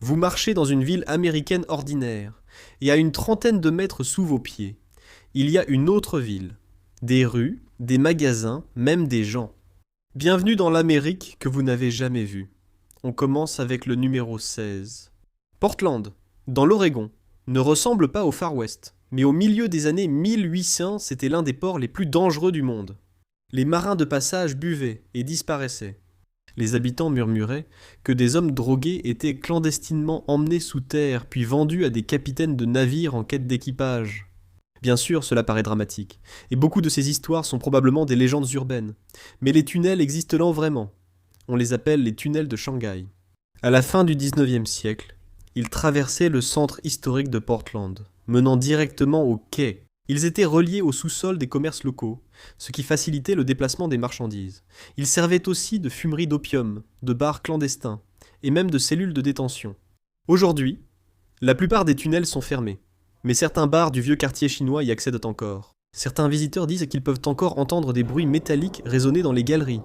Vous marchez dans une ville américaine ordinaire, et à une trentaine de mètres sous vos pieds, il y a une autre ville. Des rues, des magasins, même des gens. Bienvenue dans l'Amérique que vous n'avez jamais vue. On commence avec le numéro 16. Portland, dans l'Oregon, ne ressemble pas au Far West, mais au milieu des années 1800, c'était l'un des ports les plus dangereux du monde. Les marins de passage buvaient et disparaissaient. Les habitants murmuraient que des hommes drogués étaient clandestinement emmenés sous terre puis vendus à des capitaines de navires en quête d'équipage. Bien sûr, cela paraît dramatique, et beaucoup de ces histoires sont probablement des légendes urbaines. Mais les tunnels existent-ils vraiment? On les appelle les tunnels de Shanghai. À la fin du XIXe siècle, ils traversaient le centre historique de Portland, menant directement au quai. Ils étaient reliés au sous-sol des commerces locaux, ce qui facilitait le déplacement des marchandises. Ils servaient aussi de fumerie d'opium, de bars clandestins, et même de cellules de détention. Aujourd'hui, la plupart des tunnels sont fermés, mais certains bars du vieux quartier chinois y accèdent encore. Certains visiteurs disent qu'ils peuvent encore entendre des bruits métalliques résonner dans les galeries,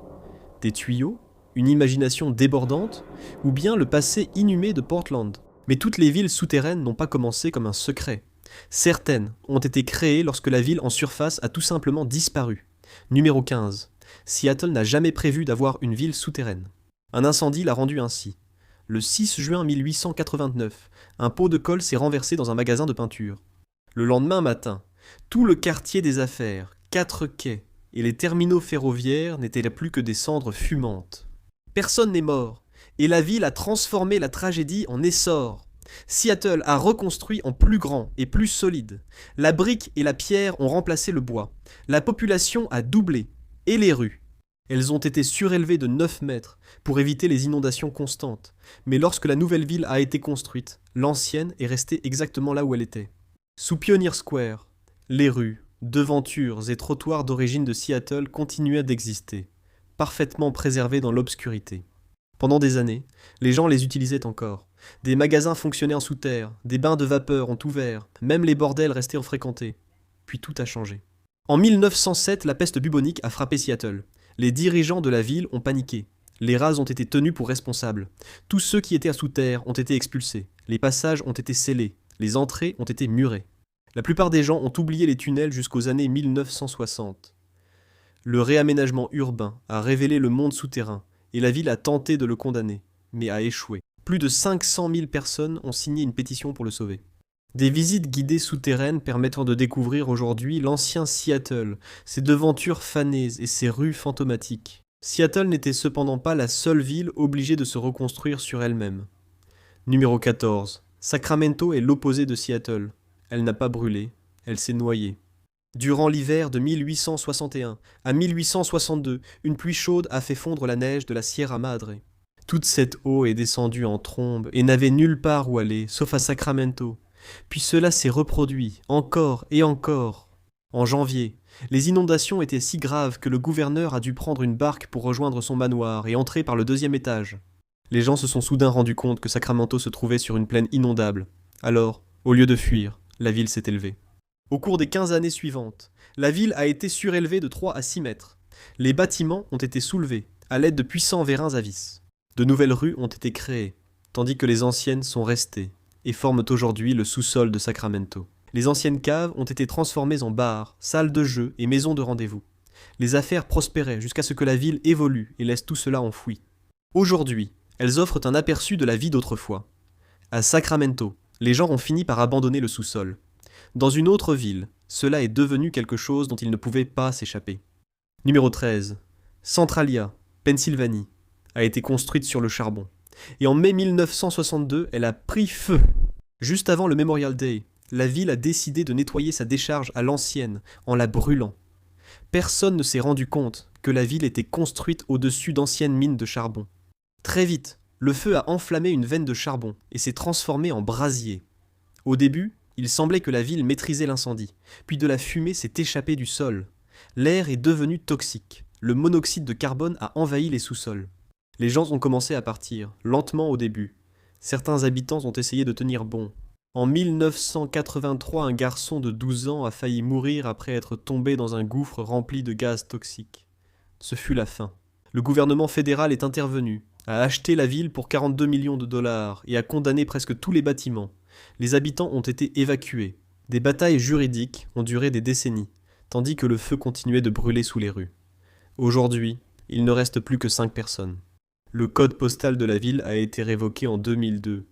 des tuyaux, une imagination débordante, ou bien le passé inhumé de Portland. Mais toutes les villes souterraines n'ont pas commencé comme un secret. Certaines ont été créées lorsque la ville en surface a tout simplement disparu. Numéro 15. Seattle n'a jamais prévu d'avoir une ville souterraine. Un incendie l'a rendu ainsi. Le 6 juin 1889, un pot de colle s'est renversé dans un magasin de peinture. Le lendemain matin, tout le quartier des affaires, 4 quais et les terminaux ferroviaires n'étaient plus que des cendres fumantes. Personne n'est mort, et la ville a transformé la tragédie en essor. Seattle a reconstruit en plus grand et plus solide. La brique et la pierre ont remplacé le bois. La population a doublé, et les rues. Elles ont été surélevées de 9 mètres pour éviter les inondations constantes. Mais lorsque la nouvelle ville a été construite, l'ancienne est restée exactement là où elle était. Sous Pioneer Square, les rues, devantures et trottoirs d'origine de Seattle continuaient d'exister, parfaitement préservés dans l'obscurité. Pendant des années, les gens les utilisaient encore. Des magasins fonctionnaient en sous-terre, des bains de vapeur ont ouvert, même les bordels restaient fréquentés. Puis tout a changé. En 1907, la peste bubonique a frappé Seattle. Les dirigeants de la ville ont paniqué. Les rats ont été tenus pour responsables. Tous ceux qui étaient sous terre ont été expulsés. Les passages ont été scellés. Les entrées ont été murées. La plupart des gens ont oublié les tunnels jusqu'aux années 1960. Le réaménagement urbain a révélé le monde souterrain, et la ville a tenté de le condamner, mais a échoué. Plus de 500 000 personnes ont signé une pétition pour le sauver. Des visites guidées souterraines permettent de découvrir aujourd'hui l'ancien Seattle, ses devantures fanées et ses rues fantomatiques. Seattle n'était cependant pas la seule ville obligée de se reconstruire sur elle-même. Numéro 14. Sacramento est l'opposé de Seattle. Elle n'a pas brûlé, elle s'est noyée. Durant l'hiver de 1861 à 1862, une pluie chaude a fait fondre la neige de la Sierra Madre. Toute cette eau est descendue en trombe et n'avait nulle part où aller, sauf à Sacramento. Puis cela s'est reproduit, encore et encore. En janvier, les inondations étaient si graves que le gouverneur a dû prendre une barque pour rejoindre son manoir et entrer par le 2e étage. Les gens se sont soudain rendus compte que Sacramento se trouvait sur une plaine inondable. Alors, au lieu de fuir, la ville s'est élevée. Au cours des 15 années suivantes, la ville a été surélevée de 3 à 6 mètres. Les bâtiments ont été soulevés, à l'aide de puissants vérins à vis. De nouvelles rues ont été créées, tandis que les anciennes sont restées, et forment aujourd'hui le sous-sol de Sacramento. Les anciennes caves ont été transformées en bars, salles de jeux et maisons de rendez-vous. Les affaires prospéraient jusqu'à ce que la ville évolue et laisse tout cela enfoui. Aujourd'hui, elles offrent un aperçu de la vie d'autrefois. À Sacramento, les gens ont fini par abandonner le sous-sol. Dans une autre ville, cela est devenu quelque chose dont ils ne pouvaient pas s'échapper. Numéro 13. Centralia, Pennsylvanie, a été construite sur le charbon. Et en mai 1962, elle a pris feu. Juste avant le Memorial Day, la ville a décidé de nettoyer sa décharge à l'ancienne, en la brûlant. Personne ne s'est rendu compte que la ville était construite au-dessus d'anciennes mines de charbon. Très vite, le feu a enflammé une veine de charbon et s'est transformé en brasier. Au début, il semblait que la ville maîtrisait l'incendie, puis de la fumée s'est échappée du sol. L'air est devenu toxique. Le monoxyde de carbone a envahi les sous-sols. Les gens ont commencé à partir, lentement au début. Certains habitants ont essayé de tenir bon. En 1983, un garçon de 12 ans a failli mourir après être tombé dans un gouffre rempli de gaz toxiques. Ce fut la fin. Le gouvernement fédéral est intervenu, a acheté la ville pour 42 millions de dollars et a condamné presque tous les bâtiments. Les habitants ont été évacués. Des batailles juridiques ont duré des décennies, tandis que le feu continuait de brûler sous les rues. Aujourd'hui, il ne reste plus que 5 personnes. Le code postal de la ville a été révoqué en 2002,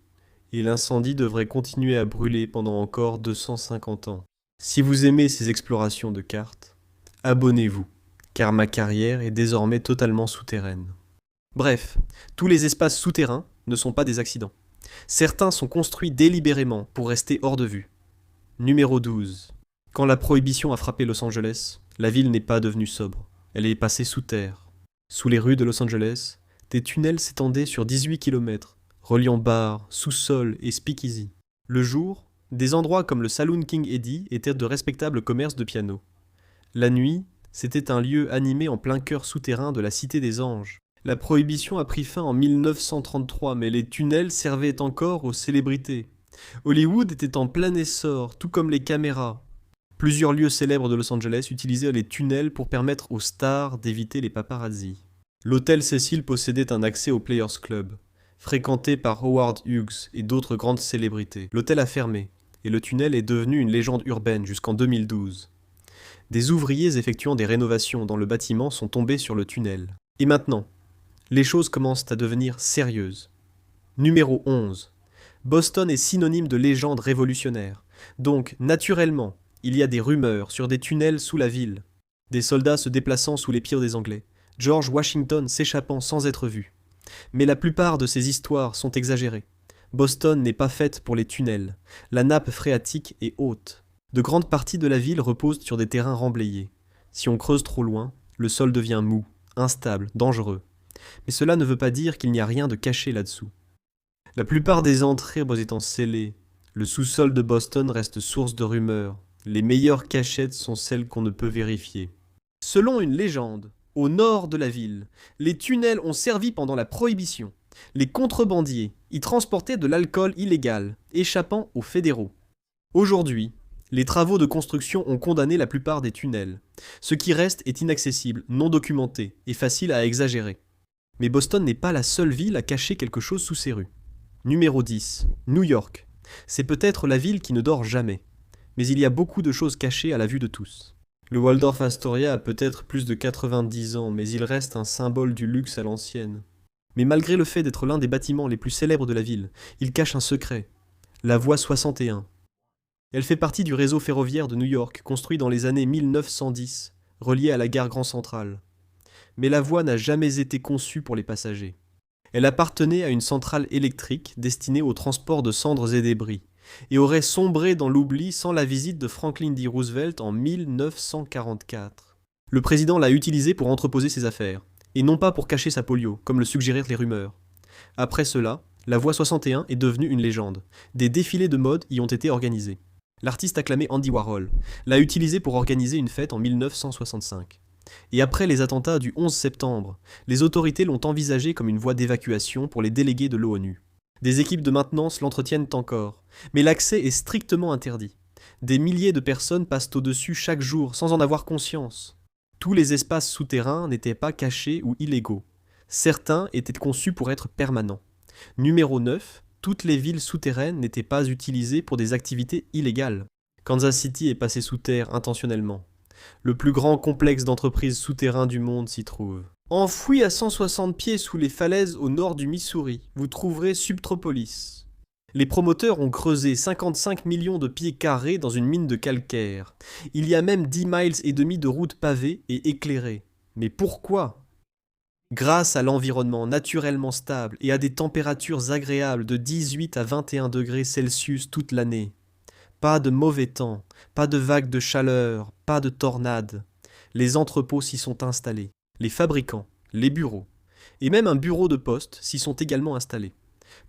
et l'incendie devrait continuer à brûler pendant encore 250 ans. Si vous aimez ces explorations de cartes, abonnez-vous, car ma carrière est désormais totalement souterraine. Bref, tous les espaces souterrains ne sont pas des accidents. Certains sont construits délibérément pour rester hors de vue. Numéro 12. Quand la prohibition a frappé Los Angeles, la ville n'est pas devenue sobre. Elle est passée sous terre. Sous les rues de Los Angeles, des tunnels s'étendaient sur 18 km, reliant bars, sous-sols et speakeasy. Le jour, des endroits comme le Saloon King Eddie étaient de respectables commerces de piano. La nuit, c'était un lieu animé en plein cœur souterrain de la Cité des Anges. La prohibition a pris fin en 1933, mais les tunnels servaient encore aux célébrités. Hollywood était en plein essor, tout comme les caméras. Plusieurs lieux célèbres de Los Angeles utilisaient les tunnels pour permettre aux stars d'éviter les paparazzis. L'hôtel Cecil possédait un accès au Players Club, fréquenté par Howard Hughes et d'autres grandes célébrités. L'hôtel a fermé, et le tunnel est devenu une légende urbaine jusqu'en 2012. Des ouvriers effectuant des rénovations dans le bâtiment sont tombés sur le tunnel. Et maintenant, les choses commencent à devenir sérieuses. Numéro 11. Boston est synonyme de légende révolutionnaire. Donc, naturellement, il y a des rumeurs sur des tunnels sous la ville. Des soldats se déplaçant sous les pieds des Anglais. George Washington s'échappant sans être vu. Mais la plupart de ces histoires sont exagérées. Boston n'est pas faite pour les tunnels. La nappe phréatique est haute. De grandes parties de la ville reposent sur des terrains remblayés. Si on creuse trop loin, le sol devient mou, instable, dangereux. Mais cela ne veut pas dire qu'il n'y a rien de caché là-dessous. La plupart des entrées étant scellées, le sous-sol de Boston reste source de rumeurs. Les meilleures cachettes sont celles qu'on ne peut vérifier. Selon une légende, au nord de la ville, les tunnels ont servi pendant la Prohibition. Les contrebandiers y transportaient de l'alcool illégal, échappant aux fédéraux. Aujourd'hui, les travaux de construction ont condamné la plupart des tunnels. Ce qui reste est inaccessible, non documenté et facile à exagérer. Mais Boston n'est pas la seule ville à cacher quelque chose sous ses rues. Numéro 10. New York. C'est peut-être la ville qui ne dort jamais. Mais il y a beaucoup de choses cachées à la vue de tous. Le Waldorf Astoria a peut-être plus de 90 ans, mais il reste un symbole du luxe à l'ancienne. Mais malgré le fait d'être l'un des bâtiments les plus célèbres de la ville, il cache un secret. La voie 61. Elle fait partie du réseau ferroviaire de New York, construit dans les années 1910, relié à la gare Grand Central. Mais la voie n'a jamais été conçue pour les passagers. Elle appartenait à une centrale électrique destinée au transport de cendres et débris, et aurait sombré dans l'oubli sans la visite de Franklin D. Roosevelt en 1944. Le président l'a utilisée pour entreposer ses affaires, et non pas pour cacher sa polio, comme le suggérèrent les rumeurs. Après cela, la voie 61 est devenue une légende. Des défilés de mode y ont été organisés. L'artiste acclamé Andy Warhol l'a utilisée pour organiser une fête en 1965. Et après les attentats du 11 septembre, les autorités l'ont envisagée comme une voie d'évacuation pour les délégués de l'ONU. Des équipes de maintenance l'entretiennent encore, mais l'accès est strictement interdit. Des milliers de personnes passent au-dessus chaque jour sans en avoir conscience. Tous les espaces souterrains n'étaient pas cachés ou illégaux. Certains étaient conçus pour être permanents. Numéro 9. Toutes les villes souterraines n'étaient pas utilisées pour des activités illégales. Kansas City est passé sous terre intentionnellement. Le plus grand complexe d'entreprises souterrains du monde s'y trouve. Enfoui à 160 pieds sous les falaises au nord du Missouri, vous trouverez Subtropolis. Les promoteurs ont creusé 55 millions de pieds carrés dans une mine de calcaire. Il y a même 10 miles et demi de routes pavées et éclairées. Mais pourquoi ? Grâce à l'environnement naturellement stable et à des températures agréables de 18 à 21 degrés Celsius toute l'année. Pas de mauvais temps, pas de vagues de chaleur, pas de tornades. Les entrepôts s'y sont installés. Les fabricants, les bureaux, et même un bureau de poste s'y sont également installés.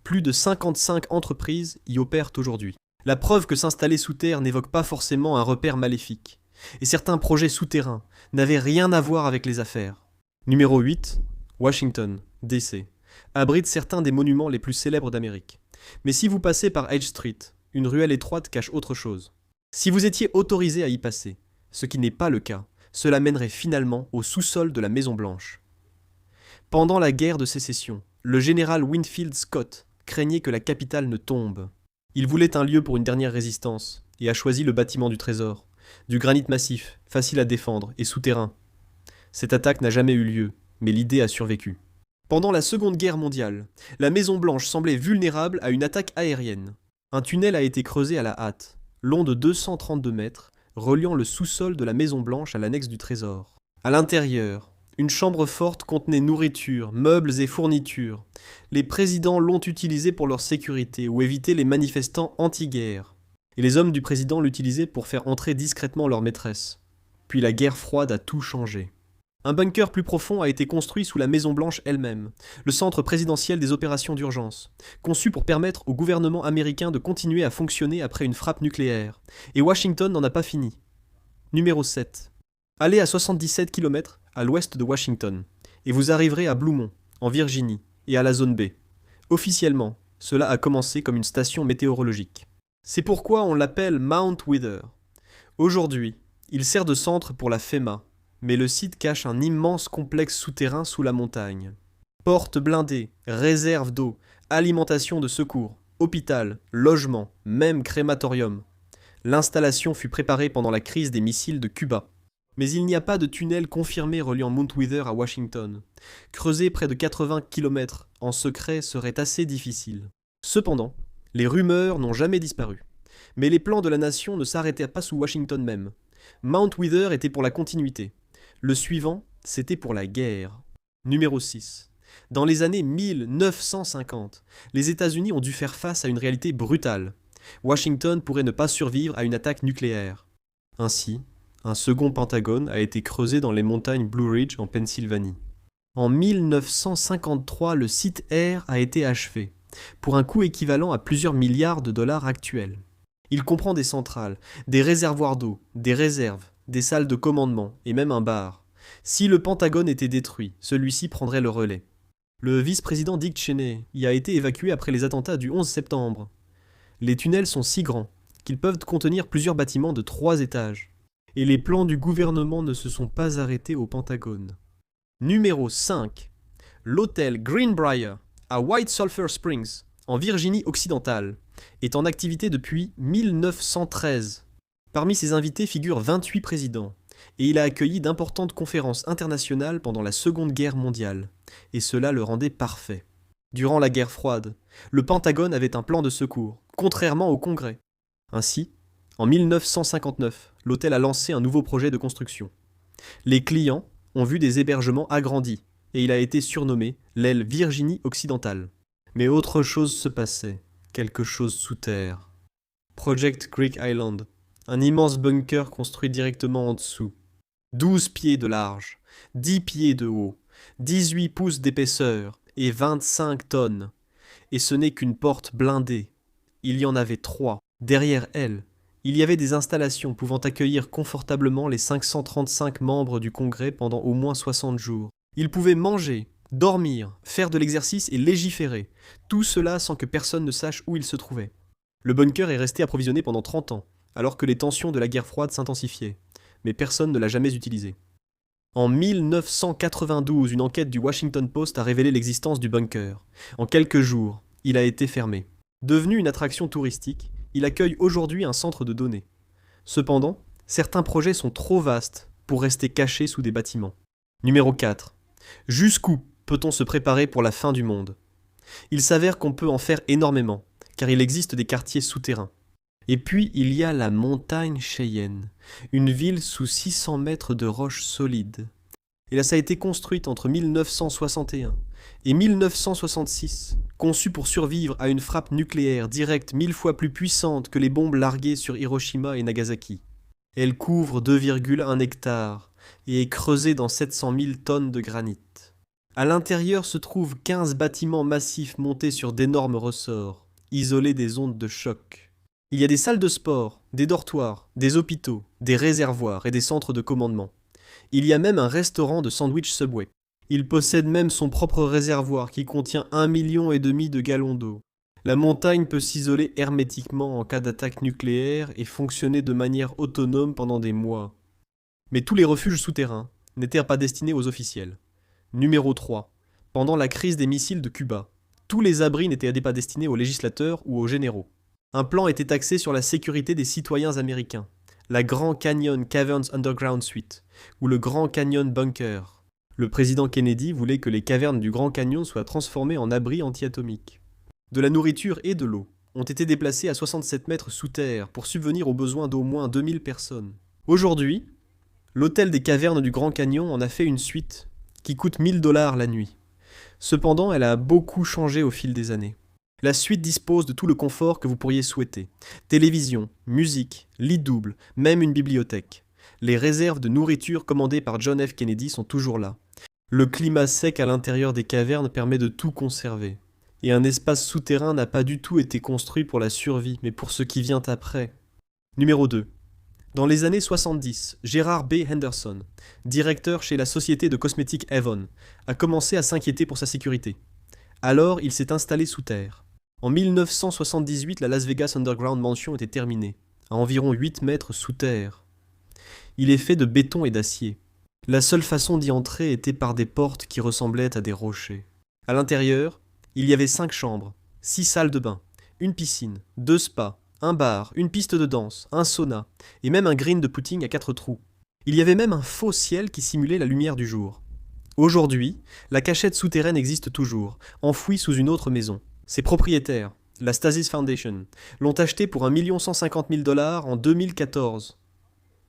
Plus de 55 entreprises y opèrent aujourd'hui. La preuve que s'installer sous terre n'évoque pas forcément un repère maléfique. Et certains projets souterrains n'avaient rien à voir avec les affaires. Numéro 8. Washington, D.C. abrite certains des monuments les plus célèbres d'Amérique. Mais si vous passez par Edge Street, une ruelle étroite cache autre chose. Si vous étiez autorisé à y passer, ce qui n'est pas le cas, cela mènerait finalement au sous-sol de la Maison-Blanche. Pendant la guerre de sécession, Le général Winfield Scott craignait que la capitale ne tombe. Il voulait un lieu pour une dernière résistance, et a choisi le bâtiment du trésor, du granit massif, facile à défendre et souterrain. Cette attaque n'a jamais eu lieu, mais l'idée a survécu. Pendant la Seconde Guerre mondiale, la Maison-Blanche semblait vulnérable à une attaque aérienne. Un tunnel a été creusé à la hâte, long de 232 mètres, reliant le sous-sol de la Maison-Blanche à l'annexe du trésor. À l'intérieur, une chambre forte contenait nourriture, meubles et fournitures. Les présidents l'ont utilisée pour leur sécurité ou éviter les manifestants anti-guerre. Et les hommes du président l'utilisaient pour faire entrer discrètement leur maîtresse. Puis la guerre froide a tout changé. Un bunker plus profond a été construit sous la Maison-Blanche elle-même, le centre présidentiel des opérations d'urgence, conçu pour permettre au gouvernement américain de continuer à fonctionner après une frappe nucléaire. Et Washington n'en a pas fini. Numéro 7. Allez à 77 km à l'ouest de Washington, et vous arriverez à Blue Mont, en Virginie, et à la zone B. Officiellement, cela a commencé comme une station météorologique. C'est pourquoi on l'appelle Mount Wither. Aujourd'hui, il sert de centre pour la FEMA, mais le site cache un immense complexe souterrain sous la montagne. Portes blindées, réserves d'eau, alimentation de secours, hôpital, logement, même crématorium. L'installation fut préparée pendant la crise des missiles de Cuba. Mais il n'y a pas de tunnel confirmé reliant Mount Wither à Washington. Creuser près de 80 km en secret serait assez difficile. Cependant, les rumeurs n'ont jamais disparu. Mais les plans de la nation ne s'arrêtaient pas sous Washington même. Mount Wither était pour la continuité. Le suivant, c'était pour la guerre. Numéro 6. Dans les années 1950, les États-Unis ont dû faire face à une réalité brutale. Washington pourrait ne pas survivre à une attaque nucléaire. Ainsi, un second Pentagone a été creusé dans les montagnes Blue Ridge en Pennsylvanie. En 1953, le site R a été achevé, pour un coût équivalent à plusieurs milliards de dollars actuels. Il comprend des centrales, des réservoirs d'eau, des réserves, des salles de commandement et même un bar. Si le Pentagone était détruit, celui-ci prendrait le relais. Le vice-président Dick Cheney y a été évacué après les attentats du 11 septembre. Les tunnels sont si grands qu'ils peuvent contenir plusieurs bâtiments de 3 étages. Et les plans du gouvernement ne se sont pas arrêtés au Pentagone. Numéro 5. L'hôtel Greenbrier à White Sulphur Springs, en Virginie occidentale, est en activité depuis 1913. Parmi ses invités figurent 28 présidents, et il a accueilli d'importantes conférences internationales pendant la Seconde Guerre mondiale, et cela le rendait parfait. Durant la guerre froide, le Pentagone avait un plan de secours, contrairement au Congrès. Ainsi, en 1959, l'hôtel a lancé un nouveau projet de construction. Les clients ont vu des hébergements agrandis, et il a été surnommé l'aile Virginie occidentale. Mais autre chose se passait, quelque chose sous terre. Project Greek Island, un immense bunker construit directement en dessous. 12 pieds de large, 10 pieds de haut, 18 pouces d'épaisseur et 25 tonnes. Et ce n'est qu'une porte blindée. Il y en avait 3. Derrière elle, il y avait des installations pouvant accueillir confortablement les 535 membres du Congrès pendant au moins 60 jours. Ils pouvaient manger, dormir, faire de l'exercice et légiférer, tout cela sans que personne ne sache où ils se trouvaient. Le bunker est resté approvisionné pendant 30 ans, alors que les tensions de la guerre froide s'intensifiaient, mais personne ne l'a jamais utilisé. En 1992, une enquête du Washington Post a révélé l'existence du bunker. En quelques jours, il a été fermé. Devenu une attraction touristique, il accueille aujourd'hui un centre de données. Cependant, certains projets sont trop vastes pour rester cachés sous des bâtiments. Numéro 4. Jusqu'où peut-on se préparer pour la fin du monde ? Il s'avère qu'on peut en faire énormément, car il existe des quartiers souterrains. Et puis il y a la montagne Cheyenne, une ville sous 600 mètres de roches solides. Et là, ça a été construite entre 1961 et 1966, conçue pour survivre à une frappe nucléaire directe 1000 fois plus puissante que les bombes larguées sur Hiroshima et Nagasaki. Elle couvre 2,1 hectares et est creusée dans 700 000 tonnes de granit. À l'intérieur se trouvent 15 bâtiments massifs montés sur d'énormes ressorts, isolés des ondes de choc. Il y a des salles de sport, des dortoirs, des hôpitaux, des réservoirs et des centres de commandement. Il y a même un restaurant de sandwich Subway. Il possède même son propre réservoir qui contient 1,5 million de gallons d'eau. La montagne peut s'isoler hermétiquement en cas d'attaque nucléaire et fonctionner de manière autonome pendant des mois. Mais tous les refuges souterrains n'étaient pas destinés aux officiels. Numéro 3. pendant la crise des missiles de Cuba. Tous les abris n'étaient pas destinés aux législateurs ou aux généraux. Un plan était axé sur la sécurité des citoyens américains, la Grand Canyon Caverns Underground Suite, ou le Grand Canyon Bunker. Le président Kennedy voulait que les cavernes du Grand Canyon soient transformées en abris anti-atomiques. De la nourriture et de l'eau ont été déplacés à 67 mètres sous terre pour subvenir aux besoins d'au moins 2000 personnes. Aujourd'hui, l'hôtel des cavernes du Grand Canyon en a fait une suite qui coûte $1000 la nuit. Cependant, elle a beaucoup changé au fil des années. La suite dispose de tout le confort que vous pourriez souhaiter. Télévision, musique, lit double, même une bibliothèque. Les réserves de nourriture commandées par John F. Kennedy sont toujours là. Le climat sec à l'intérieur des cavernes permet de tout conserver. Et un espace souterrain n'a pas du tout été construit pour la survie, mais pour ce qui vient après. Numéro 2. Dans les années 70, Gerard B. Henderson, directeur chez la société de cosmétiques Avon, a commencé à s'inquiéter pour sa sécurité. Alors, il s'est installé sous terre. En 1978, la Las Vegas Underground Mansion était terminée, à environ 8 mètres sous terre. Il est fait de béton et d'acier. La seule façon d'y entrer était par des portes qui ressemblaient à des rochers. À l'intérieur, il y avait 5 chambres, 6 salles de bain, une piscine, 2 spas, un bar, une piste de danse, un sauna, et même un green de putting à 4 trous. Il y avait même un faux ciel qui simulait la lumière du jour. Aujourd'hui, la cachette souterraine existe toujours, enfouie sous une autre maison. Ses propriétaires, la Stasis Foundation, l'ont achetée pour $1,150,000 en 2014.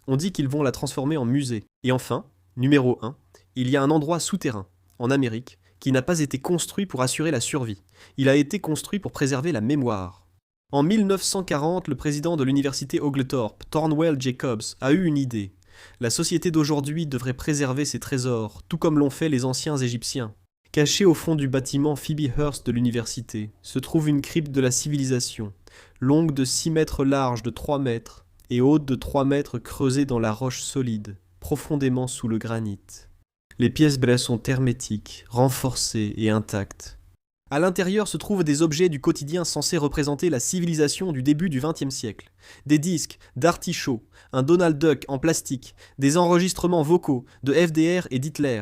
On dit qu'ils vont la transformer en musée. Et enfin, numéro 1, il y a un endroit souterrain, en Amérique, qui n'a pas été construit pour assurer la survie. Il a été construit pour préserver la mémoire. En 1940, le président de l'université Oglethorpe, Thornwell Jacobs, a eu une idée. La société d'aujourd'hui devrait préserver ses trésors, tout comme l'ont fait les anciens Égyptiens. Cachée au fond du bâtiment Phoebe Hearst de l'université, se trouve une crypte de la civilisation, longue de 6 mètres, large de 3 mètres, et haute de 3 mètres, creusée dans la roche solide, profondément sous le granit. Les pièces brèves sont hermétiques, renforcées et intactes. À l'intérieur se trouvent des objets du quotidien censés représenter la civilisation du début du XXe siècle. Des disques d'artichaut, un Donald Duck en plastique, des enregistrements vocaux de FDR et d'Hitler.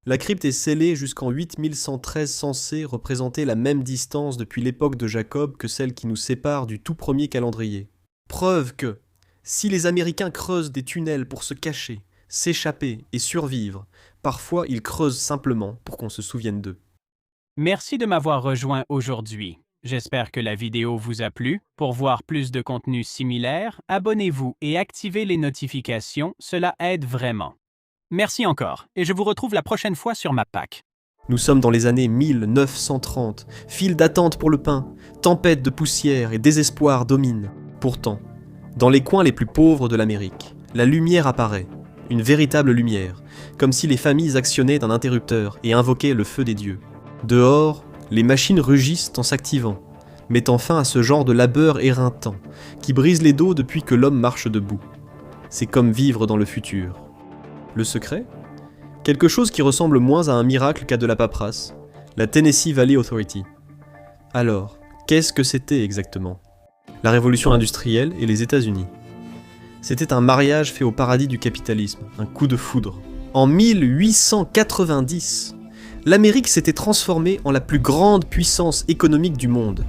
La crypte est scellée jusqu'en 8113 censée représenter la même distance depuis l'époque de Jacob que celle qui nous sépare du tout premier calendrier. Preuve que, si les Américains creusent des tunnels pour se cacher, s'échapper et survivre, parfois ils creusent simplement pour qu'on se souvienne d'eux. Merci de m'avoir rejoint aujourd'hui. J'espère que la vidéo vous a plu. Pour voir plus de contenu similaire, abonnez-vous et activez les notifications, cela aide vraiment. Merci encore, et je vous retrouve la prochaine fois sur ma PAC. Nous sommes dans les années 1930, file d'attente pour le pain, tempête de poussière et désespoir dominent. Pourtant, dans les coins les plus pauvres de l'Amérique, la lumière apparaît, une véritable lumière, comme si les familles actionnaient un interrupteur et invoquaient le feu des dieux. Dehors, les machines rugissent en s'activant, mettant fin à ce genre de labeur éreintant, qui brise les dos depuis que l'homme marche debout. C'est comme vivre dans le futur. Le secret ? Quelque chose qui ressemble moins à un miracle qu'à de la paperasse, la Tennessee Valley Authority. Alors, qu'est-ce que c'était exactement ? La révolution industrielle et les États-Unis. C'était un mariage fait au paradis du capitalisme, un coup de foudre. En 1890, l'Amérique s'était transformée en la plus grande puissance économique du monde.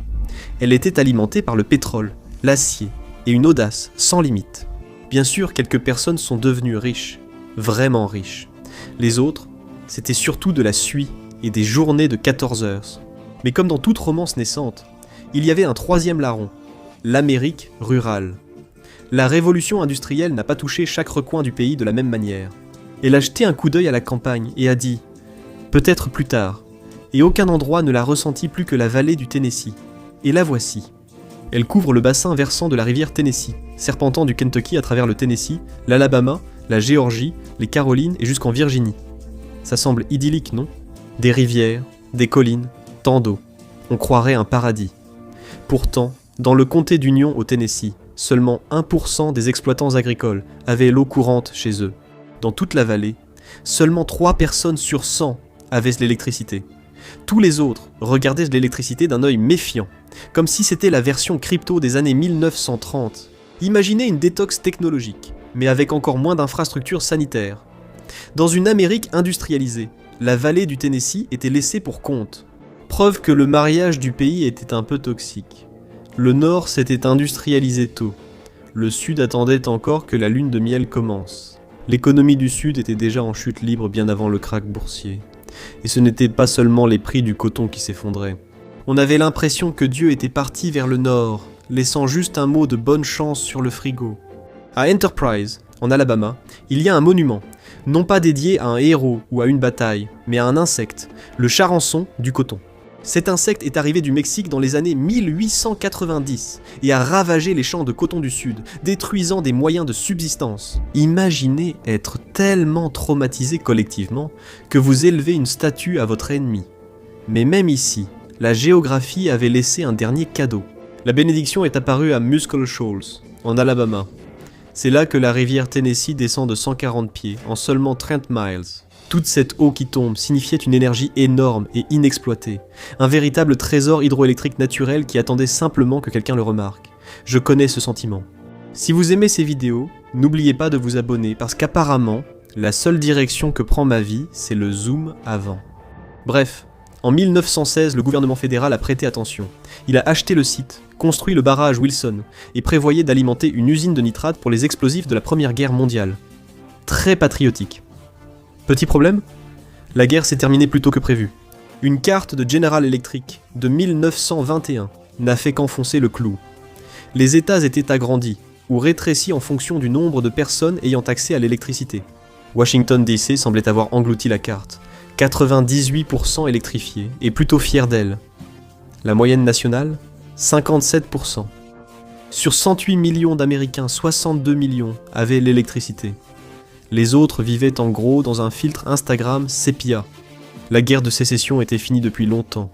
Elle était alimentée par le pétrole, l'acier et une audace sans limite. Bien sûr, quelques personnes sont devenues riches, vraiment riches. Les autres, c'était surtout de la suie et des journées de 14 heures. Mais comme dans toute romance naissante, il y avait un troisième larron, l'Amérique rurale. La révolution industrielle n'a pas touché chaque recoin du pays de la même manière. Elle a jeté un coup d'œil à la campagne et a dit « peut-être plus tard », et aucun endroit ne l'a ressenti plus que la vallée du Tennessee. Et la voici. Elle couvre le bassin versant de la rivière Tennessee, serpentant du Kentucky à travers le Tennessee, l'Alabama, la Géorgie, les Carolines et jusqu'en Virginie. Ça semble idyllique, non ? Des rivières, des collines, tant d'eau. On croirait un paradis. Pourtant, dans le comté d'Union au Tennessee, seulement 1% des exploitants agricoles avaient l'eau courante chez eux. Dans toute la vallée, seulement 3 personnes sur 100 avaient l'électricité. Tous les autres regardaient l'électricité d'un œil méfiant, comme si c'était la version crypto des années 1930. Imaginez une détox technologique, mais avec encore moins d'infrastructures sanitaires. Dans une Amérique industrialisée, la vallée du Tennessee était laissée pour compte. Preuve que le mariage du pays était un peu toxique. Le Nord s'était industrialisé tôt. Le Sud attendait encore que la lune de miel commence. L'économie du Sud était déjà en chute libre bien avant le krach boursier. Et ce n'était pas seulement les prix du coton qui s'effondraient. On avait l'impression que Dieu était parti vers le Nord, laissant juste un mot de bonne chance sur le frigo. À Enterprise, en Alabama, il y a un monument, non pas dédié à un héros ou à une bataille, mais à un insecte, le charançon du coton. Cet insecte est arrivé du Mexique dans les années 1890 et a ravagé les champs de coton du Sud, détruisant des moyens de subsistance. Imaginez être tellement traumatisé collectivement que vous élevez une statue à votre ennemi. Mais même ici, la géographie avait laissé un dernier cadeau. La bénédiction est apparue à Muscle Shoals, en Alabama. C'est là que la rivière Tennessee descend de 140 pieds, en seulement 30 miles. Toute cette eau qui tombe signifiait une énergie énorme et inexploitée, un véritable trésor hydroélectrique naturel qui attendait simplement que quelqu'un le remarque. Je connais ce sentiment. Si vous aimez ces vidéos, n'oubliez pas de vous abonner parce qu'apparemment, la seule direction que prend ma vie, c'est le zoom avant. Bref, en 1916, le gouvernement fédéral a prêté attention. Il a acheté le site, construit le barrage Wilson et prévoyait d'alimenter une usine de nitrate pour les explosifs de la Première Guerre mondiale. Très patriotique. Petit problème ? La guerre s'est terminée plus tôt que prévu. Une carte de General Electric de 1921 n'a fait qu'enfoncer le clou. Les États étaient agrandis ou rétrécis en fonction du nombre de personnes ayant accès à l'électricité. Washington DC semblait avoir englouti la carte, 98% électrifiée et plutôt fier d'elle. La moyenne nationale ? 57%. Sur 108 millions d'Américains, 62 millions avaient l'électricité. Les autres vivaient en gros dans un filtre Instagram sépia. La guerre de sécession était finie depuis longtemps,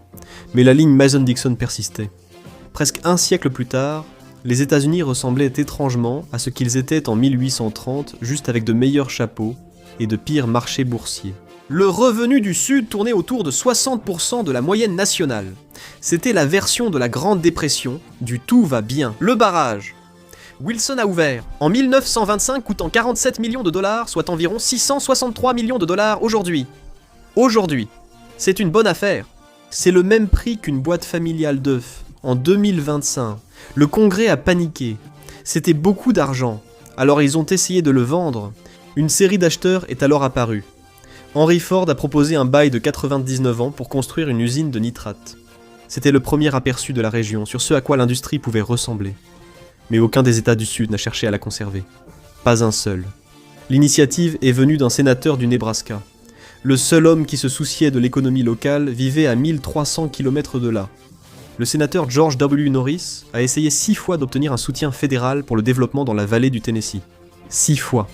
mais la ligne Mason-Dixon persistait. Presque un siècle plus tard, les États-Unis ressemblaient étrangement à ce qu'ils étaient en 1830, juste avec de meilleurs chapeaux et de pires marchés boursiers. Le revenu du Sud tournait autour de 60% de la moyenne nationale. C'était la version de la Grande Dépression, du tout va bien. Le barrage. Wilson a ouvert, en 1925 coûtant 47 millions de dollars, soit environ 663 millions de dollars aujourd'hui. Aujourd'hui, c'est une bonne affaire. C'est le même prix qu'une boîte familiale d'œufs. En 2025, le Congrès a paniqué. C'était beaucoup d'argent, alors ils ont essayé de le vendre. Une série d'acheteurs est alors apparue. Henry Ford a proposé un bail de 99 ans pour construire une usine de nitrate. C'était le premier aperçu de la région sur ce à quoi l'industrie pouvait ressembler. Mais aucun des États du Sud n'a cherché à la conserver. Pas un seul. L'initiative est venue d'un sénateur du Nebraska. Le seul homme qui se souciait de l'économie locale vivait à 1300 km de là. Le sénateur George W. Norris a essayé 6 fois d'obtenir un soutien fédéral pour le développement dans la vallée du Tennessee. 6 fois.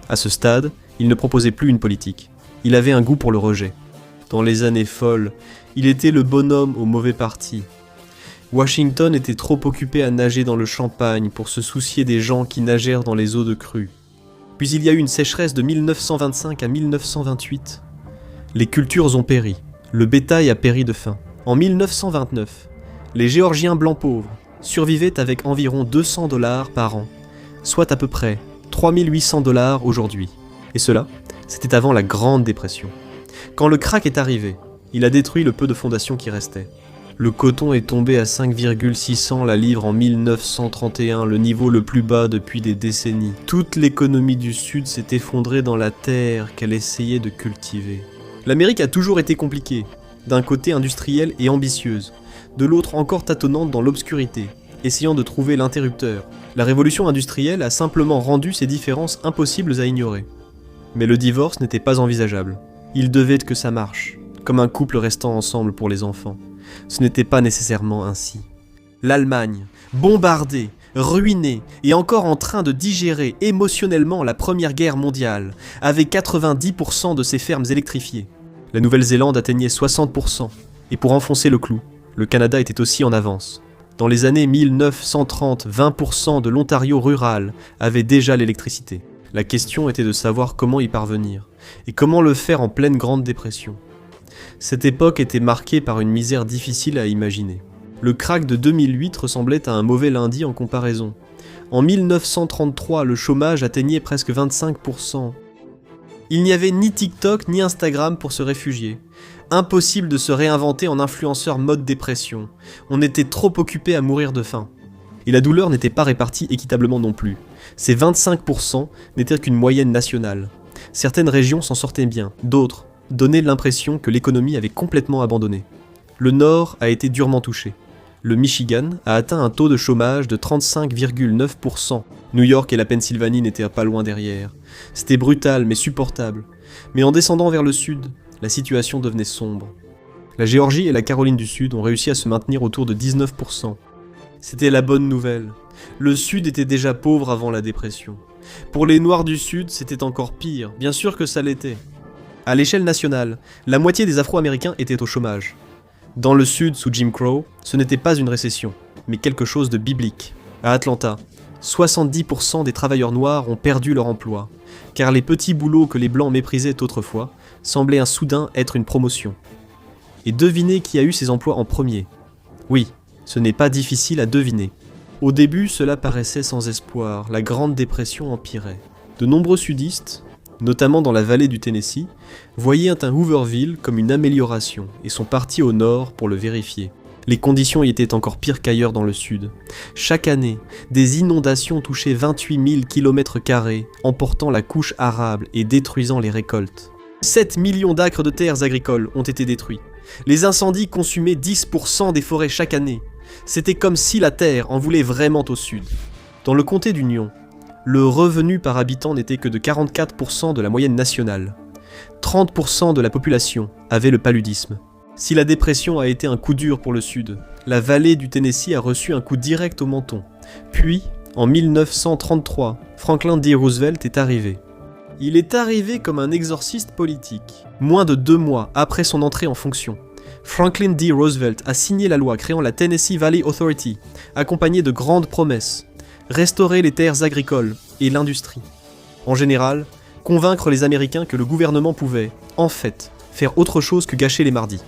À ce stade, il ne proposait plus une politique. Il avait un goût pour le rejet. Dans les années folles, il était le bonhomme au mauvais parti. Washington était trop occupé à nager dans le champagne pour se soucier des gens qui nagèrent dans les eaux de crue. Puis il y a eu une sécheresse de 1925 à 1928. Les cultures ont péri, le bétail a péri de faim. En 1929, les Géorgiens blancs pauvres survivaient avec environ 200 $ par an, soit à peu près 3800 $ aujourd'hui. Et cela, c'était avant la Grande Dépression. Quand le krach est arrivé, il a détruit le peu de fondations qui restaient. Le coton est tombé à 5,600 la livre en 1931, le niveau le plus bas depuis des décennies. Toute l'économie du Sud s'est effondrée dans la terre qu'elle essayait de cultiver. L'Amérique a toujours été compliquée, d'un côté industrielle et ambitieuse, de l'autre encore tâtonnante dans l'obscurité, essayant de trouver l'interrupteur. La révolution industrielle a simplement rendu ces différences impossibles à ignorer. Mais le divorce n'était pas envisageable. Il devait que ça marche, comme un couple restant ensemble pour les enfants. Ce n'était pas nécessairement ainsi. L'Allemagne, bombardée, ruinée et encore en train de digérer émotionnellement la Première Guerre mondiale, avait 90% de ses fermes électrifiées. La Nouvelle-Zélande atteignait 60%, et pour enfoncer le clou, le Canada était aussi en avance. Dans les années 1930, 20% de l'Ontario rural avait déjà l'électricité. La question était de savoir comment y parvenir, et comment le faire en pleine Grande Dépression. Cette époque était marquée par une misère difficile à imaginer. Le krach de 2008 ressemblait à un mauvais lundi en comparaison. En 1933, le chômage atteignait presque 25%. Il n'y avait ni TikTok ni Instagram pour se réfugier. Impossible de se réinventer en influenceur mode dépression. On était trop occupé à mourir de faim. Et la douleur n'était pas répartie équitablement non plus. Ces 25% n'étaient qu'une moyenne nationale. Certaines régions s'en sortaient bien, d'autres donnaient l'impression que l'économie avait complètement abandonné. Le Nord a été durement touché. Le Michigan a atteint un taux de chômage de 35,9%. New York et la Pennsylvanie n'étaient pas loin derrière. C'était brutal mais supportable. Mais en descendant vers le sud, la situation devenait sombre. La Géorgie et la Caroline du Sud ont réussi à se maintenir autour de 19%. C'était la bonne nouvelle. Le Sud était déjà pauvre avant la dépression. Pour les Noirs du Sud, c'était encore pire. Bien sûr que ça l'était. À l'échelle nationale, la moitié des Afro-Américains étaient au chômage. Dans le Sud, sous Jim Crow, ce n'était pas une récession, mais quelque chose de biblique. À Atlanta, 70% des travailleurs noirs ont perdu leur emploi, car les petits boulots que les Blancs méprisaient autrefois semblaient soudain être une promotion. Et devinez qui a eu ces emplois en premier. Oui, ce n'est pas difficile à deviner. Au début, cela paraissait sans espoir, la Grande Dépression empirait. De nombreux sudistes, notamment dans la vallée du Tennessee, voyaient un Hooverville comme une amélioration et sont partis au nord pour le vérifier. Les conditions y étaient encore pires qu'ailleurs dans le sud. Chaque année, des inondations touchaient 28 000 km², emportant la couche arable et détruisant les récoltes. 7 millions d'acres de terres agricoles ont été détruits. Les incendies consumaient 10% des forêts chaque année. C'était comme si la terre en voulait vraiment au sud. Dans le comté d'Union, le revenu par habitant n'était que de 44% de la moyenne nationale. 30% de la population avait le paludisme. Si la dépression a été un coup dur pour le Sud, la vallée du Tennessee a reçu un coup direct au menton. Puis, en 1933, Franklin D. Roosevelt est arrivé. Il est arrivé comme un exorciste politique. Moins de 2 mois après son entrée en fonction, Franklin D. Roosevelt a signé la loi créant la Tennessee Valley Authority, accompagnée de grandes promesses. Restaurer les terres agricoles et l'industrie. En général, convaincre les Américains que le gouvernement pouvait, en fait, faire autre chose que gâcher les mardis.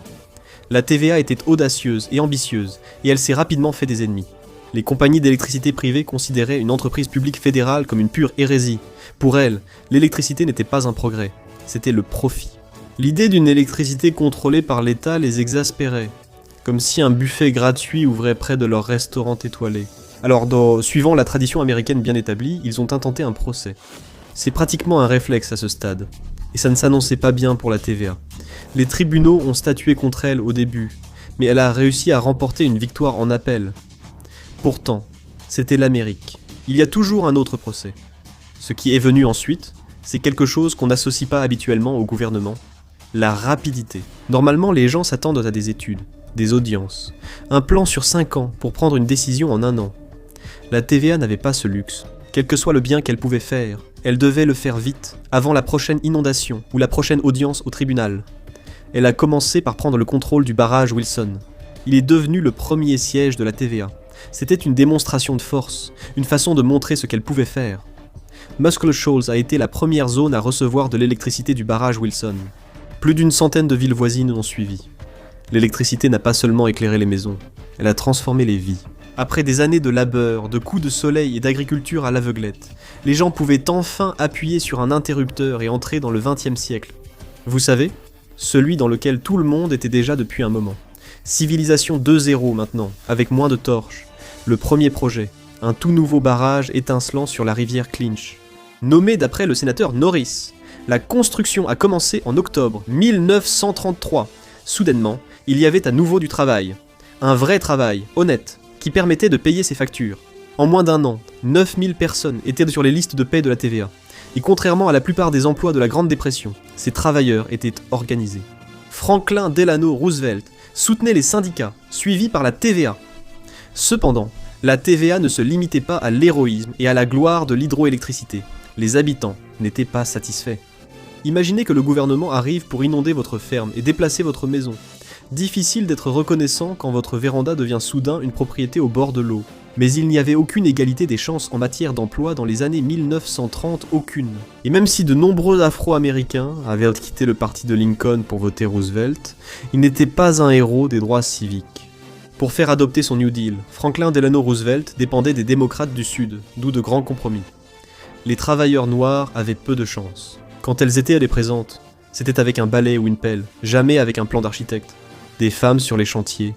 La TVA était audacieuse et ambitieuse, et elle s'est rapidement fait des ennemis. Les compagnies d'électricité privées considéraient une entreprise publique fédérale comme une pure hérésie. Pour elles, l'électricité n'était pas un progrès, c'était le profit. L'idée d'une électricité contrôlée par l'État les exaspérait, comme si un buffet gratuit ouvrait près de leur restaurant étoilé. Alors, suivant la tradition américaine bien établie, ils ont intenté un procès. C'est pratiquement un réflexe à ce stade, et ça ne s'annonçait pas bien pour la TVA. Les tribunaux ont statué contre elle au début, mais elle a réussi à remporter une victoire en appel. Pourtant, c'était l'Amérique. Il y a toujours un autre procès. Ce qui est venu ensuite, c'est quelque chose qu'on n'associe pas habituellement au gouvernement. La rapidité. Normalement, les gens s'attendent à des études, des audiences, un plan sur 5 ans pour prendre une décision en 1 an. La TVA n'avait pas ce luxe. Quel que soit le bien qu'elle pouvait faire, elle devait le faire vite, avant la prochaine inondation ou la prochaine audience au tribunal. Elle a commencé par prendre le contrôle du barrage Wilson. Il est devenu le premier siège de la TVA. C'était une démonstration de force, une façon de montrer ce qu'elle pouvait faire. Muscle Shoals a été la première zone à recevoir de l'électricité du barrage Wilson. Plus d'une centaine de villes voisines ont suivi. L'électricité n'a pas seulement éclairé les maisons, elle a transformé les vies. Après des années de labeur, de coups de soleil et d'agriculture à l'aveuglette, les gens pouvaient enfin appuyer sur un interrupteur et entrer dans le XXe siècle. Vous savez, celui dans lequel tout le monde était déjà depuis un moment. Civilisation 2.0 maintenant, avec moins de torches. Le premier projet, un tout nouveau barrage étincelant sur la rivière Clinch. Nommé d'après le sénateur Norris, la construction a commencé en octobre 1933. Soudainement, il y avait à nouveau du travail. Un vrai travail, honnête, qui permettait de payer ses factures. En moins d'1 an, 9000 personnes étaient sur les listes de paie de la TVA. Et contrairement à la plupart des emplois de la Grande Dépression, ces travailleurs étaient organisés. Franklin Delano Roosevelt soutenait les syndicats, suivis par la TVA. Cependant, la TVA ne se limitait pas à l'héroïsme et à la gloire de l'hydroélectricité. Les habitants n'étaient pas satisfaits. Imaginez que le gouvernement arrive pour inonder votre ferme et déplacer votre maison. Difficile d'être reconnaissant quand votre véranda devient soudain une propriété au bord de l'eau. Mais il n'y avait aucune égalité des chances en matière d'emploi dans les années 1930, aucune. Et même si de nombreux Afro-Américains avaient quitté le parti de Lincoln pour voter Roosevelt, il n'était pas un héros des droits civiques. Pour faire adopter son New Deal, Franklin Delano Roosevelt dépendait des démocrates du Sud, d'où de grands compromis. Les travailleurs noirs avaient peu de chance. Quand elles étaient présentes, c'était avec un balai ou une pelle, jamais avec un plan d'architecte. Des femmes sur les chantiers.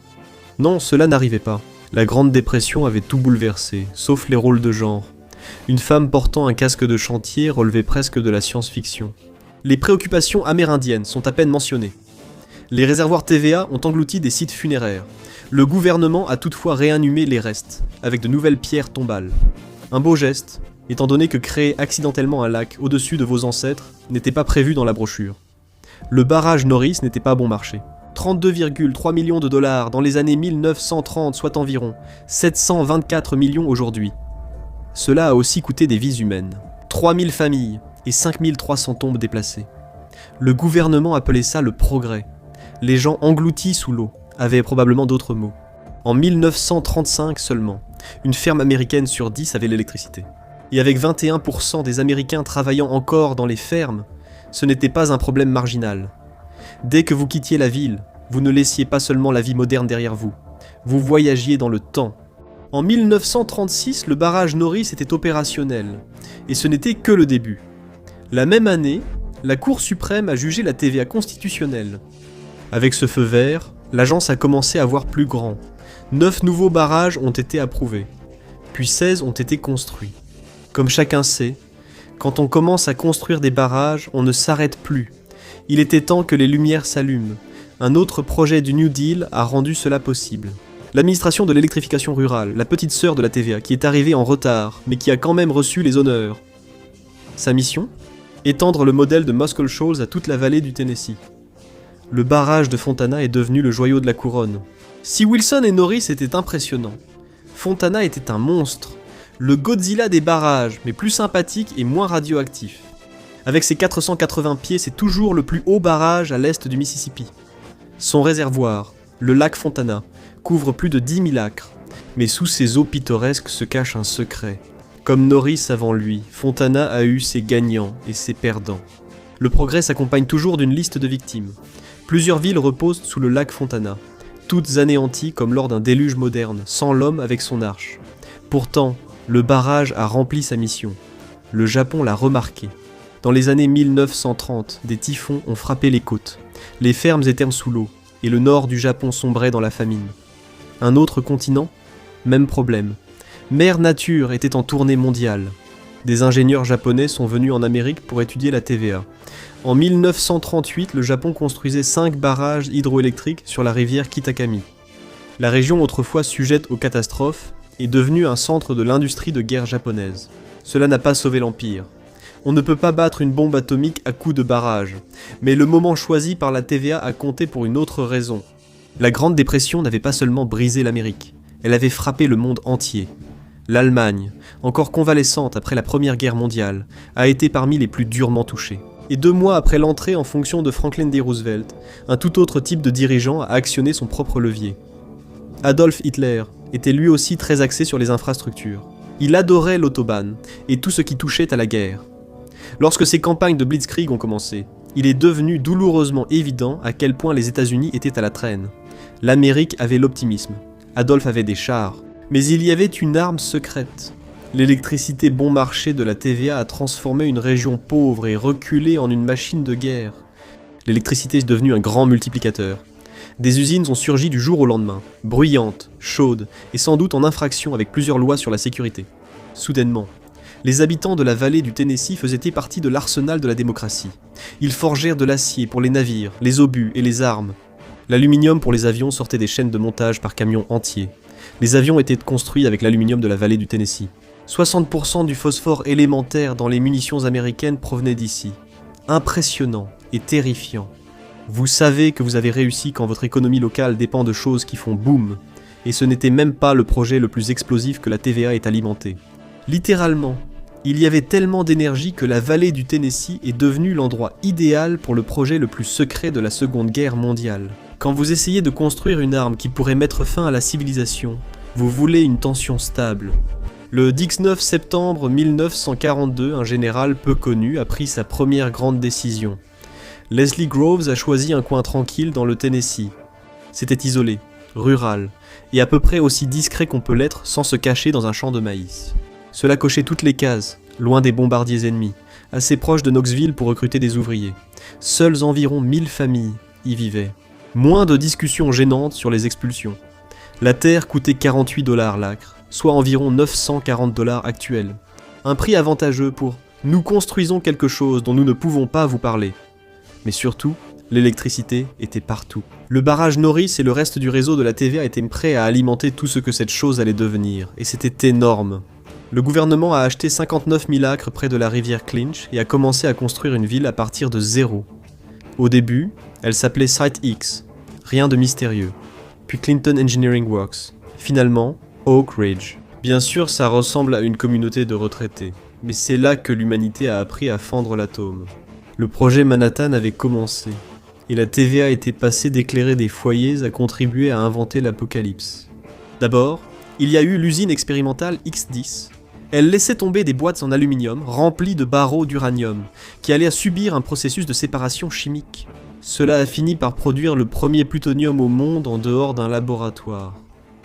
Non, cela n'arrivait pas. La Grande Dépression avait tout bouleversé, sauf les rôles de genre. Une femme portant un casque de chantier relevait presque de la science-fiction. Les préoccupations amérindiennes sont à peine mentionnées. Les réservoirs TVA ont englouti des sites funéraires. Le gouvernement a toutefois réinhumé les restes, avec de nouvelles pierres tombales. Un beau geste, étant donné que créer accidentellement un lac au-dessus de vos ancêtres n'était pas prévu dans la brochure. Le barrage Norris n'était pas bon marché. 32,3 millions de dollars dans les années 1930, soit environ 724 millions aujourd'hui. Cela a aussi coûté des vies humaines. 3000 familles et 5300 tombes déplacées. Le gouvernement appelait ça le progrès. Les gens engloutis sous l'eau avaient probablement d'autres mots. En 1935 seulement, une ferme américaine sur 10 avait l'électricité. Et avec 21% des Américains travaillant encore dans les fermes, ce n'était pas un problème marginal. Dès que vous quittiez la ville, vous ne laissiez pas seulement la vie moderne derrière vous, vous voyagiez dans le temps. En 1936, le barrage Norris était opérationnel, et ce n'était que le début. La même année, la Cour suprême a jugé la TVA constitutionnelle. Avec ce feu vert, l'agence a commencé à voir plus grand. 9 nouveaux barrages ont été approuvés, puis 16 ont été construits. Comme chacun sait, quand on commence à construire des barrages, on ne s'arrête plus. Il était temps que les lumières s'allument. Un autre projet du New Deal a rendu cela possible. L'administration de l'électrification rurale, la petite sœur de la TVA, qui est arrivée en retard, mais qui a quand même reçu les honneurs. Sa mission ? Étendre le modèle de Muscle Shoals à toute la vallée du Tennessee. Le barrage de Fontana est devenu le joyau de la couronne. Si Wilson et Norris étaient impressionnants, Fontana était un monstre. Le Godzilla des barrages, mais plus sympathique et moins radioactif. Avec ses 480 pieds, c'est toujours le plus haut barrage à l'est du Mississippi. Son réservoir, le lac Fontana, couvre plus de 10 000 acres, mais sous ses eaux pittoresques se cache un secret. Comme Norris avant lui, Fontana a eu ses gagnants et ses perdants. Le progrès s'accompagne toujours d'une liste de victimes. Plusieurs villes reposent sous le lac Fontana, toutes anéanties comme lors d'un déluge moderne, sans l'homme avec son arche. Pourtant, le barrage a rempli sa mission. Le Japon l'a remarqué. Dans les années 1930, des typhons ont frappé les côtes. Les fermes étaient sous l'eau, et le nord du Japon sombrait dans la famine. Un autre continent ? Même problème. Mère Nature était en tournée mondiale. Des ingénieurs japonais sont venus en Amérique pour étudier la TVA. En 1938, le Japon construisait 5 barrages hydroélectriques sur la rivière Kitakami. La région autrefois sujette aux catastrophes est devenue un centre de l'industrie de guerre japonaise. Cela n'a pas sauvé l'Empire. On ne peut pas battre une bombe atomique à coups de barrage, mais le moment choisi par la TVA a compté pour une autre raison. La Grande Dépression n'avait pas seulement brisé l'Amérique, elle avait frappé le monde entier. L'Allemagne, encore convalescente après la Première Guerre mondiale, a été parmi les plus durement touchées. Et 2 mois après l'entrée en fonction de Franklin D. Roosevelt, un tout autre type de dirigeant a actionné son propre levier. Adolf Hitler était lui aussi très axé sur les infrastructures. Il adorait l'autobahn et tout ce qui touchait à la guerre. Lorsque ces campagnes de Blitzkrieg ont commencé, il est devenu douloureusement évident à quel point les États-Unis étaient à la traîne. L'Amérique avait l'optimisme, Adolf avait des chars, mais il y avait une arme secrète. L'électricité bon marché de la TVA a transformé une région pauvre et reculée en une machine de guerre. L'électricité est devenue un grand multiplicateur. Des usines ont surgi du jour au lendemain, bruyantes, chaudes, et sans doute en infraction avec plusieurs lois sur la sécurité. Soudainement, les habitants de la vallée du Tennessee faisaient partie de l'arsenal de la démocratie. Ils forgèrent de l'acier pour les navires, les obus et les armes. L'aluminium pour les avions sortait des chaînes de montage par camions entiers. Les avions étaient construits avec l'aluminium de la vallée du Tennessee. 60% du phosphore élémentaire dans les munitions américaines provenait d'ici. Impressionnant et terrifiant. Vous savez que vous avez réussi quand votre économie locale dépend de choses qui font boum. Et ce n'était même pas le projet le plus explosif que la TVA ait alimenté. Littéralement, il y avait tellement d'énergie que la vallée du Tennessee est devenue l'endroit idéal pour le projet le plus secret de la Seconde Guerre mondiale. Quand vous essayez de construire une arme qui pourrait mettre fin à la civilisation, vous voulez une tension stable. Le 19 septembre 1942, un général peu connu a pris sa première grande décision. Leslie Groves a choisi un coin tranquille dans le Tennessee. C'était isolé, rural, et à peu près aussi discret qu'on peut l'être sans se cacher dans un champ de maïs. Cela cochait toutes les cases, loin des bombardiers ennemis, assez proche de Knoxville pour recruter des ouvriers. Seules environ 1000 familles y vivaient. Moins de discussions gênantes sur les expulsions. La terre coûtait 48 $ l'acre, soit environ 940 $ actuels. Un prix avantageux pour « nous construisons quelque chose dont nous ne pouvons pas vous parler ». Mais surtout, l'électricité était partout. Le barrage Norris et le reste du réseau de la TVA étaient prêts à alimenter tout ce que cette chose allait devenir, et c'était énorme. Le gouvernement a acheté 59 000 acres près de la rivière Clinch et a commencé à construire une ville à partir de zéro. Au début, elle s'appelait Site X, rien de mystérieux. Puis Clinton Engineering Works. Finalement, Oak Ridge. Bien sûr, ça ressemble à une communauté de retraités, mais c'est là que l'humanité a appris à fendre l'atome. Le projet Manhattan avait commencé, et la TVA était passée d'éclairer des foyers à contribuer à inventer l'apocalypse. D'abord, il y a eu l'usine expérimentale X10. Elle laissait tomber des boîtes en aluminium remplies de barreaux d'uranium, qui allaient subir un processus de séparation chimique. Cela a fini par produire le premier plutonium au monde en dehors d'un laboratoire.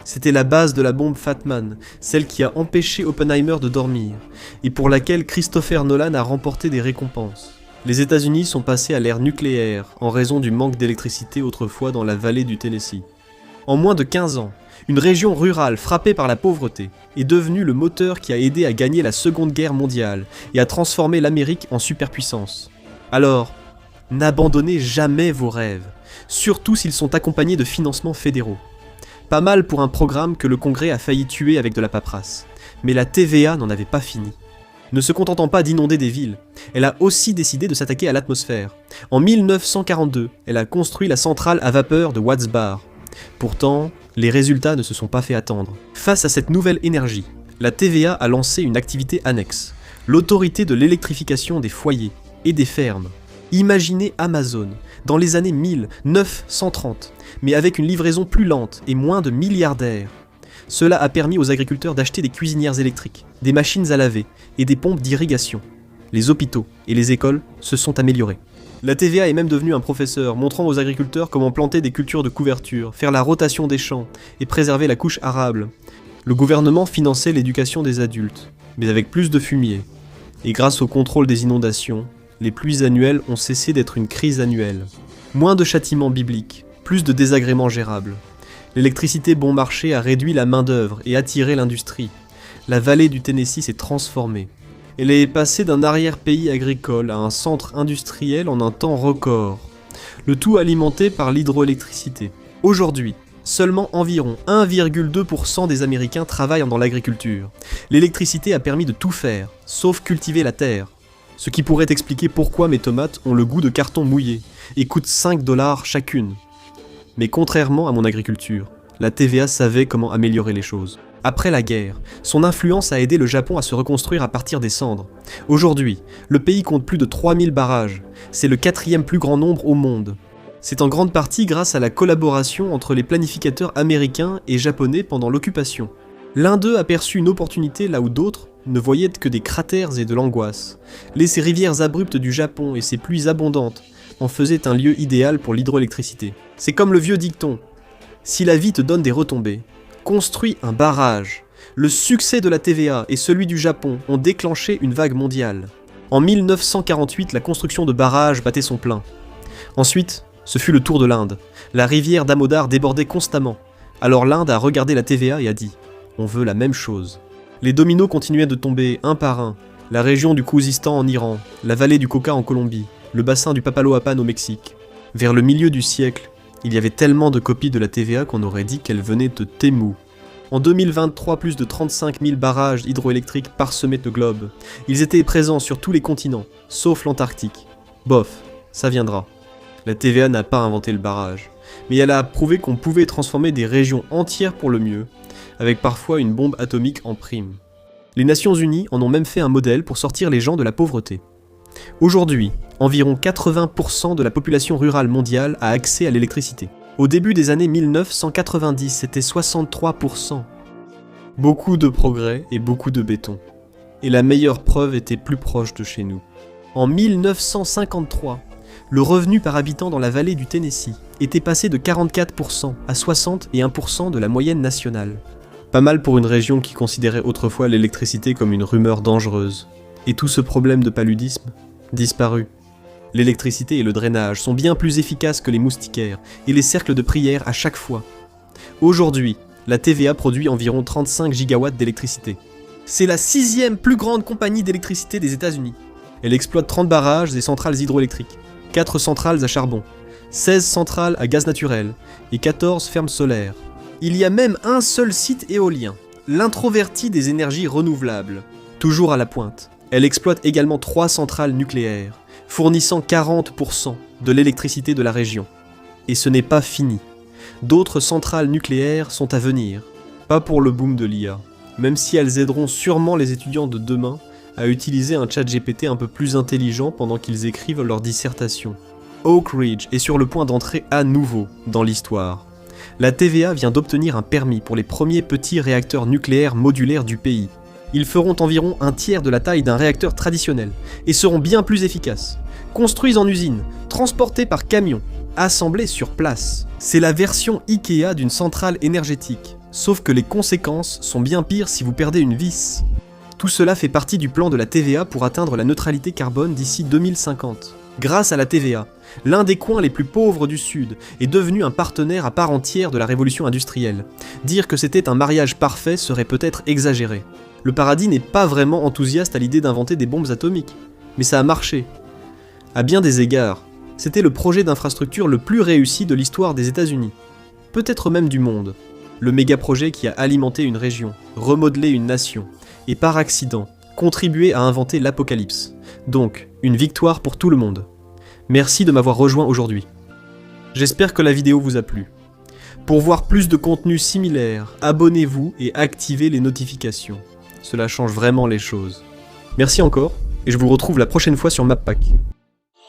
C'était la base de la bombe Fat Man, celle qui a empêché Oppenheimer de dormir, et pour laquelle Christopher Nolan a remporté des récompenses. Les États-Unis sont passés à l'ère nucléaire en raison du manque d'électricité autrefois dans la vallée du Tennessee. En moins de 15 ans, une région rurale frappée par la pauvreté est devenue le moteur qui a aidé à gagner la Seconde Guerre mondiale et à transformer l'Amérique en superpuissance. Alors, n'abandonnez jamais vos rêves, surtout s'ils sont accompagnés de financements fédéraux. Pas mal pour un programme que le Congrès a failli tuer avec de la paperasse, mais la TVA n'en avait pas fini. Ne se contentant pas d'inonder des villes, elle a aussi décidé de s'attaquer à l'atmosphère. En 1942, elle a construit la centrale à vapeur de Watts Bar. Pourtant, les résultats ne se sont pas fait attendre. Face à cette nouvelle énergie, la TVA a lancé une activité annexe, l'autorité de l'électrification des foyers et des fermes. Imaginez Amazon, dans les années 1930, mais avec une livraison plus lente et moins de milliardaires. Cela a permis aux agriculteurs d'acheter des cuisinières électriques, des machines à laver et des pompes d'irrigation. Les hôpitaux et les écoles se sont améliorés. La TVA est même devenue un professeur, montrant aux agriculteurs comment planter des cultures de couverture, faire la rotation des champs et préserver la couche arable. Le gouvernement finançait l'éducation des adultes, mais avec plus de fumier. Et grâce au contrôle des inondations, les pluies annuelles ont cessé d'être une crise annuelle. Moins de châtiments bibliques, plus de désagréments gérables. L'électricité bon marché a réduit la main-d'œuvre et attiré l'industrie. La vallée du Tennessee s'est transformée. Elle est passée d'un arrière-pays agricole à un centre industriel en un temps record. Le tout alimenté par l'hydroélectricité. Aujourd'hui, seulement environ 1,2% des Américains travaillent dans l'agriculture. L'électricité a permis de tout faire, sauf cultiver la terre. Ce qui pourrait expliquer pourquoi mes tomates ont le goût de carton mouillé et coûtent 5 $ chacune. Mais contrairement à mon agriculture, la TVA savait comment améliorer les choses. Après la guerre, son influence a aidé le Japon à se reconstruire à partir des cendres. Aujourd'hui, le pays compte plus de 3000 barrages. C'est le 4e plus grand nombre au monde. C'est en grande partie grâce à la collaboration entre les planificateurs américains et japonais pendant l'occupation. L'un d'eux a perçu une opportunité là où d'autres ne voyaient que des cratères et de l'angoisse. Ces rivières abruptes du Japon et ses pluies abondantes en faisaient un lieu idéal pour l'hydroélectricité. C'est comme le vieux dicton « Si la vie te donne des retombées, construis un barrage ». Le succès de la TVA et celui du Japon ont déclenché une vague mondiale. En 1948, la construction de barrages battait son plein. Ensuite, ce fut le tour de l'Inde. La rivière Damodar débordait constamment. Alors l'Inde a regardé la TVA et a dit « On veut la même chose ». Les dominos continuaient de tomber un par un. La région du Khouzistan en Iran, la vallée du Cauca en Colombie, le bassin du Papaloapan au Mexique. Vers le milieu du siècle, il y avait tellement de copies de la TVA qu'on aurait dit qu'elle venait de Temu. En 2023, plus de 35 000 barrages hydroélectriques parsemaient le globe. Ils étaient présents sur tous les continents, sauf l'Antarctique. Bof, ça viendra. La TVA n'a pas inventé le barrage, mais elle a prouvé qu'on pouvait transformer des régions entières pour le mieux, avec parfois une bombe atomique en prime. Les Nations Unies en ont même fait un modèle pour sortir les gens de la pauvreté. Aujourd'hui, environ 80% de la population rurale mondiale a accès à l'électricité. Au début des années 1990, c'était 63%. Beaucoup de progrès et beaucoup de béton. Et la meilleure preuve était plus proche de chez nous. En 1953, le revenu par habitant dans la vallée du Tennessee était passé de 44% à 61% de la moyenne nationale. Pas mal pour une région qui considérait autrefois l'électricité comme une rumeur dangereuse. Et tout ce problème de paludisme, disparu. L'électricité et le drainage sont bien plus efficaces que les moustiquaires et les cercles de prière à chaque fois. Aujourd'hui, la TVA produit environ 35 gigawatts d'électricité. C'est la 6e plus grande compagnie d'électricité des États-Unis. Elle exploite 30 barrages et centrales hydroélectriques, 4 centrales à charbon, 16 centrales à gaz naturel et 14 fermes solaires. Il y a même un seul site éolien, l'introverti des énergies renouvelables, toujours à la pointe. Elle exploite également 3 centrales nucléaires, fournissant 40% de l'électricité de la région. Et ce n'est pas fini. D'autres centrales nucléaires sont à venir, pas pour le boom de l'IA, même si elles aideront sûrement les étudiants de demain à utiliser un chat GPT un peu plus intelligent pendant qu'ils écrivent leur dissertation. Oak Ridge est sur le point d'entrer à nouveau dans l'histoire. La TVA vient d'obtenir un permis pour les premiers petits réacteurs nucléaires modulaires du pays. Ils feront environ un tiers de la taille d'un réacteur traditionnel et seront bien plus efficaces. Construits en usine, transportés par camion, assemblés sur place. C'est la version IKEA d'une centrale énergétique, sauf que les conséquences sont bien pires si vous perdez une vis. Tout cela fait partie du plan de la TVA pour atteindre la neutralité carbone d'ici 2050. Grâce à la TVA, l'un des coins les plus pauvres du Sud est devenu un partenaire à part entière de la révolution industrielle. Dire que c'était un mariage parfait serait peut-être exagéré. Le paradis n'est pas vraiment enthousiaste à l'idée d'inventer des bombes atomiques, mais ça a marché. À bien des égards, c'était le projet d'infrastructure le plus réussi de l'histoire des États-Unis, peut-être même du monde. Le méga-projet qui a alimenté une région, remodelé une nation, et par accident, contribué à inventer l'apocalypse. Donc, une victoire pour tout le monde. Merci de m'avoir rejoint aujourd'hui. J'espère que la vidéo vous a plu. Pour voir plus de contenu similaire, abonnez-vous et activez les notifications. Cela change vraiment les choses. Merci encore, et je vous retrouve la prochaine fois sur MapPack.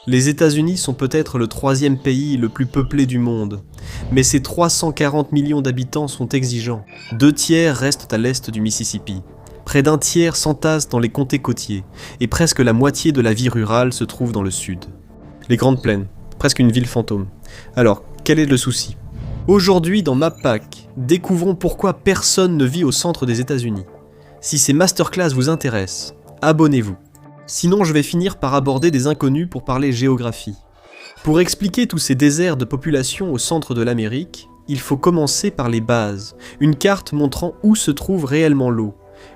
Les États-Unis sont peut-être le 3e pays le plus peuplé du monde, mais ses 340 millions d'habitants sont exigeants. 2 tiers restent à l'est du Mississippi. Près d'un tiers s'entasse dans les comtés côtiers, et presque la moitié de la vie rurale se trouve dans le sud. Les Grandes Plaines, presque une ville fantôme. Alors, quel est le souci ? Aujourd'hui dans MapPack, découvrons pourquoi personne ne vit au centre des États-Unis. Si ces masterclass vous intéressent, abonnez-vous. Sinon je vais finir par aborder des inconnus pour parler géographie. Pour expliquer tous ces déserts de population au centre de l'Amérique, il faut commencer par les bases, une carte montrant où se trouve réellement l'eau,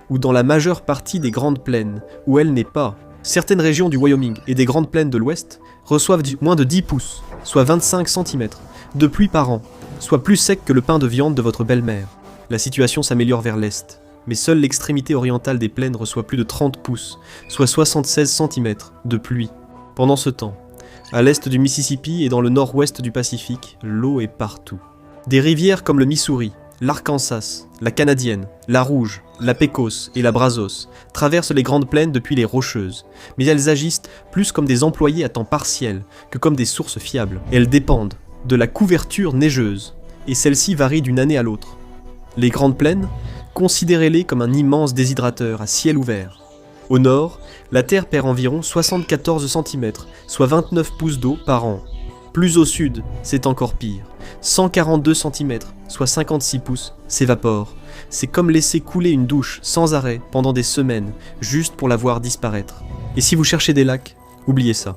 ou dans la majeure partie des Grandes Plaines, où elle n'est pas. Certaines régions du Wyoming et des Grandes Plaines de l'Ouest reçoivent moins de 10 pouces, soit 25 cm, de pluie par an, soit plus sec que le pain de viande de votre belle-mère. La situation s'améliore vers l'Est, mais seule l'extrémité orientale des plaines reçoit plus de 30 pouces, soit 76 cm, de pluie. Pendant ce temps, à l'est du Mississippi et dans le nord-ouest du Pacifique, l'eau est partout. Des rivières comme le Missouri, l'Arkansas, la Canadienne, la Rouge, la Pecos et la Brazos traversent les Grandes Plaines depuis les Rocheuses, mais elles agissent plus comme des employés à temps partiel que comme des sources fiables. Elles dépendent de la couverture neigeuse, et celle-ci varie d'une année à l'autre. Les Grandes Plaines, considérez-les comme un immense déshydrateur à ciel ouvert. Au nord, la Terre perd environ 74 cm, soit 29 pouces d'eau par an. Plus au sud, c'est encore pire. 142 cm, soit 56 pouces, s'évaporent. C'est comme laisser couler une douche sans arrêt pendant des semaines, juste pour la voir disparaître. Et si vous cherchez des lacs, oubliez ça.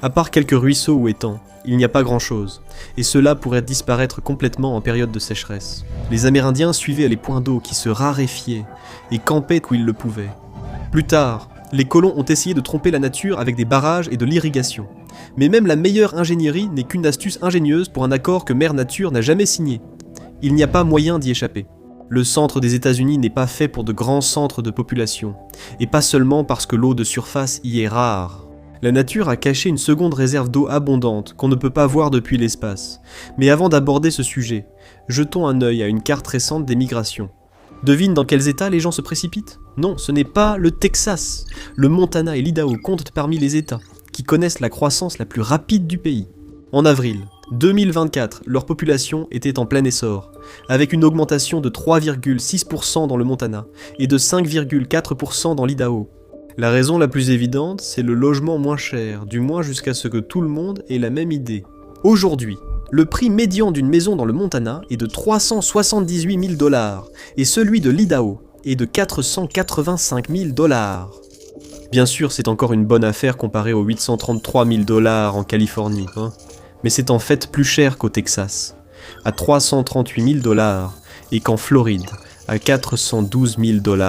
À part quelques ruisseaux ou étangs, il n'y a pas grand-chose, et cela pourrait disparaître complètement en période de sécheresse. Les Amérindiens suivaient les points d'eau qui se raréfiaient et campaient où ils le pouvaient. Plus tard, les colons ont essayé de tromper la nature avec des barrages et de l'irrigation. Mais même la meilleure ingénierie n'est qu'une astuce ingénieuse pour un accord que Mère Nature n'a jamais signé. Il n'y a pas moyen d'y échapper. Le centre des États-Unis n'est pas fait pour de grands centres de population, et pas seulement parce que l'eau de surface y est rare. La nature a caché une seconde réserve d'eau abondante qu'on ne peut pas voir depuis l'espace. Mais avant d'aborder ce sujet, jetons un œil à une carte récente des migrations. Devine dans quels états les gens se précipitent ? Non, ce n'est pas le Texas. Le Montana et l'Idaho comptent parmi les états qui connaissent la croissance la plus rapide du pays. En avril 2024, leur population était en plein essor, avec une augmentation de 3,6% dans le Montana et de 5,4% dans l'Idaho. La raison la plus évidente, c'est le logement moins cher, du moins jusqu'à ce que tout le monde ait la même idée. Aujourd'hui, le prix médian d'une maison dans le Montana est de 378 000 $ et celui de l'Idaho est de 485 000 $. Bien sûr, c'est encore une bonne affaire comparée aux 833 000 $ en Californie, hein, mais c'est en fait plus cher qu'au Texas, à 338 000 $, et qu'en Floride, à 412 000 $.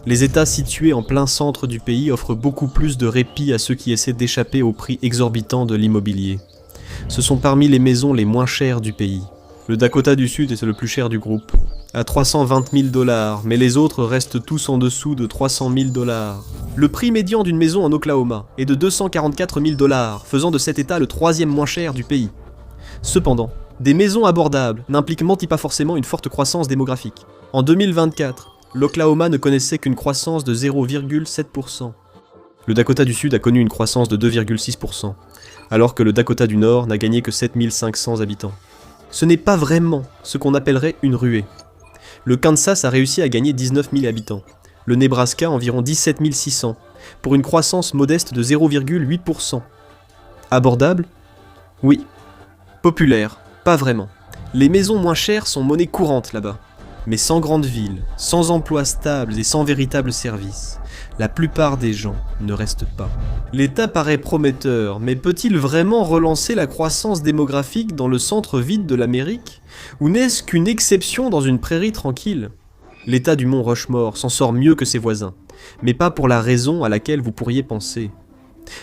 Les États situés en plein centre du pays offrent beaucoup plus de répit à ceux qui essaient d'échapper au prix exorbitant de l'immobilier. Ce sont parmi les maisons les moins chères du pays. Le Dakota du Sud est le plus cher du groupe, à 320 000 $, mais les autres restent tous en dessous de 300 000 $. Le prix médian d'une maison en Oklahoma est de 244 000 $, faisant de cet État le troisième moins cher du pays. Cependant, des maisons abordables n'impliquent pas forcément une forte croissance démographique. En 2024, l'Oklahoma ne connaissait qu'une croissance de 0,7%. Le Dakota du Sud a connu une croissance de 2,6%, alors que le Dakota du Nord n'a gagné que 7 500 habitants. Ce n'est pas vraiment ce qu'on appellerait une ruée. Le Kansas a réussi à gagner 19 000 habitants, le Nebraska environ 17 600, pour une croissance modeste de 0,8%. Abordable ? Oui. Populaire ? Pas vraiment. Les maisons moins chères sont monnaie courante là-bas. Mais sans grande ville, sans emplois stables et sans véritable service, la plupart des gens ne restent pas. L'État paraît prometteur, mais peut-il vraiment relancer la croissance démographique dans le centre vide de l'Amérique ? Ou n'est-ce qu'une exception dans une prairie tranquille ? L'État du Mont Rushmore s'en sort mieux que ses voisins, mais pas pour la raison à laquelle vous pourriez penser.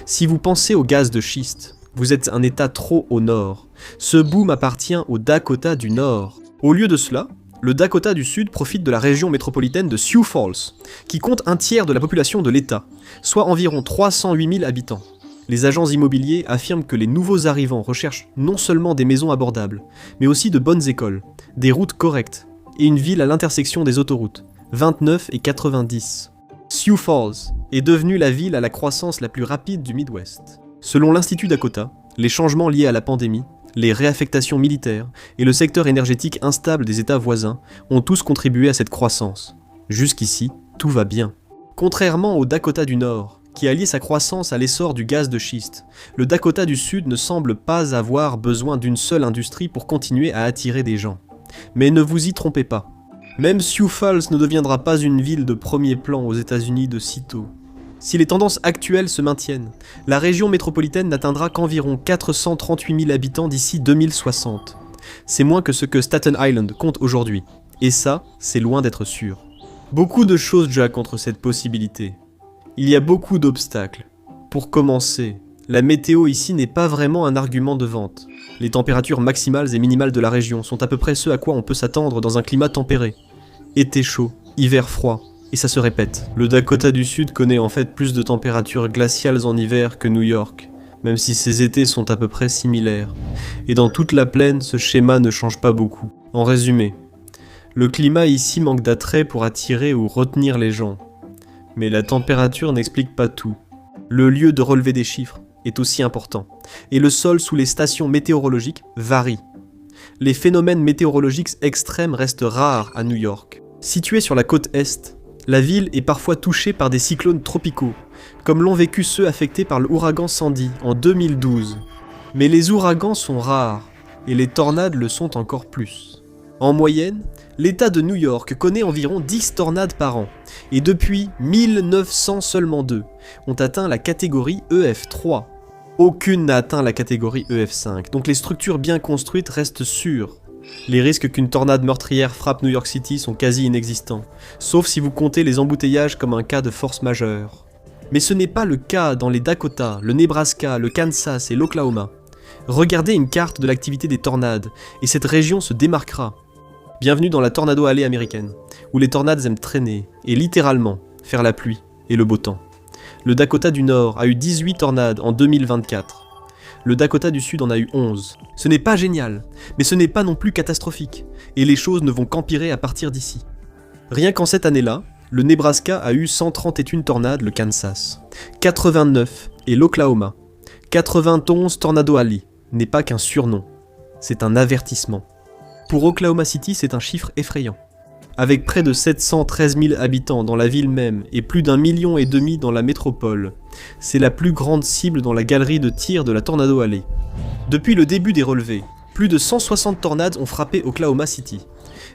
Si vous pensez au gaz de schiste, vous êtes un État trop au nord. Ce boom appartient au Dakota du Nord. Au lieu de cela, le Dakota du Sud profite de la région métropolitaine de Sioux Falls, qui compte un tiers de la population de l'État, soit environ 308 000 habitants. Les agents immobiliers affirment que les nouveaux arrivants recherchent non seulement des maisons abordables, mais aussi de bonnes écoles, des routes correctes, et une ville à l'intersection des autoroutes, 29 et 90. Sioux Falls est devenue la ville à la croissance la plus rapide du Midwest. Selon l'Institut Dakota, les changements liés à la pandémie, les réaffectations militaires et le secteur énergétique instable des États voisins ont tous contribué à cette croissance. Jusqu'ici, tout va bien. Contrairement au Dakota du Nord, qui a lié sa croissance à l'essor du gaz de schiste, le Dakota du Sud ne semble pas avoir besoin d'une seule industrie pour continuer à attirer des gens. Mais ne vous y trompez pas. Même Sioux Falls ne deviendra pas une ville de premier plan aux États-Unis de sitôt. Si les tendances actuelles se maintiennent, la région métropolitaine n'atteindra qu'environ 438 000 habitants d'ici 2060. C'est moins que ce que Staten Island compte aujourd'hui. Et ça, c'est loin d'être sûr. Beaucoup de choses jouent contre cette possibilité. Il y a beaucoup d'obstacles. Pour commencer, la météo ici n'est pas vraiment un argument de vente. Les températures maximales et minimales de la région sont à peu près ce à quoi on peut s'attendre dans un climat tempéré. Été chaud, hiver froid. Et ça se répète. Le Dakota du Sud connaît en fait plus de températures glaciales en hiver que New York, même si ses étés sont à peu près similaires. Et dans toute la plaine, ce schéma ne change pas beaucoup. En résumé, le climat ici manque d'attrait pour attirer ou retenir les gens. Mais la température n'explique pas tout. Le lieu de relevé des chiffres est aussi important. Et le sol sous les stations météorologiques varie. Les phénomènes météorologiques extrêmes restent rares à New York. Située sur la côte est, la ville est parfois touchée par des cyclones tropicaux, comme l'ont vécu ceux affectés par l'ouragan Sandy en 2012. Mais les ouragans sont rares, et les tornades le sont encore plus. En moyenne, l'État de New York connaît environ 10 tornades par an, et depuis 1900 seulement 2 ont atteint la catégorie EF3. Aucune n'a atteint la catégorie EF5, donc les structures bien construites restent sûres. Les risques qu'une tornade meurtrière frappe New York City sont quasi inexistants, sauf si vous comptez les embouteillages comme un cas de force majeure. Mais ce n'est pas le cas dans les Dakota, le Nebraska, le Kansas et l'Oklahoma. Regardez une carte de l'activité des tornades, et cette région se démarquera. Bienvenue dans la Tornado Alley américaine, où les tornades aiment traîner, et littéralement, faire la pluie et le beau temps. Le Dakota du Nord a eu 18 tornades en 2024. Le Dakota du Sud en a eu 11. Ce n'est pas génial, mais ce n'est pas non plus catastrophique, et les choses ne vont qu'empirer à partir d'ici. Rien qu'en cette année-là, le Nebraska a eu 131 tornades, le Kansas, 89 et l'Oklahoma. 91 Tornado Alley n'est pas qu'un surnom, c'est un avertissement. Pour Oklahoma City, c'est un chiffre effrayant. Avec près de 713 000 habitants dans la ville même et plus d'1,5 million dans la métropole, c'est la plus grande cible dans la galerie de tir de la Tornado Alley. Depuis le début des relevés, plus de 160 tornades ont frappé Oklahoma City.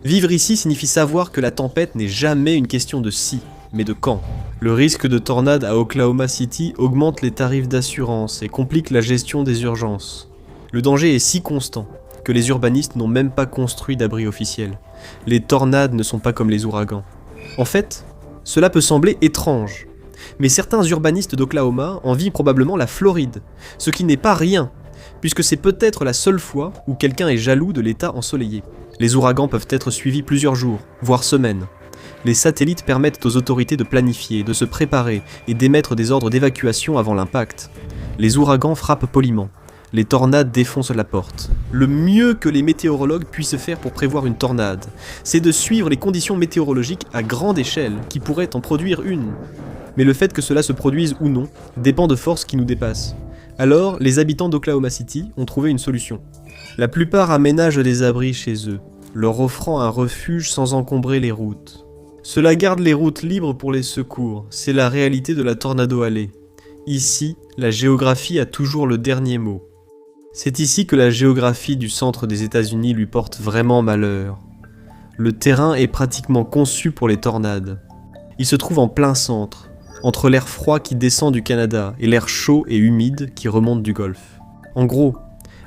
Vivre ici signifie savoir que la tempête n'est jamais une question de si, mais de quand. Le risque de tornade à Oklahoma City augmente les tarifs d'assurance et complique la gestion des urgences. Le danger est si constant que les urbanistes n'ont même pas construit d'abri officiel. Les tornades ne sont pas comme les ouragans. En fait, cela peut sembler étrange, mais certains urbanistes d'Oklahoma envient probablement la Floride, ce qui n'est pas rien, puisque c'est peut-être la seule fois où quelqu'un est jaloux de l'état ensoleillé. Les ouragans peuvent être suivis plusieurs jours, voire semaines. Les satellites permettent aux autorités de planifier, de se préparer et d'émettre des ordres d'évacuation avant l'impact. Les ouragans frappent poliment. Les tornades défoncent la porte. Le mieux que les météorologues puissent faire pour prévoir une tornade, c'est de suivre les conditions météorologiques à grande échelle, qui pourraient en produire une. Mais le fait que cela se produise ou non dépend de forces qui nous dépassent. Alors, les habitants d'Oklahoma City ont trouvé une solution. La plupart aménagent des abris chez eux, leur offrant un refuge sans encombrer les routes. Cela garde les routes libres pour les secours, c'est la réalité de la Tornado Alley. Ici, la géographie a toujours le dernier mot. C'est ici que la géographie du centre des États-Unis lui porte vraiment malheur. Le terrain est pratiquement conçu pour les tornades. Il se trouve en plein centre, entre l'air froid qui descend du Canada et l'air chaud et humide qui remonte du Golfe. En gros,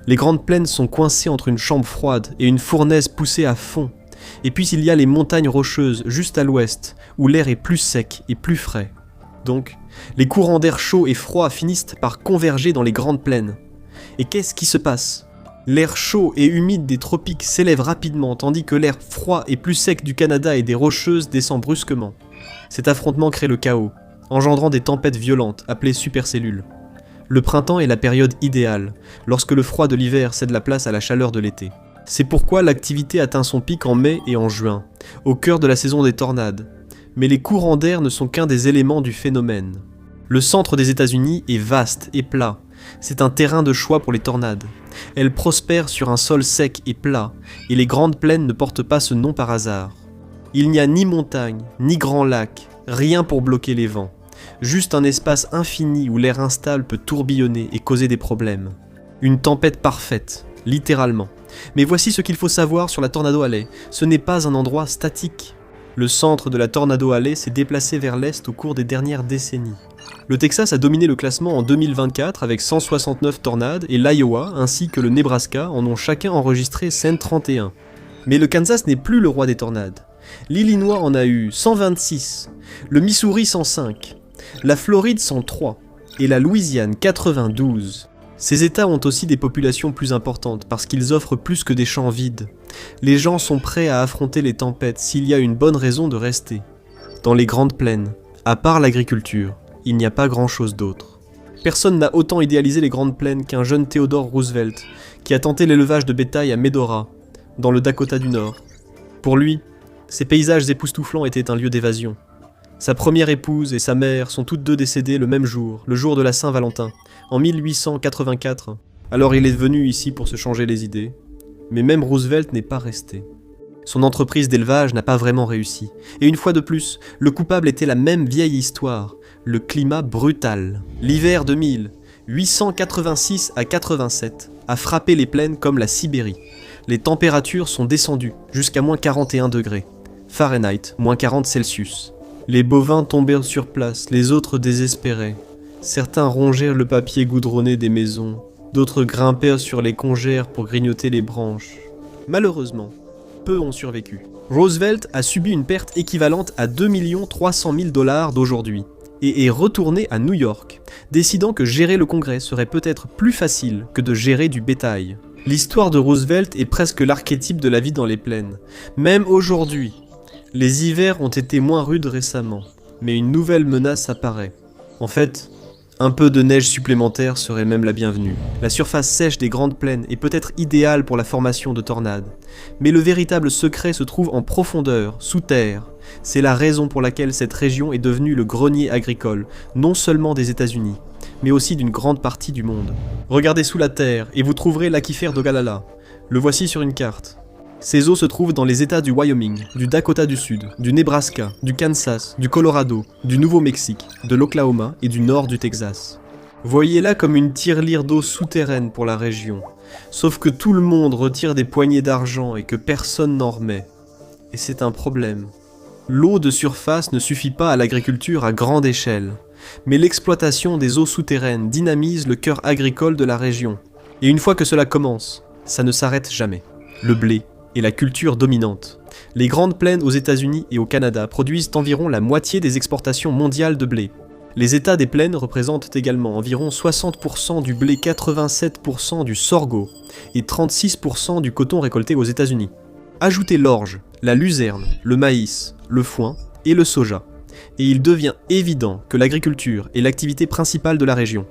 les grandes plaines sont coincées entre une chambre froide et une fournaise poussée à fond. Et puis il y a les montagnes rocheuses juste à l'ouest, où l'air est plus sec et plus frais. Donc, les courants d'air chaud et froid finissent par converger dans les grandes plaines. Et qu'est-ce qui se passe ? L'air chaud et humide des tropiques s'élève rapidement, tandis que l'air froid et plus sec du Canada et des Rocheuses descend brusquement. Cet affrontement crée le chaos, engendrant des tempêtes violentes, appelées supercellules. Le printemps est la période idéale, lorsque le froid de l'hiver cède la place à la chaleur de l'été. C'est pourquoi l'activité atteint son pic en mai et en juin, au cœur de la saison des tornades. Mais les courants d'air ne sont qu'un des éléments du phénomène. Le centre des États-Unis est vaste et plat. C'est un terrain de choix pour les tornades. Elles prospèrent sur un sol sec et plat, et les grandes plaines ne portent pas ce nom par hasard. Il n'y a ni montagne, ni grand lac, rien pour bloquer les vents. Juste un espace infini où l'air instable peut tourbillonner et causer des problèmes. Une tempête parfaite, littéralement. Mais voici ce qu'il faut savoir sur la Tornado Alley. Ce n'est pas un endroit statique. Le centre de la Tornado Alley s'est déplacé vers l'est au cours des dernières décennies. Le Texas a dominé le classement en 2024 avec 169 tornades et l'Iowa ainsi que le Nebraska en ont chacun enregistré 131. Mais le Kansas n'est plus le roi des tornades. L'Illinois en a eu 126, le Missouri 105, la Floride 103 et la Louisiane 92. Ces États ont aussi des populations plus importantes parce qu'ils offrent plus que des champs vides. Les gens sont prêts à affronter les tempêtes s'il y a une bonne raison de rester. Dans les grandes plaines, à part l'agriculture, il n'y a pas grand-chose d'autre. Personne n'a autant idéalisé les grandes plaines qu'un jeune Theodore Roosevelt qui a tenté l'élevage de bétail à Medora, dans le Dakota du Nord. Pour lui, ces paysages époustouflants étaient un lieu d'évasion. Sa première épouse et sa mère sont toutes deux décédées le même jour, le jour de la Saint-Valentin, en 1884. Alors il est venu ici pour se changer les idées. Mais même Roosevelt n'est pas resté. Son entreprise d'élevage n'a pas vraiment réussi. Et une fois de plus, le coupable était la même vieille histoire, le climat brutal. L'hiver de 1886 à 87 a frappé les plaines comme la Sibérie. Les températures sont descendues jusqu'à moins 41 degrés. Fahrenheit, moins 40 Celsius. Les bovins tombèrent sur place, les autres désespéraient. Certains rongèrent le papier goudronné des maisons, d'autres grimpèrent sur les congères pour grignoter les branches. Malheureusement, peu ont survécu. Roosevelt a subi une perte équivalente à 2 300 000 $ d'aujourd'hui et est retourné à New York, décidant que gérer le Congrès serait peut-être plus facile que de gérer du bétail. L'histoire de Roosevelt est presque l'archétype de la vie dans les plaines. Même aujourd'hui, les hivers ont été moins rudes récemment, mais une nouvelle menace apparaît. En fait, un peu de neige supplémentaire serait même la bienvenue. La surface sèche des grandes plaines est peut-être idéale pour la formation de tornades, mais le véritable secret se trouve en profondeur, sous terre. C'est la raison pour laquelle cette région est devenue le grenier agricole, non seulement des États-Unis, mais aussi d'une grande partie du monde. Regardez sous la terre et vous trouverez l'aquifère d'Ogallala. Le voici sur une carte. Ces eaux se trouvent dans les États du Wyoming, du Dakota du Sud, du Nebraska, du Kansas, du Colorado, du Nouveau-Mexique, de l'Oklahoma et du nord du Texas. Voyez-la comme une tirelire d'eau souterraine pour la région, sauf que tout le monde retire des poignées d'argent et que personne n'en remet. Et c'est un problème. L'eau de surface ne suffit pas à l'agriculture à grande échelle, mais l'exploitation des eaux souterraines dynamise le cœur agricole de la région. Et une fois que cela commence, ça ne s'arrête jamais. Le blé est la culture dominante. Les grandes plaines aux États-Unis et au Canada produisent environ la moitié des exportations mondiales de blé. Les États des plaines représentent également environ 60% du blé, 87% du sorgho et 36% du coton récolté aux États-Unis. Ajoutez l'orge, la luzerne, le maïs, le foin et le soja, et il devient évident que l'agriculture est l'activité principale de la région.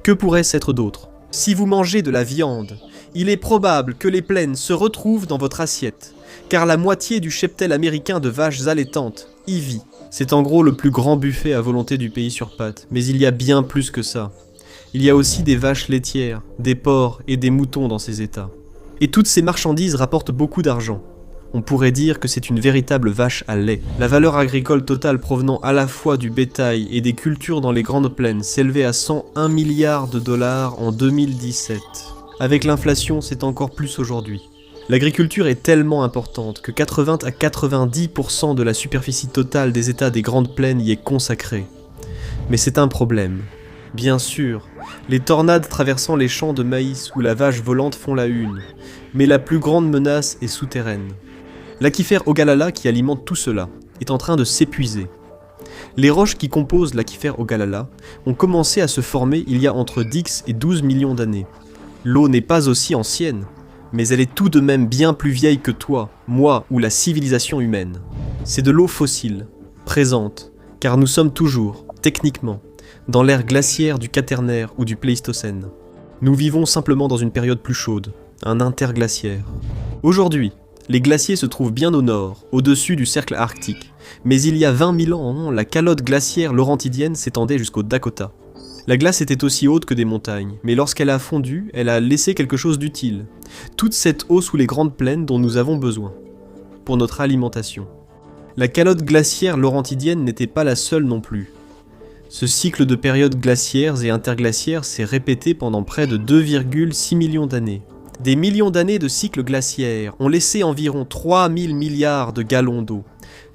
Que pourrait-ce être d'autre ? Si vous mangez de la viande, il est probable que les plaines se retrouvent dans votre assiette, car la moitié du cheptel américain de vaches allaitantes y vit. C'est en gros le plus grand buffet à volonté du pays sur pattes, mais il y a bien plus que ça. Il y a aussi des vaches laitières, des porcs et des moutons dans ces états. Et toutes ces marchandises rapportent beaucoup d'argent. On pourrait dire que c'est une véritable vache à lait. La valeur agricole totale provenant à la fois du bétail et des cultures dans les grandes plaines s'élevait à 101 milliards de dollars en 2017. Avec l'inflation, c'est encore plus aujourd'hui. L'agriculture est tellement importante que 80 à 90% de la superficie totale des États des Grandes Plaines y est consacrée. Mais c'est un problème. Bien sûr, les tornades traversant les champs de maïs ou la vache volante font la une, mais la plus grande menace est souterraine. L'aquifère Ogallala qui alimente tout cela est en train de s'épuiser. Les roches qui composent l'aquifère Ogallala ont commencé à se former il y a entre 10 et 12 millions d'années. L'eau n'est pas aussi ancienne, mais elle est tout de même bien plus vieille que toi, moi ou la civilisation humaine. C'est de l'eau fossile, présente, car nous sommes toujours, techniquement, dans l'ère glaciaire du Quaternaire ou du Pléistocène. Nous vivons simplement dans une période plus chaude, un interglaciaire. Aujourd'hui, les glaciers se trouvent bien au nord, au-dessus du cercle arctique, mais il y a 20 000 ans, la calotte glaciaire laurentidienne s'étendait jusqu'au Dakota. La glace était aussi haute que des montagnes, mais lorsqu'elle a fondu, elle a laissé quelque chose d'utile. Toute cette eau sous les grandes plaines dont nous avons besoin, pour notre alimentation. La calotte glaciaire laurentidienne n'était pas la seule non plus. Ce cycle de périodes glaciaires et interglaciaires s'est répété pendant près de 2,6 millions d'années. Des millions d'années de cycles glaciaires ont laissé environ 3000 milliards de gallons d'eau,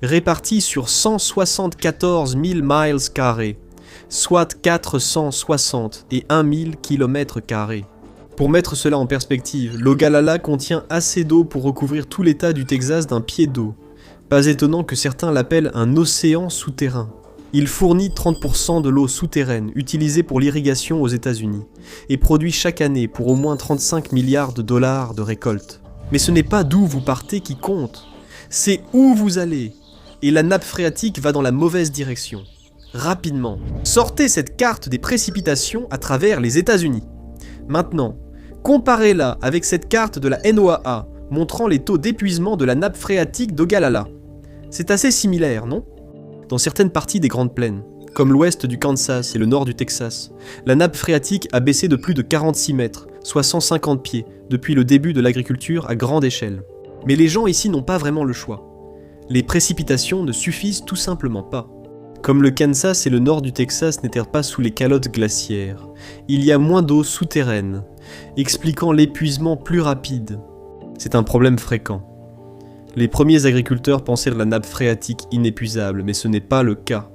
répartis sur 174 000 miles carrés, soit 460 et 1000 km². Pour mettre cela en perspective, l'Ogallala contient assez d'eau pour recouvrir tout l'état du Texas d'un pied d'eau. Pas étonnant que certains l'appellent un océan souterrain. Il fournit 30% de l'eau souterraine utilisée pour l'irrigation aux États-Unis et produit chaque année pour au moins 35 milliards de dollars de récolte. Mais ce n'est pas d'où vous partez qui compte, c'est où vous allez. Et la nappe phréatique va dans la mauvaise direction. Rapidement, sortez cette carte des précipitations à travers les États-Unis. Maintenant, comparez-la avec cette carte de la NOAA montrant les taux d'épuisement de la nappe phréatique d'Ogallala. C'est assez similaire, non ? Dans certaines parties des Grandes Plaines, comme l'ouest du Kansas et le nord du Texas, la nappe phréatique a baissé de plus de 46 mètres, soit 150 pieds, depuis le début de l'agriculture à grande échelle. Mais les gens ici n'ont pas vraiment le choix. Les précipitations ne suffisent tout simplement pas. Comme le Kansas et le nord du Texas n'étaient pas sous les calottes glaciaires, il y a moins d'eau souterraine, expliquant l'épuisement plus rapide. C'est un problème fréquent. Les premiers agriculteurs pensaient la nappe phréatique inépuisable, mais ce n'est pas le cas.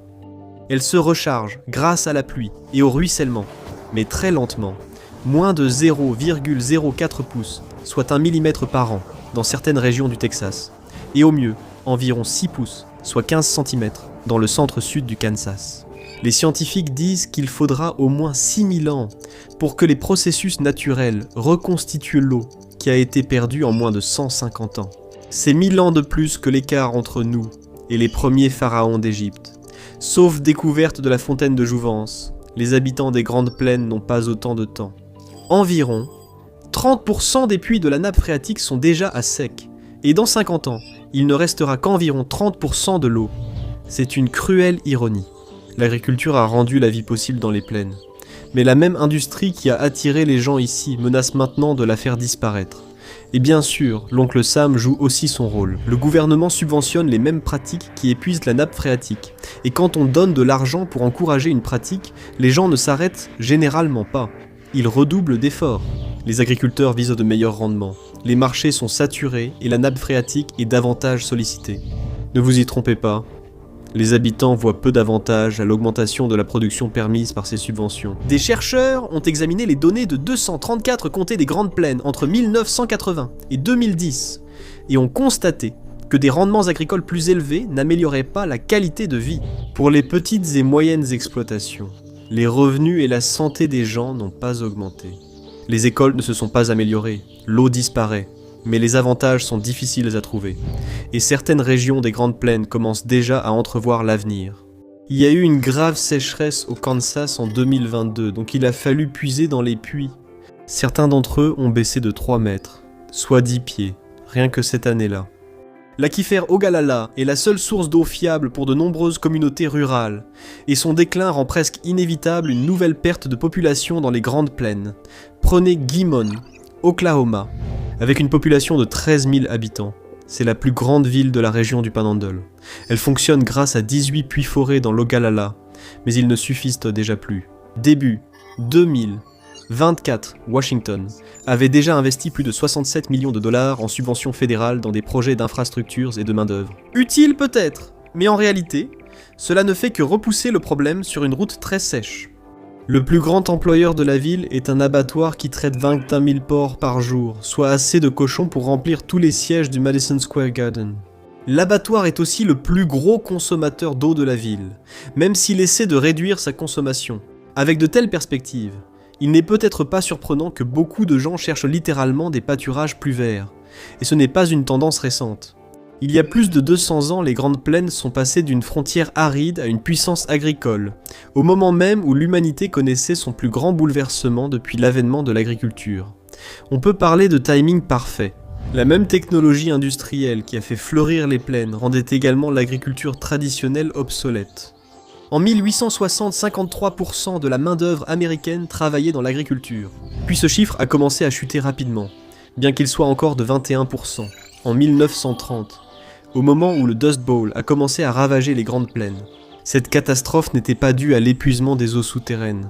Elle se recharge grâce à la pluie et au ruissellement, mais très lentement, moins de 0,04 pouces, soit 1 mm par an, dans certaines régions du Texas, et au mieux, environ 6 pouces, soit 15 cm, dans le centre-sud du Kansas. Les scientifiques disent qu'il faudra au moins 6000 ans pour que les processus naturels reconstituent l'eau qui a été perdue en moins de 150 ans. C'est 1000 ans de plus que l'écart entre nous et les premiers pharaons d'Égypte. Sauf découverte de la fontaine de Jouvence, les habitants des Grandes Plaines n'ont pas autant de temps. Environ 30% des puits de la nappe phréatique sont déjà à sec, et dans 50 ans, il ne restera qu'environ 30% de l'eau. C'est une cruelle ironie. L'agriculture a rendu la vie possible dans les plaines. Mais la même industrie qui a attiré les gens ici menace maintenant de la faire disparaître. Et bien sûr, l'oncle Sam joue aussi son rôle. Le gouvernement subventionne les mêmes pratiques qui épuisent la nappe phréatique. Et quand on donne de l'argent pour encourager une pratique, les gens ne s'arrêtent généralement pas. Ils redoublent d'efforts. Les agriculteurs visent de meilleurs rendements. Les marchés sont saturés et la nappe phréatique est davantage sollicitée. Ne vous y trompez pas, les habitants voient peu d'avantages à l'augmentation de la production permise par ces subventions. Des chercheurs ont examiné les données de 234 comtés des Grandes Plaines entre 1980 et 2010 et ont constaté que des rendements agricoles plus élevés n'amélioraient pas la qualité de vie. Pour les petites et moyennes exploitations, les revenus et la santé des gens n'ont pas augmenté. Les écoles ne se sont pas améliorées, l'eau disparaît, mais les avantages sont difficiles à trouver, et certaines régions des Grandes Plaines commencent déjà à entrevoir l'avenir. Il y a eu une grave sécheresse au Kansas en 2022, donc il a fallu puiser dans les puits. Certains d'entre eux ont baissé de 3 mètres, soit 10 pieds, rien que cette année-là. L'aquifère Ogallala est la seule source d'eau fiable pour de nombreuses communautés rurales, et son déclin rend presque inévitable une nouvelle perte de population dans les Grandes Plaines. Prenez Guymon, Oklahoma, avec une population de 13 000 habitants. C'est la plus grande ville de la région du Panhandle. Elle fonctionne grâce à 18 puits forés dans l'Ogallala, mais ils ne suffisent déjà plus. Début 2024, Washington avait déjà investi plus de 67 millions de dollars en subventions fédérales dans des projets d'infrastructures et de main-d'œuvre. Utile peut-être, mais en réalité, cela ne fait que repousser le problème sur une route très sèche. Le plus grand employeur de la ville est un abattoir qui traite 21 000 porcs par jour, soit assez de cochons pour remplir tous les sièges du Madison Square Garden. L'abattoir est aussi le plus gros consommateur d'eau de la ville, même s'il essaie de réduire sa consommation. Avec de telles perspectives, il n'est peut-être pas surprenant que beaucoup de gens cherchent littéralement des pâturages plus verts, et ce n'est pas une tendance récente. Il y a plus de 200 ans, les Grandes Plaines sont passées d'une frontière aride à une puissance agricole, au moment même où l'humanité connaissait son plus grand bouleversement depuis l'avènement de l'agriculture. On peut parler de timing parfait. La même technologie industrielle qui a fait fleurir les plaines rendait également l'agriculture traditionnelle obsolète. En 1860, 53% de la main-d'œuvre américaine travaillait dans l'agriculture. Puis ce chiffre a commencé à chuter rapidement, bien qu'il soit encore de 21%, en 1930. Au moment où le Dust Bowl a commencé à ravager les Grandes Plaines. Cette catastrophe n'était pas due à l'épuisement des eaux souterraines,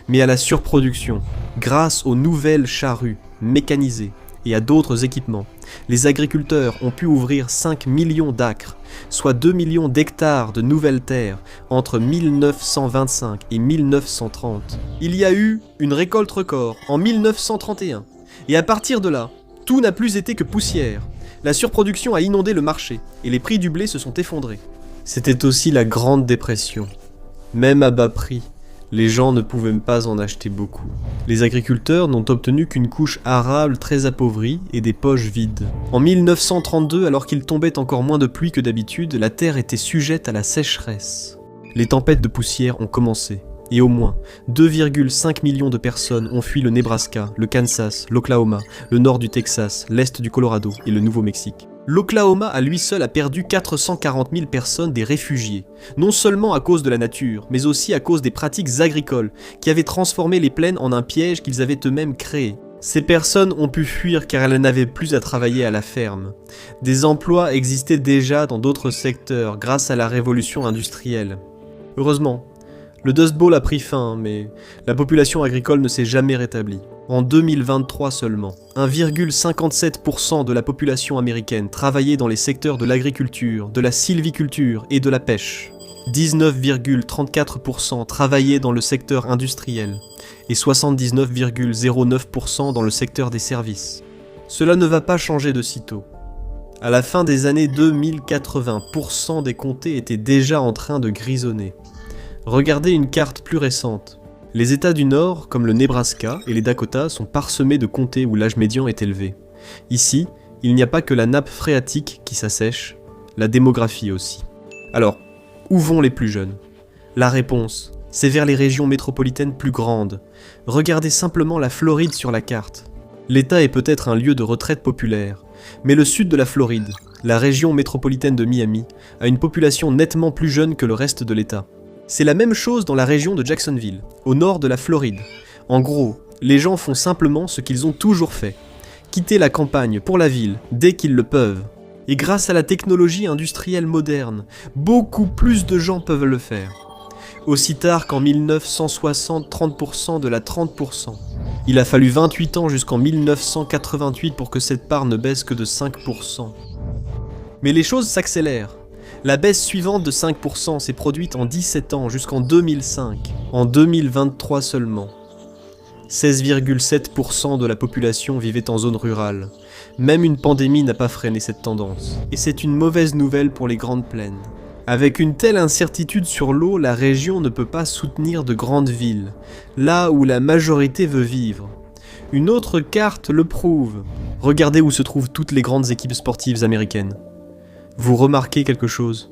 mais à la surproduction. Grâce aux nouvelles charrues mécanisées et à d'autres équipements, les agriculteurs ont pu ouvrir 5 millions d'acres, soit 2 millions d'hectares de nouvelles terres, entre 1925 et 1930. Il y a eu une récolte record en 1931, et à partir de là, tout n'a plus été que poussière. La surproduction a inondé le marché, et les prix du blé se sont effondrés. C'était aussi la Grande Dépression. Même à bas prix, les gens ne pouvaient pas en acheter beaucoup. Les agriculteurs n'ont obtenu qu'une couche arable très appauvrie et des poches vides. En 1932, alors qu'il tombait encore moins de pluie que d'habitude, la terre était sujette à la sécheresse. Les tempêtes de poussière ont commencé. Et au moins 2,5 millions de personnes ont fui le Nebraska, le Kansas, l'Oklahoma, le nord du Texas, l'est du Colorado et le Nouveau-Mexique. L'Oklahoma à lui seul a perdu 440 000 personnes des réfugiés, non seulement à cause de la nature, mais aussi à cause des pratiques agricoles qui avaient transformé les plaines en un piège qu'ils avaient eux-mêmes créé. Ces personnes ont pu fuir car elles n'avaient plus à travailler à la ferme. Des emplois existaient déjà dans d'autres secteurs grâce à la révolution industrielle. Heureusement, le Dust Bowl a pris fin, mais la population agricole ne s'est jamais rétablie. En 2023 seulement, 1,57% de la population américaine travaillait dans les secteurs de l'agriculture, de la sylviculture et de la pêche. 19,34% travaillaient dans le secteur industriel et 79,09% dans le secteur des services. Cela ne va pas changer de sitôt. À la fin des années 2080, 80% des comtés étaient déjà en train de grisonner. Regardez une carte plus récente. Les États du Nord, comme le Nebraska et les Dakotas, sont parsemés de comtés où l'âge médian est élevé. Ici, il n'y a pas que la nappe phréatique qui s'assèche, la démographie aussi. Alors, où vont les plus jeunes ? La réponse, c'est vers les régions métropolitaines plus grandes. Regardez simplement la Floride sur la carte. L'État est peut-être un lieu de retraite populaire, mais le sud de la Floride, la région métropolitaine de Miami, a une population nettement plus jeune que le reste de l'État. C'est la même chose dans la région de Jacksonville, au nord de la Floride. En gros, les gens font simplement ce qu'ils ont toujours fait. Quitter la campagne pour la ville dès qu'ils le peuvent. Et grâce à la technologie industrielle moderne, beaucoup plus de gens peuvent le faire. Aussi tard qu'en 1960, 30% de la 30%. Il a fallu 28 ans jusqu'en 1988 pour que cette part ne baisse que de 5%. Mais les choses s'accélèrent. La baisse suivante de 5% s'est produite en 17 ans jusqu'en 2005. En 2023 seulement, 16,7% de la population vivait en zone rurale. Même une pandémie n'a pas freiné cette tendance. Et c'est une mauvaise nouvelle pour les grandes plaines. Avec une telle incertitude sur l'eau, la région ne peut pas soutenir de grandes villes, là où la majorité veut vivre. Une autre carte le prouve. Regardez où se trouvent toutes les grandes équipes sportives américaines. Vous remarquez quelque chose?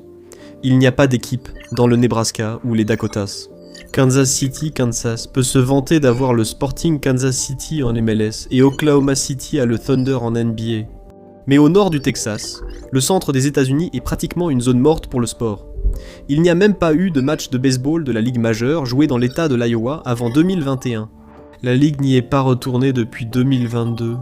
Il n'y a pas d'équipe dans le Nebraska ou les Dakotas. Kansas City, Kansas, peut se vanter d'avoir le Sporting Kansas City en MLS et Oklahoma City a le Thunder en NBA. Mais au nord du Texas, le centre des États-Unis est pratiquement une zone morte pour le sport. Il n'y a même pas eu de match de baseball de la Ligue majeure joué dans l'État de l'Iowa avant 2021. La Ligue n'y est pas retournée depuis 2022.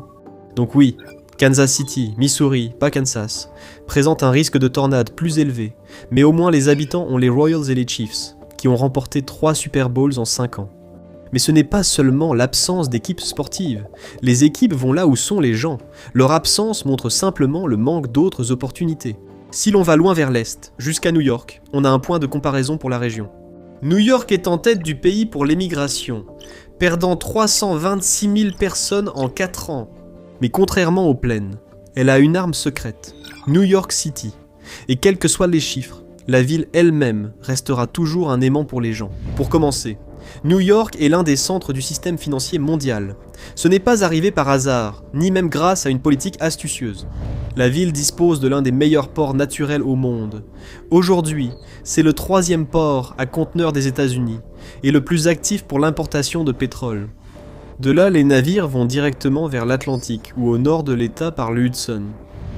Donc oui, Kansas City, Missouri, pas Kansas, présente un risque de tornade plus élevé, mais au moins les habitants ont les Royals et les Chiefs, qui ont remporté 3 Super Bowls en 5 ans. Mais ce n'est pas seulement l'absence d'équipes sportives. Les équipes vont là où sont les gens. Leur absence montre simplement le manque d'autres opportunités. Si l'on va loin vers l'est, jusqu'à New York, on a un point de comparaison pour la région. New York est en tête du pays pour l'émigration, perdant 326 000 personnes en 4 ans. Mais contrairement aux plaines, elle a une arme secrète, New York City. Et quels que soient les chiffres, la ville elle-même restera toujours un aimant pour les gens. Pour commencer, New York est l'un des centres du système financier mondial. Ce n'est pas arrivé par hasard, ni même grâce à une politique astucieuse. La ville dispose de l'un des meilleurs ports naturels au monde. Aujourd'hui, c'est le 3e port à conteneurs des États-Unis et le plus actif pour l'importation de pétrole. De là, les navires vont directement vers l'Atlantique ou au nord de l'État par le Hudson.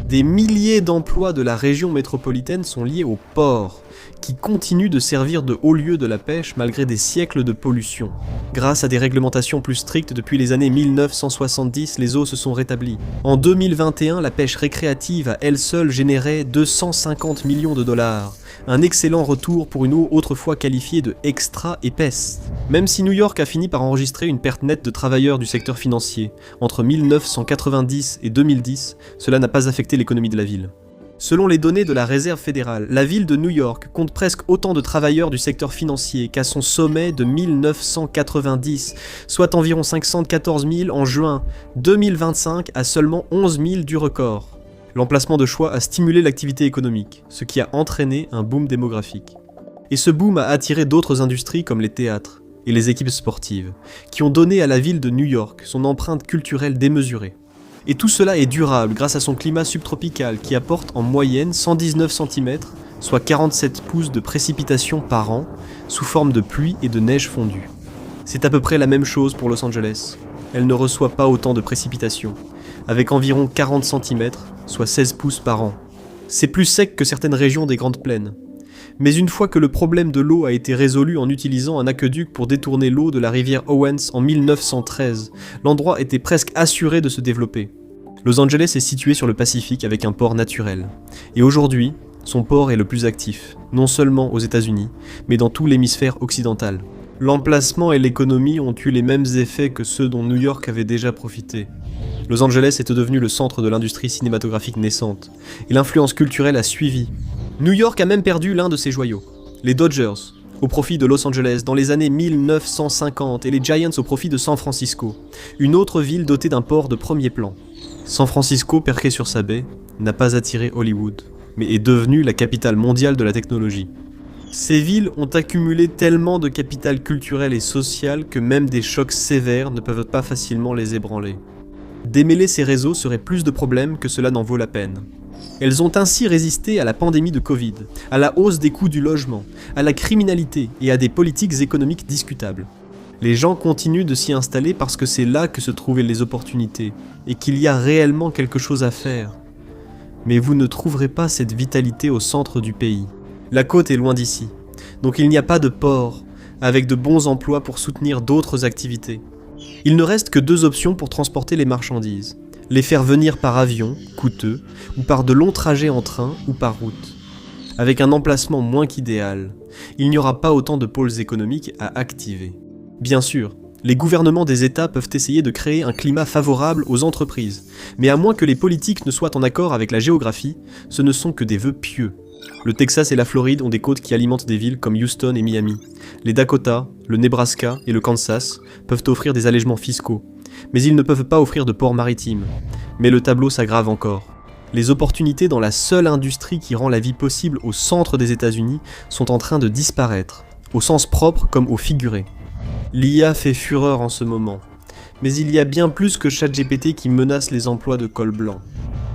Des milliers d'emplois de la région métropolitaine sont liés au port, qui continue de servir de haut lieu de la pêche malgré des siècles de pollution. Grâce à des réglementations plus strictes depuis les années 1970, les eaux se sont rétablies. En 2021, la pêche récréative à elle seule générait 250 millions de dollars. Un excellent retour pour une eau autrefois qualifiée de extra épaisse. Même si New York a fini par enregistrer une perte nette de travailleurs du secteur financier, entre 1990 et 2010, cela n'a pas affecté l'économie de la ville. Selon les données de la Réserve fédérale, la ville de New York compte presque autant de travailleurs du secteur financier qu'à son sommet de 1990, soit environ 514 000 en juin 2025 à seulement 11 000 du record. L'emplacement de choix a stimulé l'activité économique, ce qui a entraîné un boom démographique. Et ce boom a attiré d'autres industries comme les théâtres et les équipes sportives, qui ont donné à la ville de New York son empreinte culturelle démesurée. Et tout cela est durable grâce à son climat subtropical qui apporte en moyenne 119 cm, soit 47 pouces de précipitations par an, sous forme de pluie et de neige fondue. C'est à peu près la même chose pour Los Angeles. Elle ne reçoit pas autant de précipitations, avec environ 40 cm, soit 16 pouces par an. C'est plus sec que certaines régions des Grandes Plaines. Mais une fois que le problème de l'eau a été résolu en utilisant un aqueduc pour détourner l'eau de la rivière Owens en 1913, l'endroit était presque assuré de se développer. Los Angeles est situé sur le Pacifique avec un port naturel. Et aujourd'hui, son port est le plus actif, non seulement aux États-Unis, mais dans tout l'hémisphère occidental. L'emplacement et l'économie ont eu les mêmes effets que ceux dont New York avait déjà profité. Los Angeles est devenu le centre de l'industrie cinématographique naissante, et l'influence culturelle a suivi. New York a même perdu l'un de ses joyaux, les Dodgers, au profit de Los Angeles dans les années 1950 et les Giants au profit de San Francisco, une autre ville dotée d'un port de premier plan. San Francisco, perché sur sa baie, n'a pas attiré Hollywood, mais est devenue la capitale mondiale de la technologie. Ces villes ont accumulé tellement de capital culturel et social que même des chocs sévères ne peuvent pas facilement les ébranler. Démêler ces réseaux serait plus de problèmes que cela n'en vaut la peine. Elles ont ainsi résisté à la pandémie de Covid, à la hausse des coûts du logement, à la criminalité et à des politiques économiques discutables. Les gens continuent de s'y installer parce que c'est là que se trouvaient les opportunités, et qu'il y a réellement quelque chose à faire. Mais vous ne trouverez pas cette vitalité au centre du pays. La côte est loin d'ici, donc il n'y a pas de port, avec de bons emplois pour soutenir d'autres activités. Il ne reste que 2 options pour transporter les marchandises. Les faire venir par avion, coûteux, ou par de longs trajets en train ou par route. Avec un emplacement moins qu'idéal, il n'y aura pas autant de pôles économiques à activer. Bien sûr, les gouvernements des États peuvent essayer de créer un climat favorable aux entreprises, mais à moins que les politiques ne soient en accord avec la géographie, ce ne sont que des vœux pieux. Le Texas et la Floride ont des côtes qui alimentent des villes comme Houston et Miami. Les Dakota, le Nebraska et le Kansas peuvent offrir des allègements fiscaux, mais ils ne peuvent pas offrir de ports maritimes. Mais le tableau s'aggrave encore. Les opportunités dans la seule industrie qui rend la vie possible au centre des États-Unis sont en train de disparaître, au sens propre comme au figuré. L'IA fait fureur en ce moment, mais il y a bien plus que ChatGPT qui menace les emplois de col blanc.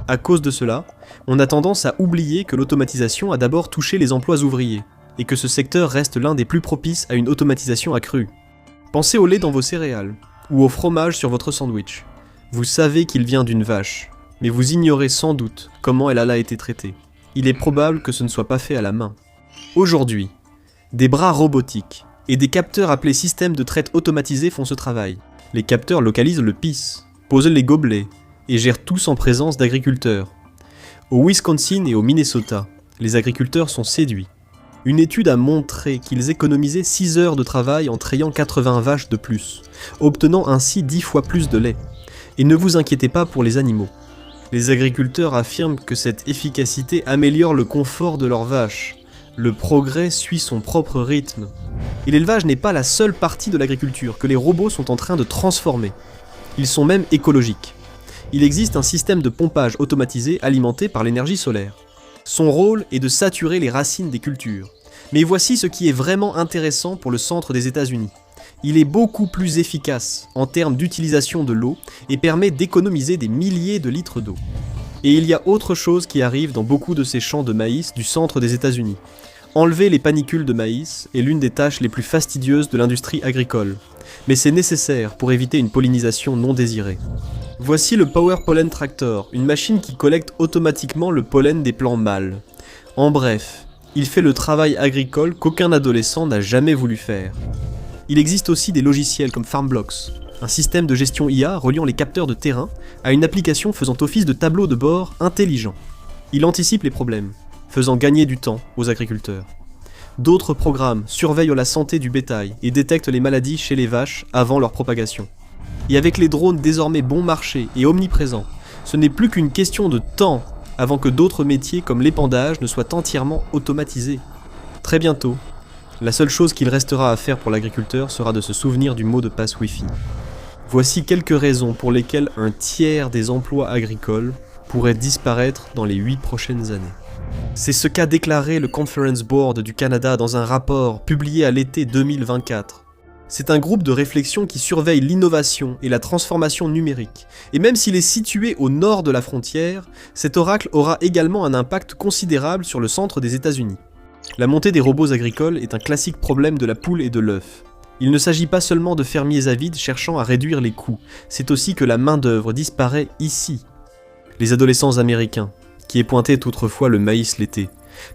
À cause de cela, on a tendance à oublier que l'automatisation a d'abord touché les emplois ouvriers, et que ce secteur reste l'un des plus propices à une automatisation accrue. Pensez au lait dans vos céréales, ou au fromage sur votre sandwich. Vous savez qu'il vient d'une vache, mais vous ignorez sans doute comment elle a été traitée. Il est probable que ce ne soit pas fait à la main. Aujourd'hui, des bras robotiques et des capteurs appelés systèmes de traite automatisés font ce travail. Les capteurs localisent le pisse, posent les gobelets, et gèrent tous en présence d'agriculteurs. Au Wisconsin et au Minnesota, les agriculteurs sont séduits. Une étude a montré qu'ils économisaient 6 heures de travail en trayant 80 vaches de plus, obtenant ainsi 10 fois plus de lait. Et ne vous inquiétez pas pour les animaux. Les agriculteurs affirment que cette efficacité améliore le confort de leurs vaches. Le progrès suit son propre rythme. Et l'élevage n'est pas la seule partie de l'agriculture que les robots sont en train de transformer. Ils sont même écologiques. Il existe un système de pompage automatisé alimenté par l'énergie solaire. Son rôle est de saturer les racines des cultures. Mais voici ce qui est vraiment intéressant pour le centre des États-Unis. Il est beaucoup plus efficace en termes d'utilisation de l'eau et permet d'économiser des milliers de litres d'eau. Et il y a autre chose qui arrive dans beaucoup de ces champs de maïs du centre des États-Unis. Enlever les panicules de maïs est l'une des tâches les plus fastidieuses de l'industrie agricole, mais c'est nécessaire pour éviter une pollinisation non désirée. Voici le Power Pollen Tractor, une machine qui collecte automatiquement le pollen des plants mâles. En bref, il fait le travail agricole qu'aucun adolescent n'a jamais voulu faire. Il existe aussi des logiciels comme FarmBlocks, un système de gestion IA reliant les capteurs de terrain à une application faisant office de tableau de bord intelligent. Il anticipe les problèmes, faisant gagner du temps aux agriculteurs. D'autres programmes surveillent la santé du bétail et détectent les maladies chez les vaches avant leur propagation. Et avec les drones désormais bon marché et omniprésents, ce n'est plus qu'une question de temps avant que d'autres métiers comme l'épandage ne soient entièrement automatisés. Très bientôt, la seule chose qu'il restera à faire pour l'agriculteur sera de se souvenir du mot de passe Wi-Fi. Voici quelques raisons pour lesquelles un tiers des emplois agricoles pourrait disparaître dans les 8 prochaines années. C'est ce qu'a déclaré le Conference Board du Canada dans un rapport publié à l'été 2024. C'est un groupe de réflexion qui surveille l'innovation et la transformation numérique. Et même s'il est situé au nord de la frontière, cet oracle aura également un impact considérable sur le centre des États-Unis. La montée des robots agricoles est un classique problème de la poule et de l'œuf. Il ne s'agit pas seulement de fermiers avides cherchant à réduire les coûts, c'est aussi que la main-d'œuvre disparaît ici. Les adolescents américains, qui épointaient autrefois le maïs l'été,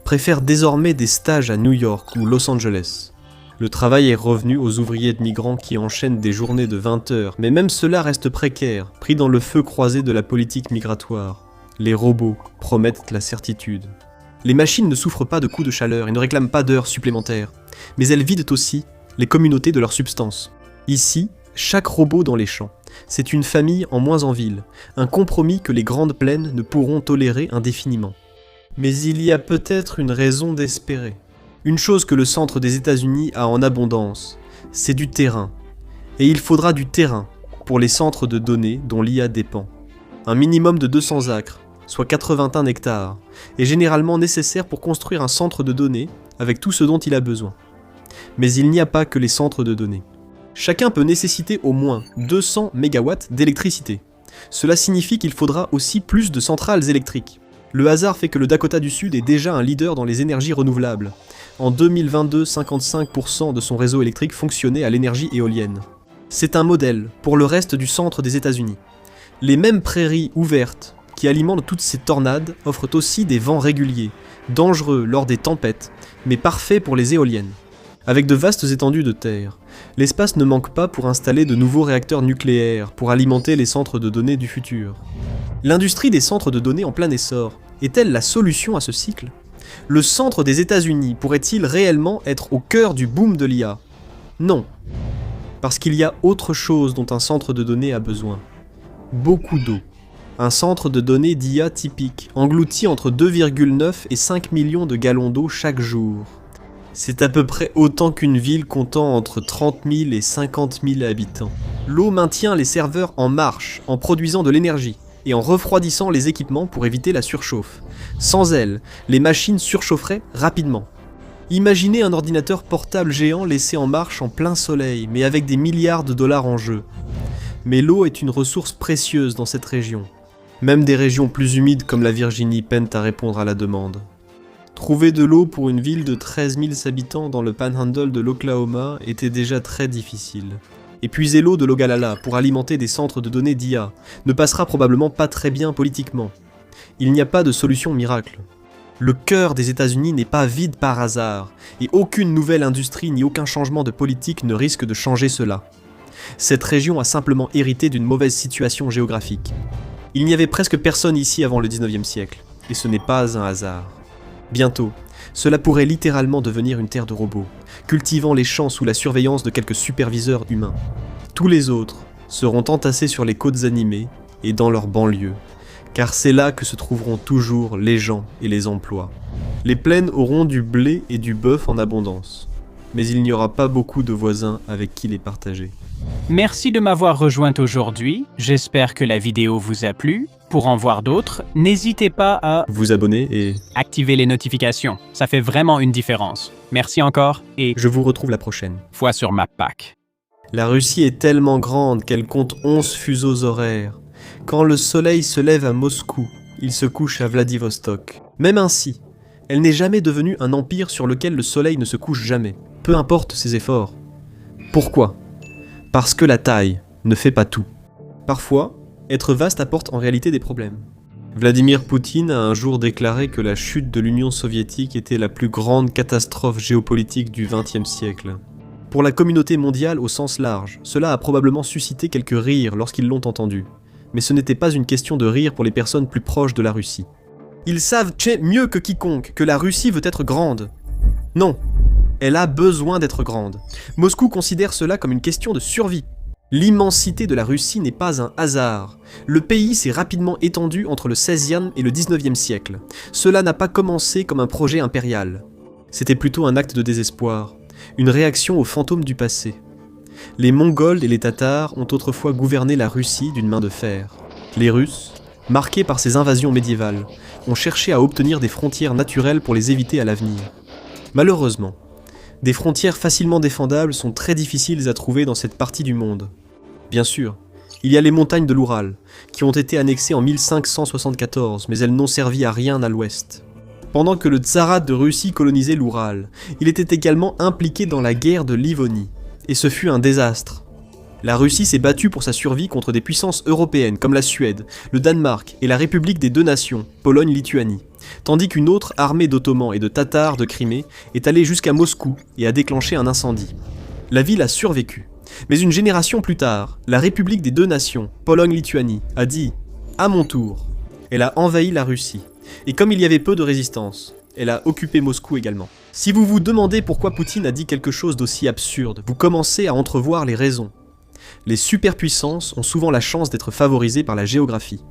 préfèrent désormais des stages à New York ou Los Angeles. Le travail est revenu aux ouvriers de migrants qui enchaînent des journées de 20 heures, mais même cela reste précaire, pris dans le feu croisé de la politique migratoire. Les robots promettent la certitude. Les machines ne souffrent pas de coups de chaleur et ne réclament pas d'heures supplémentaires, mais elles vident aussi les communautés de leur substance. Ici, chaque robot dans les champs, c'est une famille en moins en ville, un compromis que les grandes plaines ne pourront tolérer indéfiniment. Mais il y a peut-être une raison d'espérer. Une chose que le centre des États-Unis a en abondance, c'est du terrain. Et il faudra du terrain pour les centres de données dont l'IA dépend. Un minimum de 200 acres, soit 81 hectares, est généralement nécessaire pour construire un centre de données avec tout ce dont il a besoin. Mais il n'y a pas que les centres de données. Chacun peut nécessiter au moins 200 MW d'électricité. Cela signifie qu'il faudra aussi plus de centrales électriques. Le hasard fait que le Dakota du Sud est déjà un leader dans les énergies renouvelables. En 2022, 55% de son réseau électrique fonctionnait à l'énergie éolienne. C'est un modèle pour le reste du centre des États-Unis. Les mêmes prairies ouvertes qui alimentent toutes ces tornades offrent aussi des vents réguliers, dangereux lors des tempêtes, mais parfaits pour les éoliennes. Avec de vastes étendues de terre, l'espace ne manque pas pour installer de nouveaux réacteurs nucléaires pour alimenter les centres de données du futur. L'industrie des centres de données en plein essor est-elle la solution à ce cycle ? Le centre des États-Unis pourrait-il réellement être au cœur du boom de l'IA ? Non. Parce qu'il y a autre chose dont un centre de données a besoin. Beaucoup d'eau. Un centre de données d'IA typique engloutit entre 2,9 et 5 millions de gallons d'eau chaque jour. C'est à peu près autant qu'une ville comptant entre 30 000 et 50 000 habitants. L'eau maintient les serveurs en marche, en produisant de l'énergie, et en refroidissant les équipements pour éviter la surchauffe. Sans elle, les machines surchaufferaient rapidement. Imaginez un ordinateur portable géant laissé en marche en plein soleil, mais avec des milliards de dollars en jeu. Mais l'eau est une ressource précieuse dans cette région. Même des régions plus humides comme la Virginie peinent à répondre à la demande. Trouver de l'eau pour une ville de 13 000 habitants dans le Panhandle de l'Oklahoma était déjà très difficile. Et puiser l'eau de l'Ogallala pour alimenter des centres de données d'IA ne passera probablement pas très bien politiquement. Il n'y a pas de solution miracle. Le cœur des États-Unis n'est pas vide par hasard, et aucune nouvelle industrie ni aucun changement de politique ne risque de changer cela. Cette région a simplement hérité d'une mauvaise situation géographique. Il n'y avait presque personne ici avant le 19e siècle, et ce n'est pas un hasard. Bientôt, cela pourrait littéralement devenir une terre de robots, cultivant les champs sous la surveillance de quelques superviseurs humains. Tous les autres seront entassés sur les côtes animées et dans leurs banlieues, car c'est là que se trouveront toujours les gens et les emplois. Les plaines auront du blé et du bœuf en abondance, mais il n'y aura pas beaucoup de voisins avec qui les partager. Merci de m'avoir rejoint aujourd'hui, j'espère que la vidéo vous a plu. Pour en voir d'autres, n'hésitez pas à Vous abonner et activer les notifications, ça fait vraiment une différence. Merci encore et je vous retrouve la prochaine. foi sur Mappack. La Russie est tellement grande qu'elle compte 11 fuseaux horaires. Quand le soleil se lève à Moscou, il se couche à Vladivostok. Même ainsi, elle n'est jamais devenue un empire sur lequel le soleil ne se couche jamais, peu importe ses efforts. Pourquoi ? Parce que la taille ne fait pas tout. Parfois, être vaste apporte en réalité des problèmes. Vladimir Poutine a un jour déclaré que la chute de l'Union soviétique était la plus grande catastrophe géopolitique du XXe siècle. Pour la communauté mondiale au sens large, cela a probablement suscité quelques rires lorsqu'ils l'ont entendu. Mais ce n'était pas une question de rire pour les personnes plus proches de la Russie. Ils savent mieux que quiconque que la Russie veut être grande. Non, elle a besoin d'être grande. Moscou considère cela comme une question de survie. L'immensité de la Russie n'est pas un hasard. Le pays s'est rapidement étendu entre le XVIe et le XIXe siècle. Cela n'a pas commencé comme un projet impérial. C'était plutôt un acte de désespoir, une réaction aux fantômes du passé. Les Mongols et les Tatars ont autrefois gouverné la Russie d'une main de fer. Les Russes, marqués par ces invasions médiévales, ont cherché à obtenir des frontières naturelles pour les éviter à l'avenir. Malheureusement, des frontières facilement défendables sont très difficiles à trouver dans cette partie du monde. Bien sûr, il y a les montagnes de l'Oural, qui ont été annexées en 1574, mais elles n'ont servi à rien à l'ouest. Pendant que le Tsarat de Russie colonisait l'Oural, il était également impliqué dans la guerre de Livonie, et ce fut un désastre. La Russie s'est battue pour sa survie contre des puissances européennes comme la Suède, le Danemark et la République des deux nations, Pologne-Lituanie, tandis qu'une autre armée d'Ottomans et de Tatars de Crimée est allée jusqu'à Moscou et a déclenché un incendie. La ville a survécu, mais une génération plus tard, la République des deux nations, Pologne-Lituanie, a dit « à mon tour ». Elle a envahi la Russie, et comme il y avait peu de résistance, elle a occupé Moscou également. Si vous vous demandez pourquoi Poutine a dit quelque chose d'aussi absurde, vous commencez à entrevoir les raisons. Les superpuissances ont souvent la chance d'être favorisées par la géographie.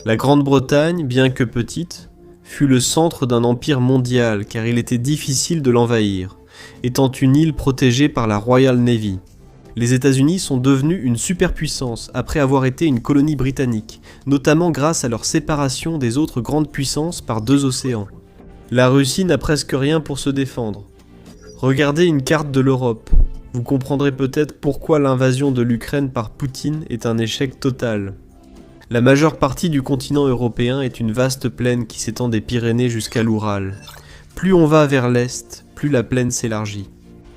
La Grande-Bretagne, bien que petite, fut le centre d'un empire mondial car il était difficile de l'envahir, étant une île protégée par la Royal Navy. Les États-Unis sont devenus une superpuissance après avoir été une colonie britannique, notamment grâce à leur séparation des autres grandes puissances par 2 océans. La Russie n'a presque rien pour se défendre. Regardez une carte de l'Europe. Vous comprendrez peut-être pourquoi l'invasion de l'Ukraine par Poutine est un échec total. La majeure partie du continent européen est une vaste plaine qui s'étend des Pyrénées jusqu'à l'Oural. Plus on va vers l'est, plus la plaine s'élargit.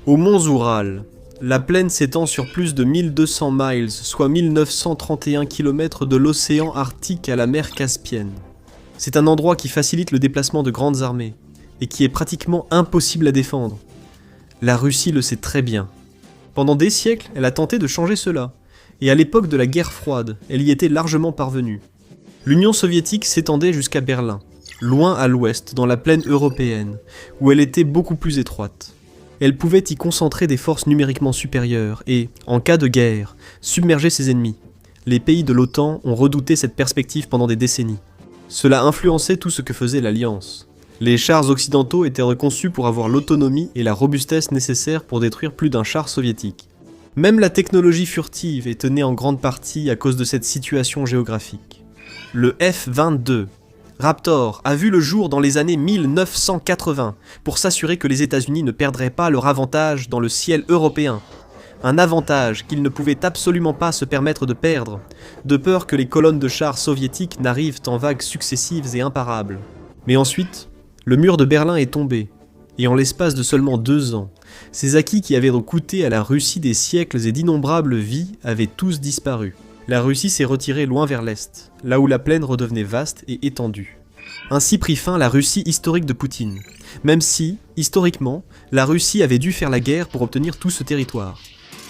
Aux monts Oural, la plaine s'étend sur plus de 1200 miles, soit 1931 km de l'océan Arctique à la mer Caspienne. C'est un endroit qui facilite le déplacement de grandes armées, et qui est pratiquement impossible à défendre. La Russie le sait très bien. Pendant des siècles, elle a tenté de changer cela, et à l'époque de la guerre froide, elle y était largement parvenue. L'Union soviétique s'étendait jusqu'à Berlin, loin à l'ouest, dans la plaine européenne, où elle était beaucoup plus étroite. Elle pouvait y concentrer des forces numériquement supérieures et, en cas de guerre, submerger ses ennemis. Les pays de l'OTAN ont redouté cette perspective pendant des décennies. Cela influençait tout ce que faisait l'Alliance. Les chars occidentaux étaient conçus pour avoir l'autonomie et la robustesse nécessaires pour détruire plus d'un char soviétique. Même la technologie furtive était née en grande partie à cause de cette situation géographique. Le F-22 Raptor a vu le jour dans les années 1980 pour s'assurer que les États-Unis ne perdraient pas leur avantage dans le ciel européen. Un avantage qu'ils ne pouvaient absolument pas se permettre de perdre, de peur que les colonnes de chars soviétiques n'arrivent en vagues successives et imparables. Mais ensuite, le mur de Berlin est tombé, et en l'espace de seulement 2 ans, ces acquis qui avaient coûté à la Russie des siècles et d'innombrables vies avaient tous disparu. La Russie s'est retirée loin vers l'est, là où la plaine redevenait vaste et étendue. Ainsi prit fin la Russie historique de Poutine, même si, historiquement, la Russie avait dû faire la guerre pour obtenir tout ce territoire.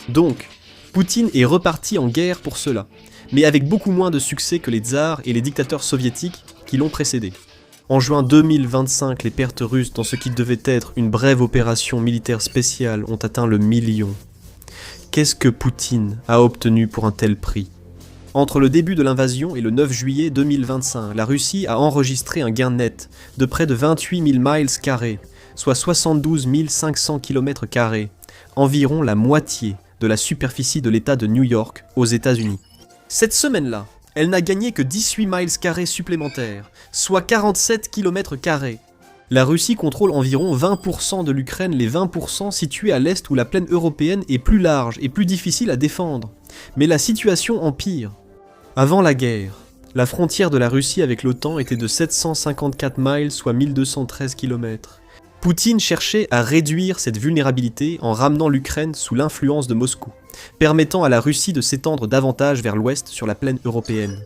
Donc, Poutine est reparti en guerre pour cela, mais avec beaucoup moins de succès que les tsars et les dictateurs soviétiques qui l'ont précédé. En juin 2025, les pertes russes dans ce qui devait être une brève opération militaire spéciale ont atteint le million. Qu'est-ce que Poutine a obtenu pour un tel prix ? Entre le début de l'invasion et le 9 juillet 2025, la Russie a enregistré un gain net de près de 28 000 miles carrés, soit 72 500 km², environ la moitié de la superficie de l'État de New York aux États-Unis. Cette semaine-là, elle n'a gagné que 18 miles carrés supplémentaires, soit 47 km². La Russie contrôle environ 20% de l'Ukraine, les 20% situés à l'est où la plaine européenne est plus large et plus difficile à défendre. Mais la situation empire. Avant la guerre, la frontière de la Russie avec l'OTAN était de 754 miles, soit 1213 km. Poutine cherchait à réduire cette vulnérabilité en ramenant l'Ukraine sous l'influence de Moscou, permettant à la Russie de s'étendre davantage vers l'ouest sur la plaine européenne.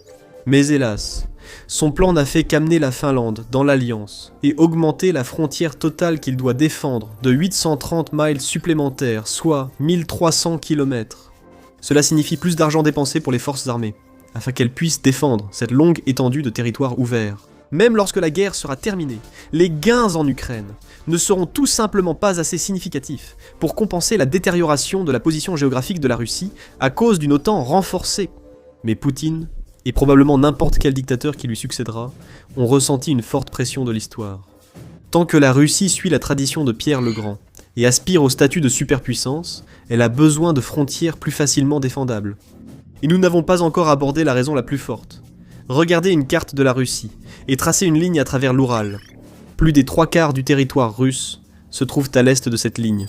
Mais hélas, son plan n'a fait qu'amener la Finlande dans l'Alliance et augmenter la frontière totale qu'il doit défendre de 830 miles supplémentaires, soit 1300 km. Cela signifie plus d'argent dépensé pour les forces armées, afin qu'elles puissent défendre cette longue étendue de territoire ouvert. Même lorsque la guerre sera terminée, les gains en Ukraine ne seront tout simplement pas assez significatifs pour compenser la détérioration de la position géographique de la Russie à cause d'une OTAN renforcée. Mais Poutine, et probablement n'importe quel dictateur qui lui succédera, ont ressenti une forte pression de l'histoire. Tant que la Russie suit la tradition de Pierre le Grand et aspire au statut de superpuissance, elle a besoin de frontières plus facilement défendables. Et nous n'avons pas encore abordé la raison la plus forte. Regardez une carte de la Russie et tracez une ligne à travers l'Oural. Plus des 3/4 du territoire russe se trouvent à l'est de cette ligne,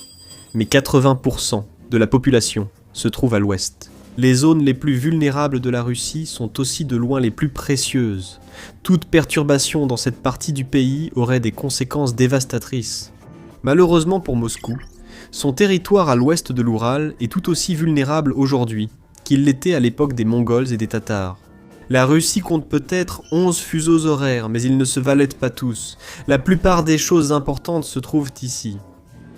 mais 80% de la population se trouve à l'ouest. Les zones les plus vulnérables de la Russie sont aussi de loin les plus précieuses. Toute perturbation dans cette partie du pays aurait des conséquences dévastatrices. Malheureusement pour Moscou, son territoire à l'ouest de l'Oural est tout aussi vulnérable aujourd'hui qu'il l'était à l'époque des Mongols et des Tatars. La Russie compte peut-être 11 fuseaux horaires, mais ils ne se valent pas tous. La plupart des choses importantes se trouvent ici.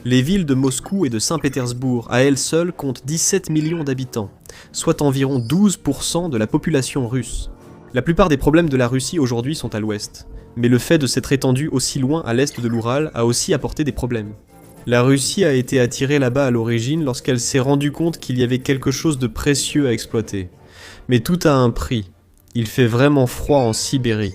Les villes de Moscou et de Saint-Pétersbourg, à elles seules, comptent 17 millions d'habitants, soit environ 12% de la population russe. La plupart des problèmes de la Russie aujourd'hui sont à l'ouest, mais le fait de s'être étendu aussi loin à l'est de l'Oural a aussi apporté des problèmes. La Russie a été attirée là-bas à l'origine lorsqu'elle s'est rendue compte qu'il y avait quelque chose de précieux à exploiter. Mais tout a un prix. Il fait vraiment froid en Sibérie.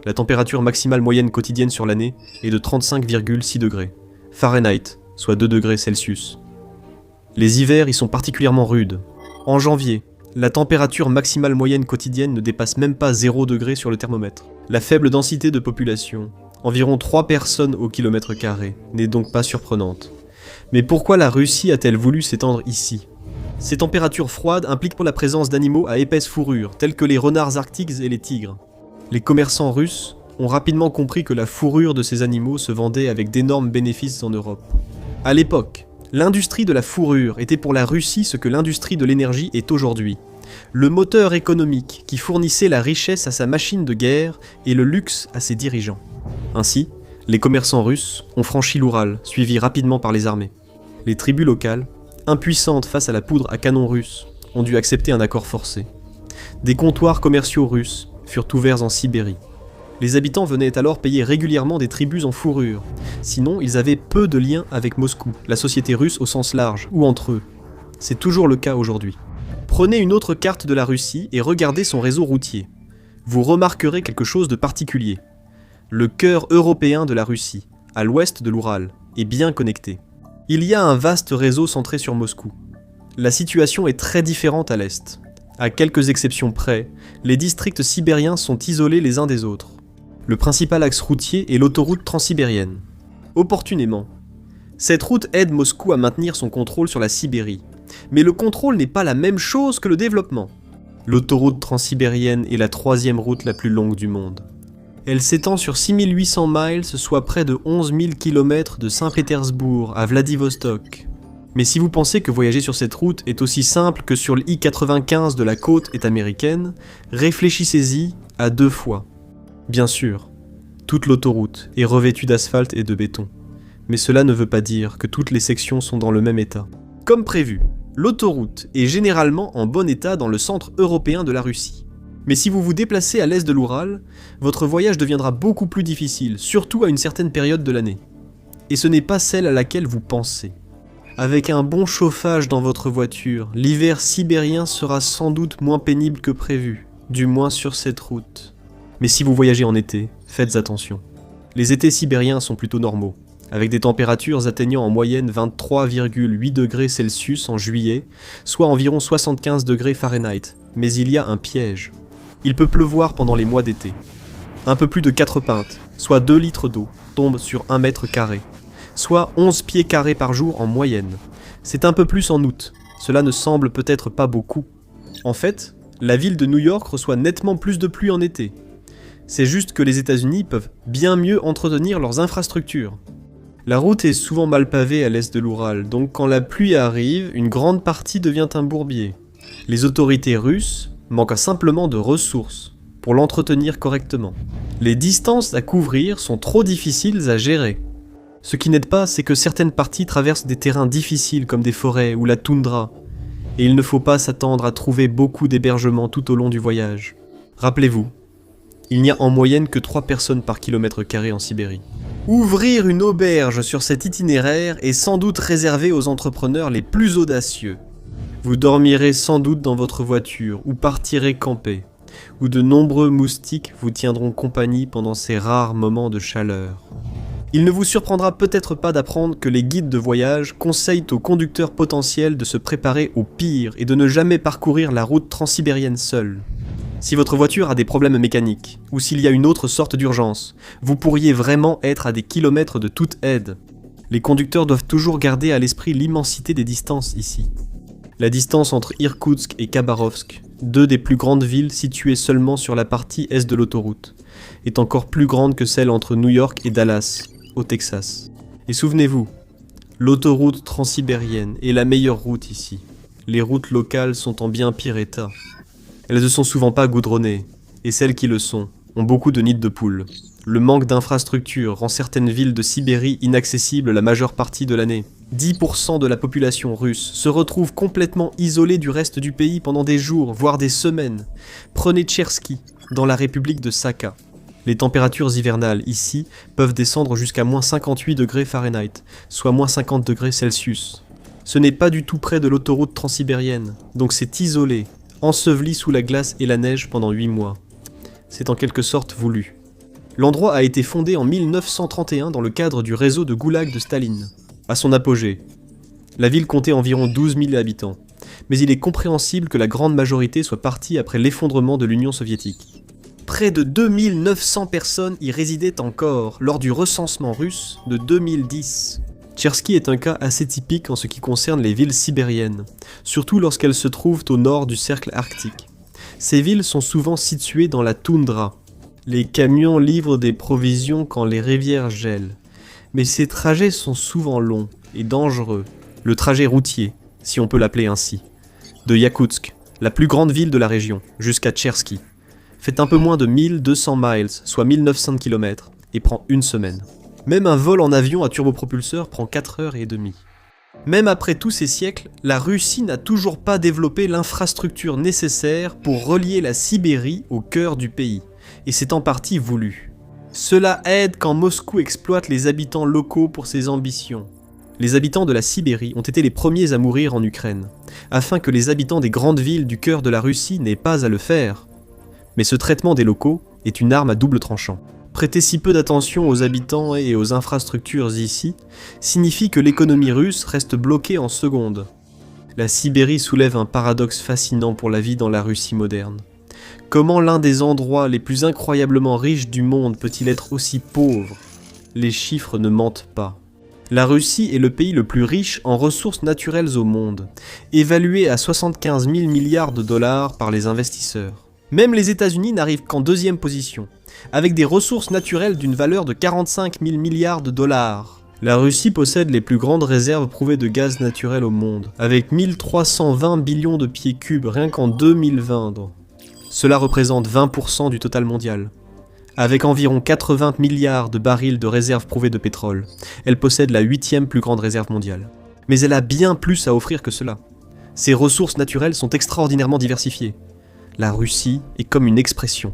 La température maximale moyenne quotidienne sur l'année est de 35,6 degrés. Fahrenheit, soit 2 degrés Celsius. Les hivers y sont particulièrement rudes. En janvier, la température maximale moyenne quotidienne ne dépasse même pas 0 degré sur le thermomètre. La faible densité de population, environ 3 personnes au kilomètre carré, n'est donc pas surprenante. Mais pourquoi la Russie a-t-elle voulu s'étendre ici ? Ces températures froides impliquent pour la présence d'animaux à épaisse fourrure, tels que les renards arctiques et les tigres. Les commerçants russes ont rapidement compris que la fourrure de ces animaux se vendait avec d'énormes bénéfices en Europe. À l'époque, l'industrie de la fourrure était pour la Russie ce que l'industrie de l'énergie est aujourd'hui. Le moteur économique qui fournissait la richesse à sa machine de guerre et le luxe à ses dirigeants. Ainsi, les commerçants russes ont franchi l'Oural, suivis rapidement par les armées. Les tribus locales, impuissantes face à la poudre à canon russe, ont dû accepter un accord forcé. Des comptoirs commerciaux russes furent ouverts en Sibérie. Les habitants venaient alors payer régulièrement des tributs en fourrure, sinon ils avaient peu de liens avec Moscou, la société russe au sens large, ou entre eux. C'est toujours le cas aujourd'hui. Prenez une autre carte de la Russie et regardez son réseau routier. Vous remarquerez quelque chose de particulier. Le cœur européen de la Russie, à l'ouest de l'Oural, est bien connecté. Il y a un vaste réseau centré sur Moscou. La situation est très différente à l'est. À quelques exceptions près, les districts sibériens sont isolés les uns des autres. Le principal axe routier est l'autoroute transsibérienne. Opportunément, cette route aide Moscou à maintenir son contrôle sur la Sibérie. Mais le contrôle n'est pas la même chose que le développement. L'autoroute transsibérienne est la troisième route la plus longue du monde. Elle s'étend sur 6800 miles, soit près de 11 000 km de Saint-Pétersbourg à Vladivostok. Mais si vous pensez que voyager sur cette route est aussi simple que sur l'I-95 de la côte est américaine, réfléchissez-y à 2 fois. Bien sûr, toute l'autoroute est revêtue d'asphalte et de béton. Mais cela ne veut pas dire que toutes les sections sont dans le même état. Comme prévu, l'autoroute est généralement en bon état dans le centre européen de la Russie. Mais si vous vous déplacez à l'est de l'Oural, votre voyage deviendra beaucoup plus difficile, surtout à une certaine période de l'année. Et ce n'est pas celle à laquelle vous pensez. Avec un bon chauffage dans votre voiture, l'hiver sibérien sera sans doute moins pénible que prévu, du moins sur cette route. Mais si vous voyagez en été, faites attention. Les étés sibériens sont plutôt normaux, avec des températures atteignant en moyenne 23,8 degrés Celsius en juillet, soit environ 75 degrés Fahrenheit. Mais il y a un piège. Il peut pleuvoir pendant les mois d'été. Un peu plus de 4 pintes, soit 2 litres d'eau, tombent sur 1 mètre carré, soit 11 pieds carrés par jour en moyenne. C'est un peu plus en août, cela ne semble peut-être pas beaucoup. En fait, la ville de New York reçoit nettement plus de pluie en été. C'est juste que les États-Unis peuvent bien mieux entretenir leurs infrastructures. La route est souvent mal pavée à l'est de l'Oural, donc quand la pluie arrive, une grande partie devient un bourbier. Les autorités russes manquent simplement de ressources pour l'entretenir correctement. Les distances à couvrir sont trop difficiles à gérer. Ce qui n'aide pas, c'est que certaines parties traversent des terrains difficiles comme des forêts ou la toundra, et il ne faut pas s'attendre à trouver beaucoup d'hébergements tout au long du voyage. Rappelez-vous, il n'y a en moyenne que 3 personnes par kilomètre carré en Sibérie. Ouvrir une auberge sur cet itinéraire est sans doute réservé aux entrepreneurs les plus audacieux. Vous dormirez sans doute dans votre voiture ou partirez camper, où de nombreux moustiques vous tiendront compagnie pendant ces rares moments de chaleur. Il ne vous surprendra peut-être pas d'apprendre que les guides de voyage conseillent aux conducteurs potentiels de se préparer au pire et de ne jamais parcourir la route transsibérienne seul. Si votre voiture a des problèmes mécaniques, ou s'il y a une autre sorte d'urgence, vous pourriez vraiment être à des kilomètres de toute aide. Les conducteurs doivent toujours garder à l'esprit l'immensité des distances ici. La distance entre Irkoutsk et Khabarovsk, 2 des plus grandes villes situées seulement sur la partie est de l'autoroute, est encore plus grande que celle entre New York et Dallas, au Texas. Et souvenez-vous, l'autoroute transsibérienne est la meilleure route ici. Les routes locales sont en bien pire état. Elles ne sont souvent pas goudronnées, et celles qui le sont ont beaucoup de nids de poules. Le manque d'infrastructures rend certaines villes de Sibérie inaccessibles la majeure partie de l'année. 10% de la population russe se retrouve complètement isolée du reste du pays pendant des jours, voire des semaines. Prenez Tchersky, dans la république de Sakha. Les températures hivernales ici peuvent descendre jusqu'à moins 58 degrés Fahrenheit, soit moins 50 degrés Celsius. Ce n'est pas du tout près de l'autoroute transsibérienne, donc c'est isolé, enseveli sous la glace et la neige pendant 8 mois. C'est en quelque sorte voulu. L'endroit a été fondé en 1931 dans le cadre du réseau de goulag de Staline. À son apogée, la ville comptait environ 12 000 habitants, mais il est compréhensible que la grande majorité soit partie après l'effondrement de l'Union soviétique. Près de 2900 personnes y résidaient encore lors du recensement russe de 2010. Tchersky est un cas assez typique en ce qui concerne les villes sibériennes, surtout lorsqu'elles se trouvent au nord du cercle arctique. Ces villes sont souvent situées dans la toundra. Les camions livrent des provisions quand les rivières gèlent. Mais ces trajets sont souvent longs et dangereux. Le trajet routier, si on peut l'appeler ainsi, de Yakoutsk, la plus grande ville de la région, jusqu'à Tchersky, fait un peu moins de 1200 miles, soit 1900 km, et prend 1 semaine. Même un vol en avion à turbopropulseur prend 4 heures et demie. Même après tous ces siècles, la Russie n'a toujours pas développé l'infrastructure nécessaire pour relier la Sibérie au cœur du pays, et c'est en partie voulu. Cela aide quand Moscou exploite les habitants locaux pour ses ambitions. Les habitants de la Sibérie ont été les premiers à mourir en Ukraine, afin que les habitants des grandes villes du cœur de la Russie n'aient pas à le faire. Mais ce traitement des locaux est une arme à double tranchant. Prêter si peu d'attention aux habitants et aux infrastructures ici signifie que l'économie russe reste bloquée en secondes. La Sibérie soulève un paradoxe fascinant pour la vie dans la Russie moderne. Comment l'un des endroits les plus incroyablement riches du monde peut-il être aussi pauvre? Les chiffres ne mentent pas. La Russie est le pays le plus riche en ressources naturelles au monde, évalué à 75 000 milliards de dollars par les investisseurs. Même les États-Unis n'arrivent qu'en deuxième position, avec des ressources naturelles d'une valeur de 45 000 milliards de dollars. La Russie possède les plus grandes réserves prouvées de gaz naturel au monde, avec 1320 billions de pieds cubes rien qu'en 2020. Cela représente 20% du total mondial. Avec environ 80 milliards de barils de réserves prouvées de pétrole, elle possède la 8e plus grande réserve mondiale. Mais elle a bien plus à offrir que cela. Ses ressources naturelles sont extraordinairement diversifiées. La Russie est comme une expression.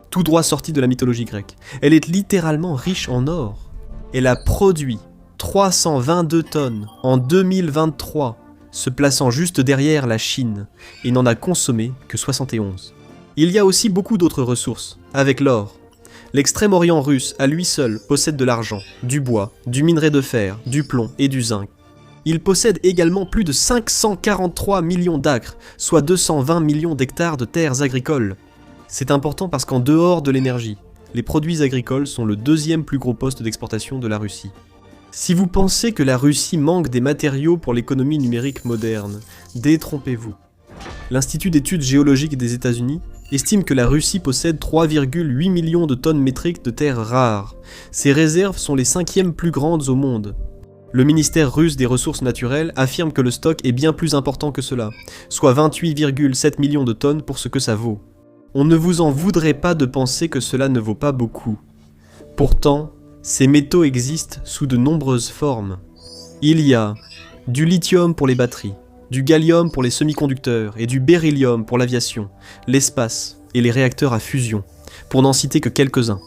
Tout droit sorti de la mythologie grecque. Elle est littéralement riche en or. Elle a produit 322 tonnes en 2023, se plaçant juste derrière la Chine, et n'en a consommé que 71. Il y a aussi beaucoup d'autres ressources, avec l'or. L'extrême-orient russe, à lui seul, possède de l'argent, du bois, du minerai de fer, du plomb et du zinc. Il possède également plus de 543 millions d'acres, soit 220 millions d'hectares de terres agricoles. C'est important parce qu'en dehors de l'énergie, les produits agricoles sont le deuxième plus gros poste d'exportation de la Russie. Si vous pensez que la Russie manque des matériaux pour l'économie numérique moderne, détrompez-vous. L'Institut d'études géologiques des États-Unis estime que la Russie possède 3,8 millions de tonnes métriques de terres rares. Ces réserves sont les 5e plus grandes au monde. Le ministère russe des ressources naturelles affirme que le stock est bien plus important que cela, soit 28,7 millions de tonnes pour ce que ça vaut. On ne vous en voudrait pas de penser que cela ne vaut pas beaucoup. Pourtant, ces métaux existent sous de nombreuses formes. Il y a du lithium pour les batteries, du gallium pour les semi-conducteurs et du beryllium pour l'aviation, l'espace et les réacteurs à fusion, pour n'en citer que quelques-uns.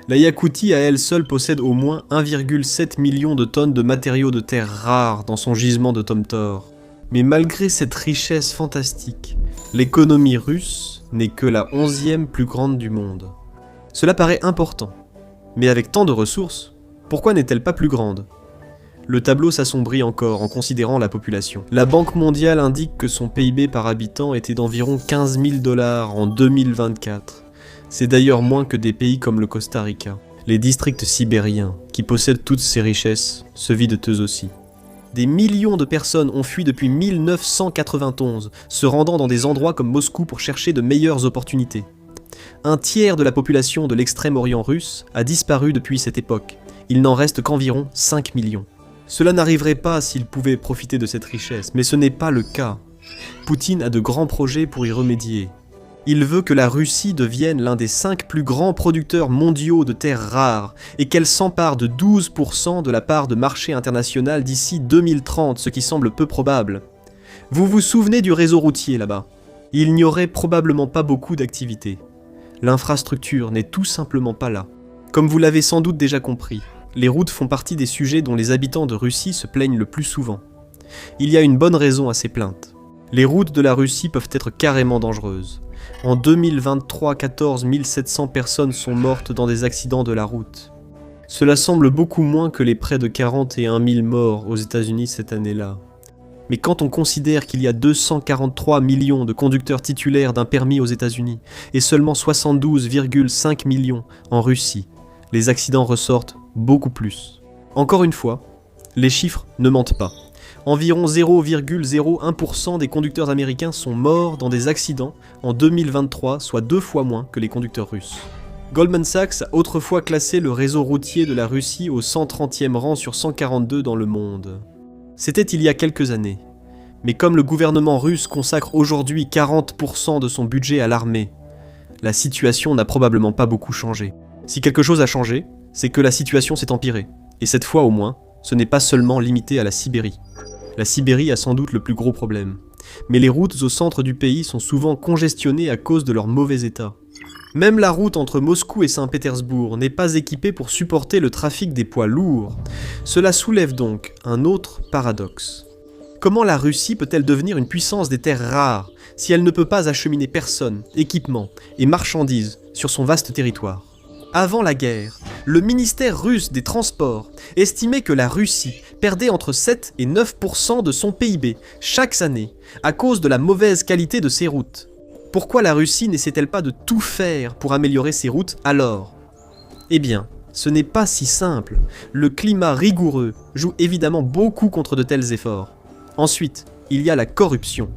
La Yakoutie à elle seule possède au moins 1,7 million de tonnes de matériaux de terre rares dans son gisement de Tomtor. Mais malgré cette richesse fantastique, l'économie russe n'est que la 11e plus grande du monde. Cela paraît important, mais avec tant de ressources, pourquoi n'est-elle pas plus grande ? Le tableau s'assombrit encore en considérant la population. La Banque mondiale indique que son PIB par habitant était d'environ 15 000 $ en 2024. C'est d'ailleurs moins que des pays comme le Costa Rica. Les districts sibériens, qui possèdent toutes ces richesses, se vident eux aussi. Des millions de personnes ont fui depuis 1991, se rendant dans des endroits comme Moscou pour chercher de meilleures opportunités. Un tiers de la population de l'extrême-orient russe a disparu depuis cette époque. Il n'en reste qu'environ 5 millions. Cela n'arriverait pas s'ils pouvaient profiter de cette richesse, mais ce n'est pas le cas. Poutine a de grands projets pour y remédier. Il veut que la Russie devienne l'un des 5 plus grands producteurs mondiaux de terres rares et qu'elle s'empare de 12% de la part de marché international d'ici 2030, ce qui semble peu probable. Vous vous souvenez du réseau routier là-bas ? Il n'y aurait probablement pas beaucoup d'activités. L'infrastructure n'est tout simplement pas là. Comme vous l'avez sans doute déjà compris, les routes font partie des sujets dont les habitants de Russie se plaignent le plus souvent. Il y a une bonne raison à ces plaintes. Les routes de la Russie peuvent être carrément dangereuses. En 2023, 14 700 personnes sont mortes dans des accidents de la route. Cela semble beaucoup moins que les près de 41 000 morts aux États-Unis cette année-là. Mais quand on considère qu'il y a 243 millions de conducteurs titulaires d'un permis aux États-Unis et seulement 72,5 millions en Russie, les accidents ressortent beaucoup plus. Encore une fois, les chiffres ne mentent pas. Environ 0,01% des conducteurs américains sont morts dans des accidents en 2023, soit 2 fois moins que les conducteurs russes. Goldman Sachs a autrefois classé le réseau routier de la Russie au 130e rang sur 142 dans le monde. C'était il y a quelques années. Mais comme le gouvernement russe consacre aujourd'hui 40% de son budget à l'armée, la situation n'a probablement pas beaucoup changé. Si quelque chose a changé, c'est que la situation s'est empirée. Et cette fois au moins, ce n'est pas seulement limité à la Sibérie. La Sibérie a sans doute le plus gros problème. Mais les routes au centre du pays sont souvent congestionnées à cause de leur mauvais état. Même la route entre Moscou et Saint-Pétersbourg n'est pas équipée pour supporter le trafic des poids lourds. Cela soulève donc un autre paradoxe. Comment la Russie peut-elle devenir une puissance des terres rares si elle ne peut pas acheminer personnes, équipements et marchandises sur son vaste territoire ? Avant la guerre, le ministère russe des Transports estimait que la Russie perdait entre 7 et 9% de son PIB chaque année à cause de la mauvaise qualité de ses routes. Pourquoi la Russie n'essaie-t-elle pas de tout faire pour améliorer ses routes alors ? Eh bien, ce n'est pas si simple. Le climat rigoureux joue évidemment beaucoup contre de tels efforts. Ensuite, il y a la corruption.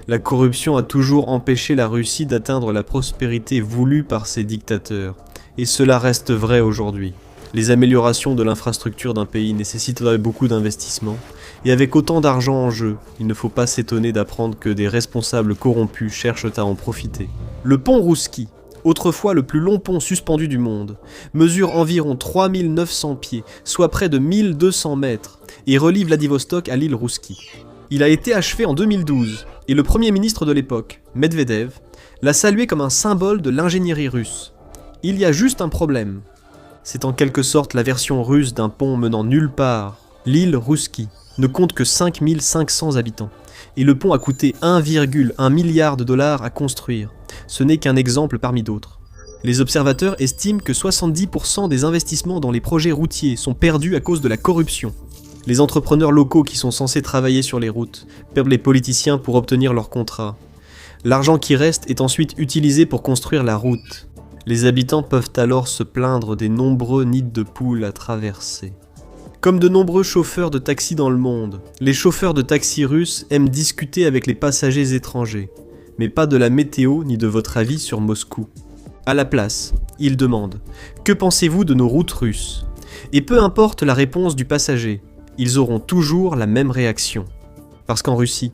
La corruption a toujours empêché la Russie d'atteindre la prospérité voulue par ses dictateurs. Et cela reste vrai aujourd'hui. Les améliorations de l'infrastructure d'un pays nécessiteraient beaucoup d'investissements, et avec autant d'argent en jeu, il ne faut pas s'étonner d'apprendre que des responsables corrompus cherchent à en profiter. Le pont Rouski, autrefois le plus long pont suspendu du monde, mesure environ 3900 pieds, soit près de 1200 mètres, et relie Vladivostok à l'île Rouski. Il a été achevé en 2012, et le premier ministre de l'époque, Medvedev, l'a salué comme un symbole de l'ingénierie russe. Il y a juste un problème. C'est en quelque sorte la version russe d'un pont menant nulle part. L'île Rouski ne compte que 5500 habitants, et le pont a coûté 1,1 milliard de dollars à construire. Ce n'est qu'un exemple parmi d'autres. Les observateurs estiment que 70% des investissements dans les projets routiers sont perdus à cause de la corruption. Les entrepreneurs locaux qui sont censés travailler sur les routes perdent les politiciens pour obtenir leurs contrats. L'argent qui reste est ensuite utilisé pour construire la route. Les habitants peuvent alors se plaindre des nombreux nids de poules à traverser. Comme de nombreux chauffeurs de taxi dans le monde, les chauffeurs de taxi russes aiment discuter avec les passagers étrangers, mais pas de la météo ni de votre avis sur Moscou. À la place, ils demandent « Que pensez-vous de nos routes russes ?» Et peu importe la réponse du passager, ils auront toujours la même réaction. Parce qu'en Russie,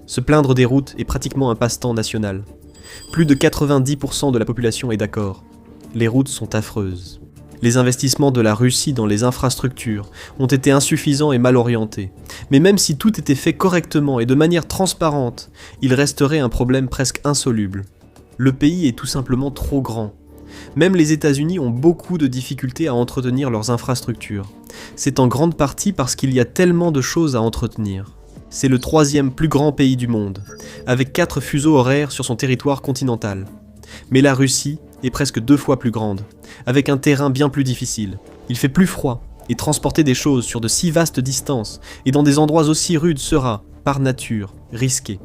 se plaindre des routes est pratiquement un passe-temps national. Plus de 90% de la population est d'accord. Les routes sont affreuses. Les investissements de la Russie dans les infrastructures ont été insuffisants et mal orientés. Mais même si tout était fait correctement et de manière transparente, il resterait un problème presque insoluble. Le pays est tout simplement trop grand. Même les États-Unis ont beaucoup de difficultés à entretenir leurs infrastructures. C'est en grande partie parce qu'il y a tellement de choses à entretenir. C'est le 3e plus grand pays du monde, avec 4 fuseaux horaires sur son territoire continental. Mais la Russie est presque 2 fois plus grande, avec un terrain bien plus difficile. Il fait plus froid, et transporter des choses sur de si vastes distances et dans des endroits aussi rudes sera, par nature, risqué.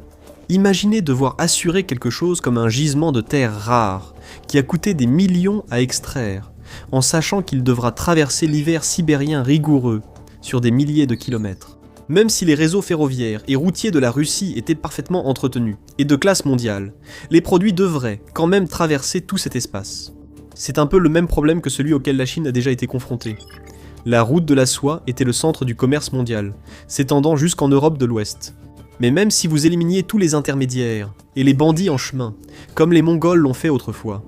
Imaginez devoir assurer quelque chose comme un gisement de terre rare, qui a coûté des millions à extraire, en sachant qu'il devra traverser l'hiver sibérien rigoureux sur des milliers de kilomètres. Même si les réseaux ferroviaires et routiers de la Russie étaient parfaitement entretenus, et de classe mondiale, les produits devraient quand même traverser tout cet espace. C'est un peu le même problème que celui auquel la Chine a déjà été confrontée. La route de la soie était le centre du commerce mondial, s'étendant jusqu'en Europe de l'Ouest. Mais même si vous éliminiez tous les intermédiaires, et les bandits en chemin, comme les Mongols l'ont fait autrefois,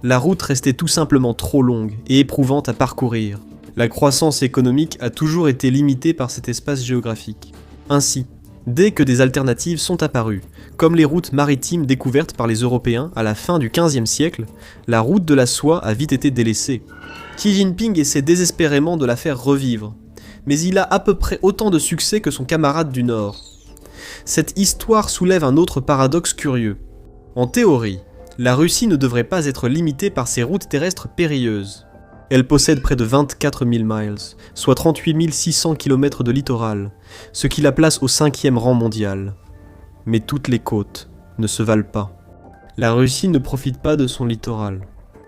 la route restait tout simplement trop longue et éprouvante à parcourir. La croissance économique a toujours été limitée par cet espace géographique. Ainsi, dès que des alternatives sont apparues, comme les routes maritimes découvertes par les Européens à la fin du XVe siècle, la route de la soie a vite été délaissée. Xi Jinping essaie désespérément de la faire revivre, mais il a à peu près autant de succès que son camarade du Nord. Cette histoire soulève un autre paradoxe curieux. En théorie, la Russie ne devrait pas être limitée par ses routes terrestres périlleuses. Elle possède près de 24 000 miles, soit 38 600 km de littoral, ce qui la place au 5e rang mondial. Mais toutes les côtes ne se valent pas. La Russie ne profite pas de son littoral.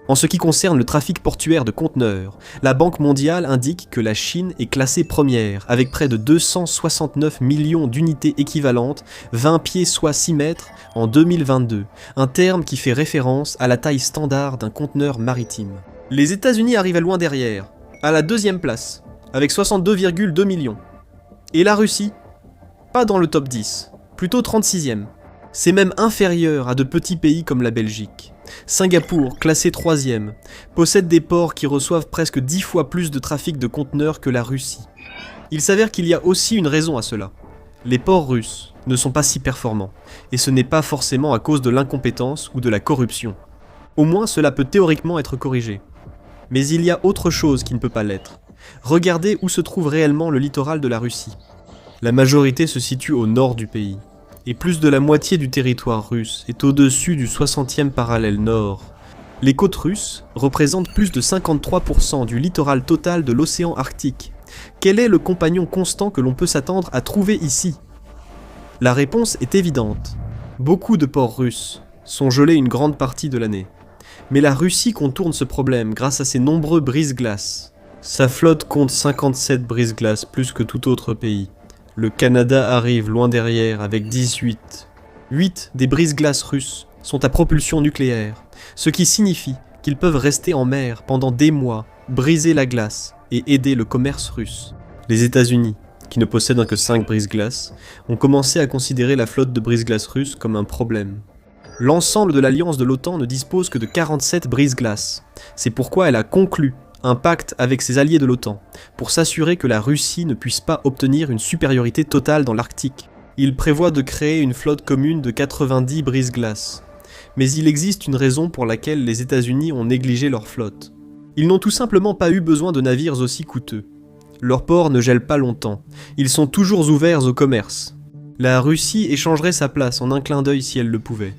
En ce qui concerne le trafic portuaire de conteneurs, la Banque mondiale indique que la Chine est classée première, avec près de 269 millions d'unités équivalentes, 20 pieds soit 6 mètres, en 2022, un terme qui fait référence à la taille standard d'un conteneur maritime. Les États-Unis arrivent loin derrière, à la 2e place, avec 62,2 millions. Et la Russie ? Pas dans le top 10, plutôt 36e. C'est même inférieur à de petits pays comme la Belgique. Singapour, classé 3e, possède des ports qui reçoivent presque 10 fois plus de trafic de conteneurs que la Russie. Il s'avère qu'il y a aussi une raison à cela. Les ports russes ne sont pas si performants, et ce n'est pas forcément à cause de l'incompétence ou de la corruption. Au moins cela peut théoriquement être corrigé. Mais il y a autre chose qui ne peut pas l'être. Regardez où se trouve réellement le littoral de la Russie. La majorité se situe au nord du pays, et plus de la moitié du territoire russe est au-dessus du 60e parallèle nord. Les côtes russes représentent plus de 53% du littoral total de l'océan Arctique. Quel est le compagnon constant que l'on peut s'attendre à trouver ici? La réponse est évidente. Beaucoup de ports russes sont gelés une grande partie de l'année. Mais la Russie contourne ce problème grâce à ses nombreux brise-glaces. Sa flotte compte 57 brise-glaces, plus que tout autre pays. Le Canada arrive loin derrière avec 18. 8 des brise-glaces russes sont à propulsion nucléaire, ce qui signifie qu'ils peuvent rester en mer pendant des mois, briser la glace et aider le commerce russe. Les États-Unis, qui ne possèdent que 5 brise-glaces, ont commencé à considérer la flotte de brise-glaces russe comme un problème. L'ensemble de l'alliance de l'OTAN ne dispose que de 47 brise-glaces. C'est pourquoi elle a conclu un pacte avec ses alliés de l'OTAN, pour s'assurer que la Russie ne puisse pas obtenir une supériorité totale dans l'Arctique. Il prévoit de créer une flotte commune de 90 brise-glaces. Mais il existe une raison pour laquelle les États-Unis ont négligé leur flotte. Ils n'ont tout simplement pas eu besoin de navires aussi coûteux. Leurs ports ne gèlent pas longtemps, ils sont toujours ouverts au commerce. La Russie échangerait sa place en un clin d'œil si elle le pouvait.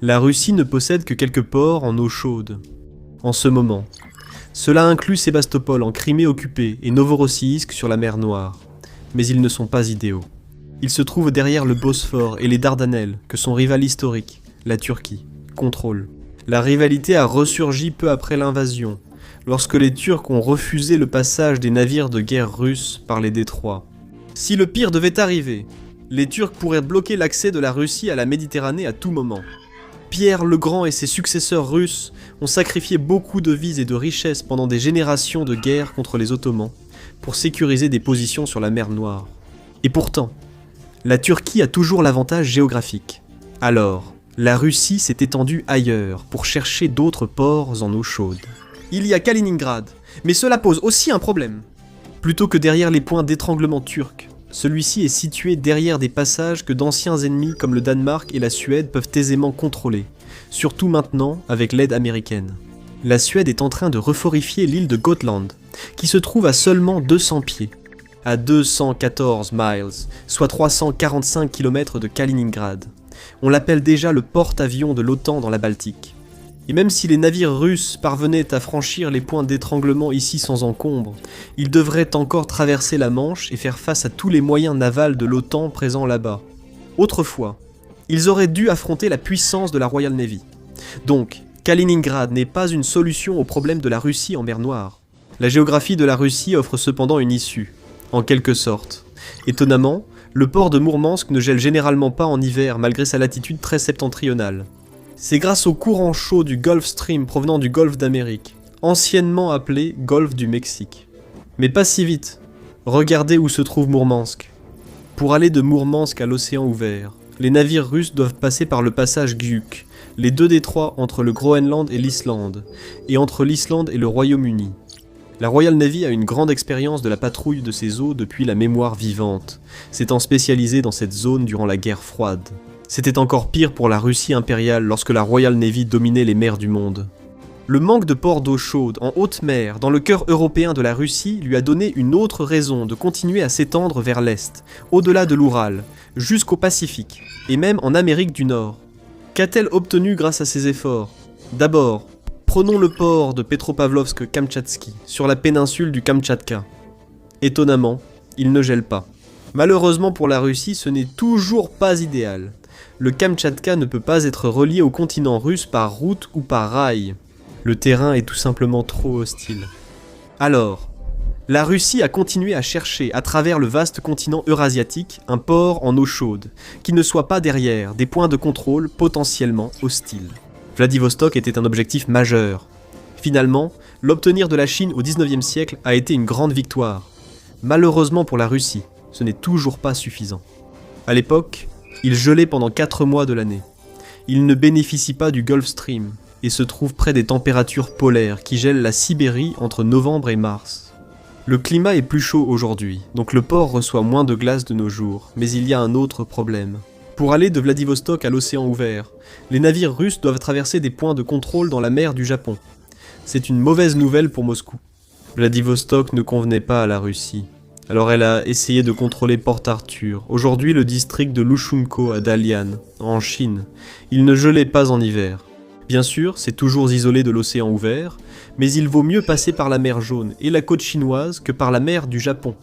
La Russie ne possède que quelques ports en eau chaude. En ce moment, cela inclut Sébastopol en Crimée occupée et Novorossiysk sur la mer Noire. Mais ils ne sont pas idéaux. Ils se trouvent derrière le Bosphore et les Dardanelles, que son rival historique, la Turquie, contrôle. La rivalité a ressurgi peu après l'invasion, lorsque les Turcs ont refusé le passage des navires de guerre russes par les détroits. Si le pire devait arriver, les Turcs pourraient bloquer l'accès de la Russie à la Méditerranée à tout moment. Pierre le Grand et ses successeurs russes ont sacrifié beaucoup de vies et de richesses pendant des générations de guerre contre les Ottomans pour sécuriser des positions sur la mer Noire. Et pourtant, la Turquie a toujours l'avantage géographique. Alors, la Russie s'est étendue ailleurs pour chercher d'autres ports en eau chaude. Il y a Kaliningrad, mais cela pose aussi un problème. Plutôt que derrière les points d'étranglement turcs, celui-ci est situé derrière des passages que d'anciens ennemis comme le Danemark et la Suède peuvent aisément contrôler, surtout maintenant avec l'aide américaine. La Suède est en train de refortifier l'île de Gotland, qui se trouve à seulement 200 pieds, à 214 miles, soit 345 km de Kaliningrad. On l'appelle déjà le porte-avions de l'OTAN dans la Baltique. Et même si les navires russes parvenaient à franchir les points d'étranglement ici sans encombre, ils devraient encore traverser la Manche et faire face à tous les moyens navals de l'OTAN présents là-bas. Autrefois, ils auraient dû affronter la puissance de la Royal Navy. Donc, Kaliningrad n'est pas une solution au problème de la Russie en mer Noire. La géographie de la Russie offre cependant une issue, en quelque sorte. Étonnamment, le port de Mourmansk ne gèle généralement pas en hiver malgré sa latitude très septentrionale. C'est grâce au courant chaud du Gulf Stream provenant du Golfe d'Amérique, anciennement appelé Golfe du Mexique. Mais pas si vite. Regardez où se trouve Mourmansk. Pour aller de Mourmansk à l'océan ouvert, les navires russes doivent passer par le passage Gyuk, les deux détroits entre le Groenland et l'Islande, et entre l'Islande et le Royaume-Uni. La Royal Navy a une grande expérience de la patrouille de ces eaux depuis la mémoire vivante, s'étant spécialisée dans cette zone durant la guerre froide. C'était encore pire pour la Russie impériale lorsque la Royal Navy dominait les mers du monde. Le manque de ports d'eau chaude en haute mer dans le cœur européen de la Russie lui a donné une autre raison de continuer à s'étendre vers l'est, au-delà de l'Oural, jusqu'au Pacifique, et même en Amérique du Nord. Qu'a-t-elle obtenu grâce à ces efforts? D'abord, prenons le port de Petropavlovsk-Kamtchatski, sur la péninsule du Kamtchatka. Étonnamment, il ne gèle pas. Malheureusement pour la Russie, ce n'est toujours pas idéal. Le Kamtchatka ne peut pas être relié au continent russe par route ou par rail. Le terrain est tout simplement trop hostile. Alors, la Russie a continué à chercher à travers le vaste continent eurasiatique un port en eau chaude, qui ne soit pas derrière des points de contrôle potentiellement hostiles. Vladivostok était un objectif majeur. Finalement, l'obtenir de la Chine au XIXe siècle a été une grande victoire. Malheureusement pour la Russie, ce n'est toujours pas suffisant. À l'époque, il gelait pendant 4 mois de l'année. Il ne bénéficie pas du Gulf Stream et se trouve près des températures polaires qui gèlent la Sibérie entre novembre et mars. Le climat est plus chaud aujourd'hui, donc le port reçoit moins de glace de nos jours, mais il y a un autre problème. Pour aller de Vladivostok à l'océan ouvert, les navires russes doivent traverser des points de contrôle dans la mer du Japon. C'est une mauvaise nouvelle pour Moscou. Vladivostok ne convenait pas à la Russie. Alors elle a essayé de contrôler Port Arthur, aujourd'hui le district de Lushunko à Dalian, en Chine. Il ne gelait pas en hiver. Bien sûr, c'est toujours isolé de l'océan ouvert, mais il vaut mieux passer par la mer Jaune et la côte chinoise que par la mer du Japon.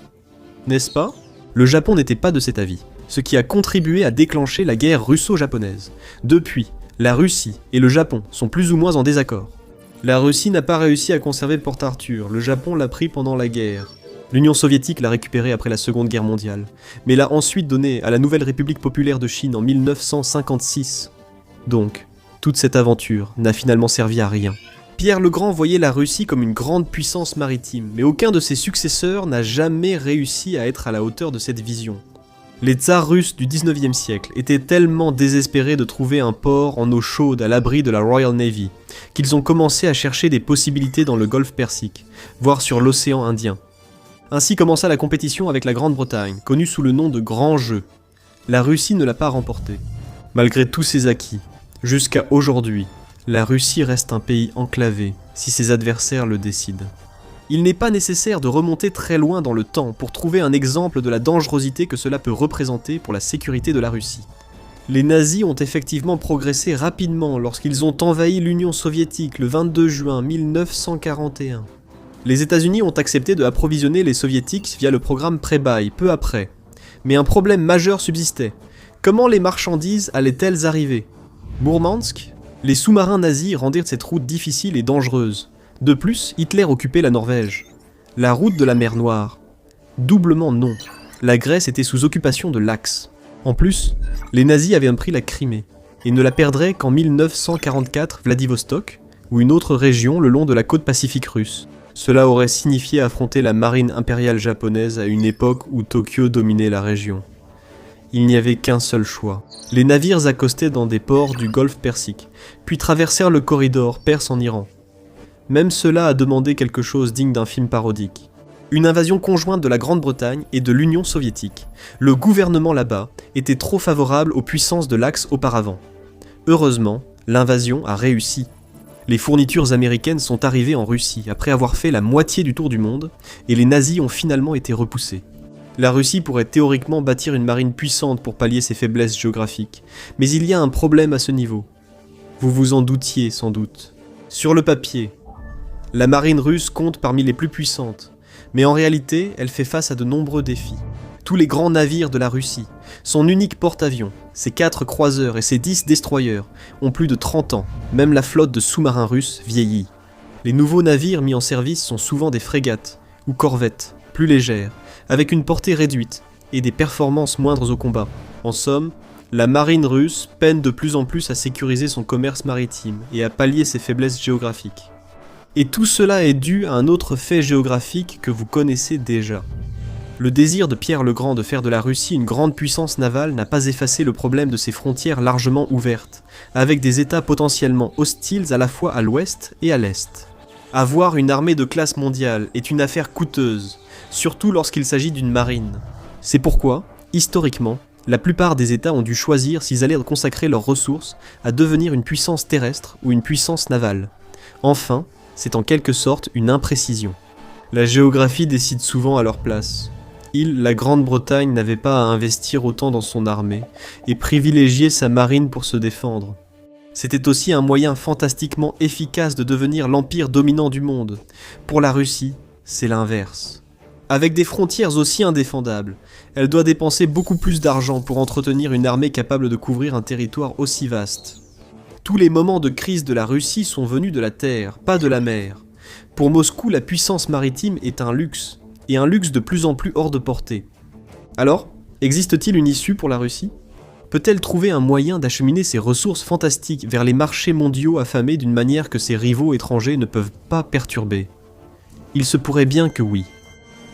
N'est-ce pas ? Le Japon n'était pas de cet avis, ce qui a contribué à déclencher la guerre russo-japonaise. Depuis, la Russie et le Japon sont plus ou moins en désaccord. La Russie n'a pas réussi à conserver Port Arthur, le Japon l'a pris pendant la guerre. L'Union soviétique l'a récupéré après la Seconde Guerre mondiale, mais l'a ensuite donné à la Nouvelle République populaire de Chine en 1956. Donc, toute cette aventure n'a finalement servi à rien. Pierre le Grand voyait la Russie comme une grande puissance maritime, mais aucun de ses successeurs n'a jamais réussi à être à la hauteur de cette vision. Les tsars russes du 19e siècle étaient tellement désespérés de trouver un port en eau chaude à l'abri de la Royal Navy, qu'ils ont commencé à chercher des possibilités dans le golfe Persique, voire sur l'océan Indien. Ainsi commença la compétition avec la Grande-Bretagne, connue sous le nom de Grand Jeu. La Russie ne l'a pas remporté. Malgré tous ses acquis, jusqu'à aujourd'hui, la Russie reste un pays enclavé, si ses adversaires le décident. Il n'est pas nécessaire de remonter très loin dans le temps pour trouver un exemple de la dangerosité que cela peut représenter pour la sécurité de la Russie. Les nazis ont effectivement progressé rapidement lorsqu'ils ont envahi l'Union soviétique le 22 juin 1941. Les États-Unis ont accepté de approvisionner les soviétiques via le programme Pré-Bail peu après. Mais un problème majeur subsistait. Comment les marchandises allaient-elles arriver ? Mourmansk ? Les sous-marins nazis rendirent cette route difficile et dangereuse. De plus, Hitler occupait la Norvège. La route de la mer Noire. Doublement non. La Grèce était sous occupation de l'Axe. En plus, les nazis avaient pris la Crimée, et ne la perdraient qu'en 1944 Vladivostok, ou une autre région le long de la côte pacifique russe. Cela aurait signifié affronter la marine impériale japonaise à une époque où Tokyo dominait la région. Il n'y avait qu'un seul choix. Les navires accostaient dans des ports du golfe Persique, puis traversèrent le corridor perse en Iran. Même cela a demandé quelque chose digne d'un film parodique. Une invasion conjointe de la Grande-Bretagne et de l'Union soviétique. Le gouvernement là-bas était trop favorable aux puissances de l'Axe auparavant. Heureusement, l'invasion a réussi. Les fournitures américaines sont arrivées en Russie après avoir fait la moitié du tour du monde, et les nazis ont finalement été repoussés. La Russie pourrait théoriquement bâtir une marine puissante pour pallier ses faiblesses géographiques, mais il y a un problème à ce niveau. Vous vous en doutiez sans doute. Sur le papier, la marine russe compte parmi les plus puissantes, mais en réalité, elle fait face à de nombreux défis. Tous les grands navires de la Russie, son unique porte-avions, ses 4 croiseurs et ses 10 destroyers ont plus de 30 ans, même la flotte de sous-marins russes vieillit. Les nouveaux navires mis en service sont souvent des frégates ou corvettes, plus légères, avec une portée réduite et des performances moindres au combat. En somme, la marine russe peine de plus en plus à sécuriser son commerce maritime et à pallier ses faiblesses géographiques. Et tout cela est dû à un autre fait géographique que vous connaissez déjà. Le désir de Pierre le Grand de faire de la Russie une grande puissance navale n'a pas effacé le problème de ses frontières largement ouvertes, avec des États potentiellement hostiles à la fois à l'ouest et à l'est. Avoir une armée de classe mondiale est une affaire coûteuse, surtout lorsqu'il s'agit d'une marine. C'est pourquoi, historiquement, la plupart des États ont dû choisir s'ils allaient consacrer leurs ressources à devenir une puissance terrestre ou une puissance navale. Enfin, c'est en quelque sorte une imprécision. La géographie décide souvent à leur place. La Grande-Bretagne n'avait pas à investir autant dans son armée et privilégier sa marine pour se défendre. C'était aussi un moyen fantastiquement efficace de devenir l'empire dominant du monde. Pour la Russie, c'est l'inverse. Avec des frontières aussi indéfendables, elle doit dépenser beaucoup plus d'argent pour entretenir une armée capable de couvrir un territoire aussi vaste. Tous les moments de crise de la Russie sont venus de la terre, pas de la mer. Pour Moscou, la puissance maritime est un luxe, et un luxe de plus en plus hors de portée. Alors, existe-t-il une issue pour la Russie ? Peut-elle trouver un moyen d'acheminer ses ressources fantastiques vers les marchés mondiaux affamés d'une manière que ses rivaux étrangers ne peuvent pas perturber ? Il se pourrait bien que oui.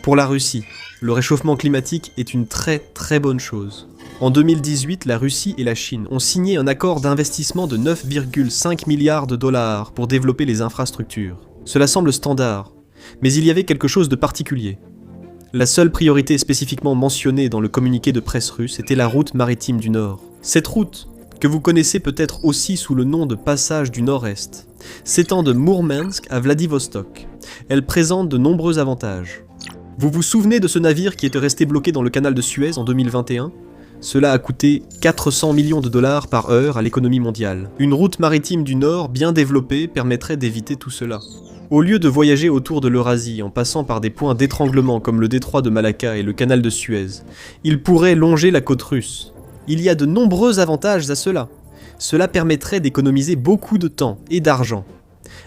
Pour la Russie, le réchauffement climatique est une très très bonne chose. En 2018, la Russie et la Chine ont signé un accord d'investissement de 9,5 milliards de dollars pour développer les infrastructures. Cela semble standard, mais il y avait quelque chose de particulier. La seule priorité spécifiquement mentionnée dans le communiqué de presse russe était la route maritime du Nord. Cette route, que vous connaissez peut-être aussi sous le nom de passage du Nord-Est, s'étend de Mourmansk à Vladivostok. Elle présente de nombreux avantages. Vous vous souvenez de ce navire qui était resté bloqué dans le canal de Suez en 2021 ? Cela a coûté 400 millions de dollars par heure à l'économie mondiale. Une route maritime du Nord bien développée permettrait d'éviter tout cela. Au lieu de voyager autour de l'Eurasie en passant par des points d'étranglement comme le détroit de Malacca et le canal de Suez, il pourrait longer la côte russe. Il y a de nombreux avantages à cela. Cela permettrait d'économiser beaucoup de temps et d'argent.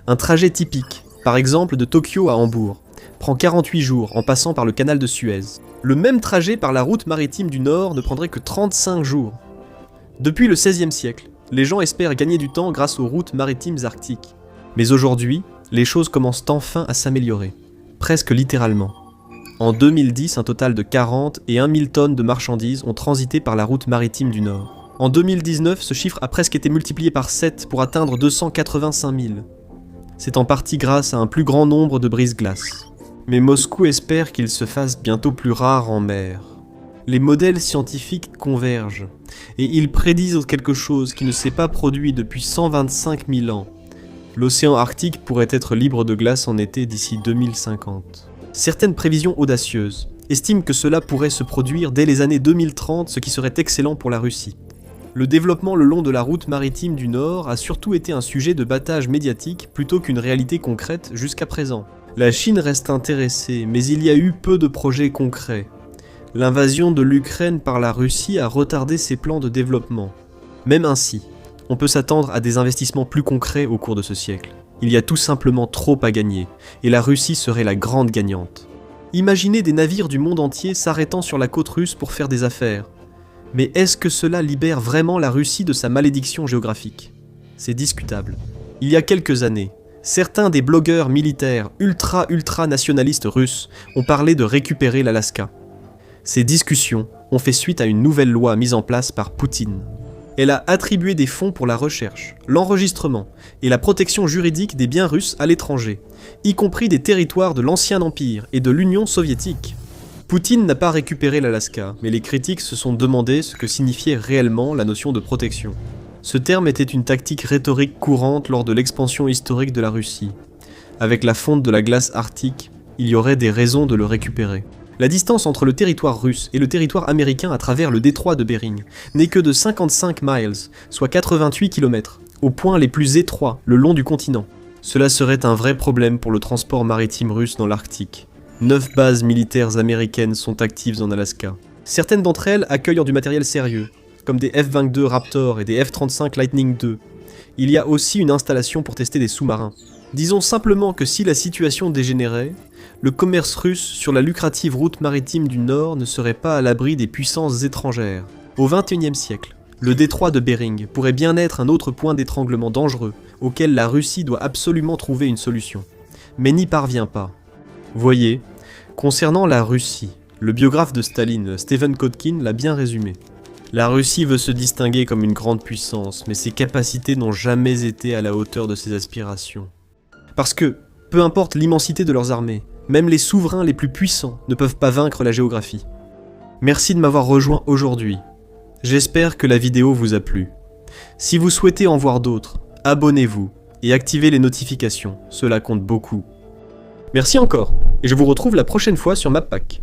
Un trajet typique, par exemple de Tokyo à Hambourg, prend 48 jours en passant par le canal de Suez. Le même trajet par la route maritime du Nord ne prendrait que 35 jours. Depuis le XVIe siècle, les gens espèrent gagner du temps grâce aux routes maritimes arctiques. Mais aujourd'hui, les choses commencent enfin à s'améliorer, presque littéralement. En 2010, un total de 40 et 1 000 tonnes de marchandises ont transité par la route maritime du Nord. En 2019, ce chiffre a presque été multiplié par 7 pour atteindre 285 000. C'est en partie grâce à un plus grand nombre de brise-glaces. Mais Moscou espère qu'il se fasse bientôt plus rare en mer. Les modèles scientifiques convergent, et ils prédisent quelque chose qui ne s'est pas produit depuis 125 000 ans. L'océan Arctique pourrait être libre de glace en été d'ici 2050. Certaines prévisions audacieuses estiment que cela pourrait se produire dès les années 2030, ce qui serait excellent pour la Russie. Le développement le long de la route maritime du Nord a surtout été un sujet de battage médiatique plutôt qu'une réalité concrète jusqu'à présent. La Chine reste intéressée, mais il y a eu peu de projets concrets. L'invasion de l'Ukraine par la Russie a retardé ses plans de développement. Même ainsi, on peut s'attendre à des investissements plus concrets au cours de ce siècle. Il y a tout simplement trop à gagner, et la Russie serait la grande gagnante. Imaginez des navires du monde entier s'arrêtant sur la côte russe pour faire des affaires. Mais est-ce que cela libère vraiment la Russie de sa malédiction géographique ? C'est discutable. Il y a quelques années, certains des blogueurs militaires ultra nationalistes russes ont parlé de récupérer l'Alaska. Ces discussions ont fait suite à une nouvelle loi mise en place par Poutine. Elle a attribué des fonds pour la recherche, l'enregistrement et la protection juridique des biens russes à l'étranger, y compris des territoires de l'ancien empire et de l'Union soviétique. Poutine n'a pas récupéré l'Alaska, mais les critiques se sont demandé ce que signifiait réellement la notion de protection. Ce terme était une tactique rhétorique courante lors de l'expansion historique de la Russie. Avec la fonte de la glace arctique, il y aurait des raisons de le récupérer. La distance entre le territoire russe et le territoire américain à travers le détroit de Bering n'est que de 55 miles, soit 88 km, aux points les plus étroits le long du continent. Cela serait un vrai problème pour le transport maritime russe dans l'Arctique. 9 bases militaires américaines sont actives en Alaska. Certaines d'entre elles accueillent du matériel sérieux, comme des F-22 Raptor et des F-35 Lightning II. Il y a aussi une installation pour tester des sous-marins. Disons simplement que si la situation dégénérait, le commerce russe sur la lucrative route maritime du Nord ne serait pas à l'abri des puissances étrangères. Au XXIe siècle, le détroit de Bering pourrait bien être un autre point d'étranglement dangereux, auquel la Russie doit absolument trouver une solution, mais n'y parvient pas. Voyez, concernant la Russie, le biographe de Staline, Stephen Kotkin, l'a bien résumé. La Russie veut se distinguer comme une grande puissance, mais ses capacités n'ont jamais été à la hauteur de ses aspirations. Parce que, peu importe l'immensité de leurs armées, même les souverains les plus puissants ne peuvent pas vaincre la géographie. Merci de m'avoir rejoint aujourd'hui. J'espère que la vidéo vous a plu. Si vous souhaitez en voir d'autres, abonnez-vous et activez les notifications, cela compte beaucoup. Merci encore, et je vous retrouve la prochaine fois sur MapPack.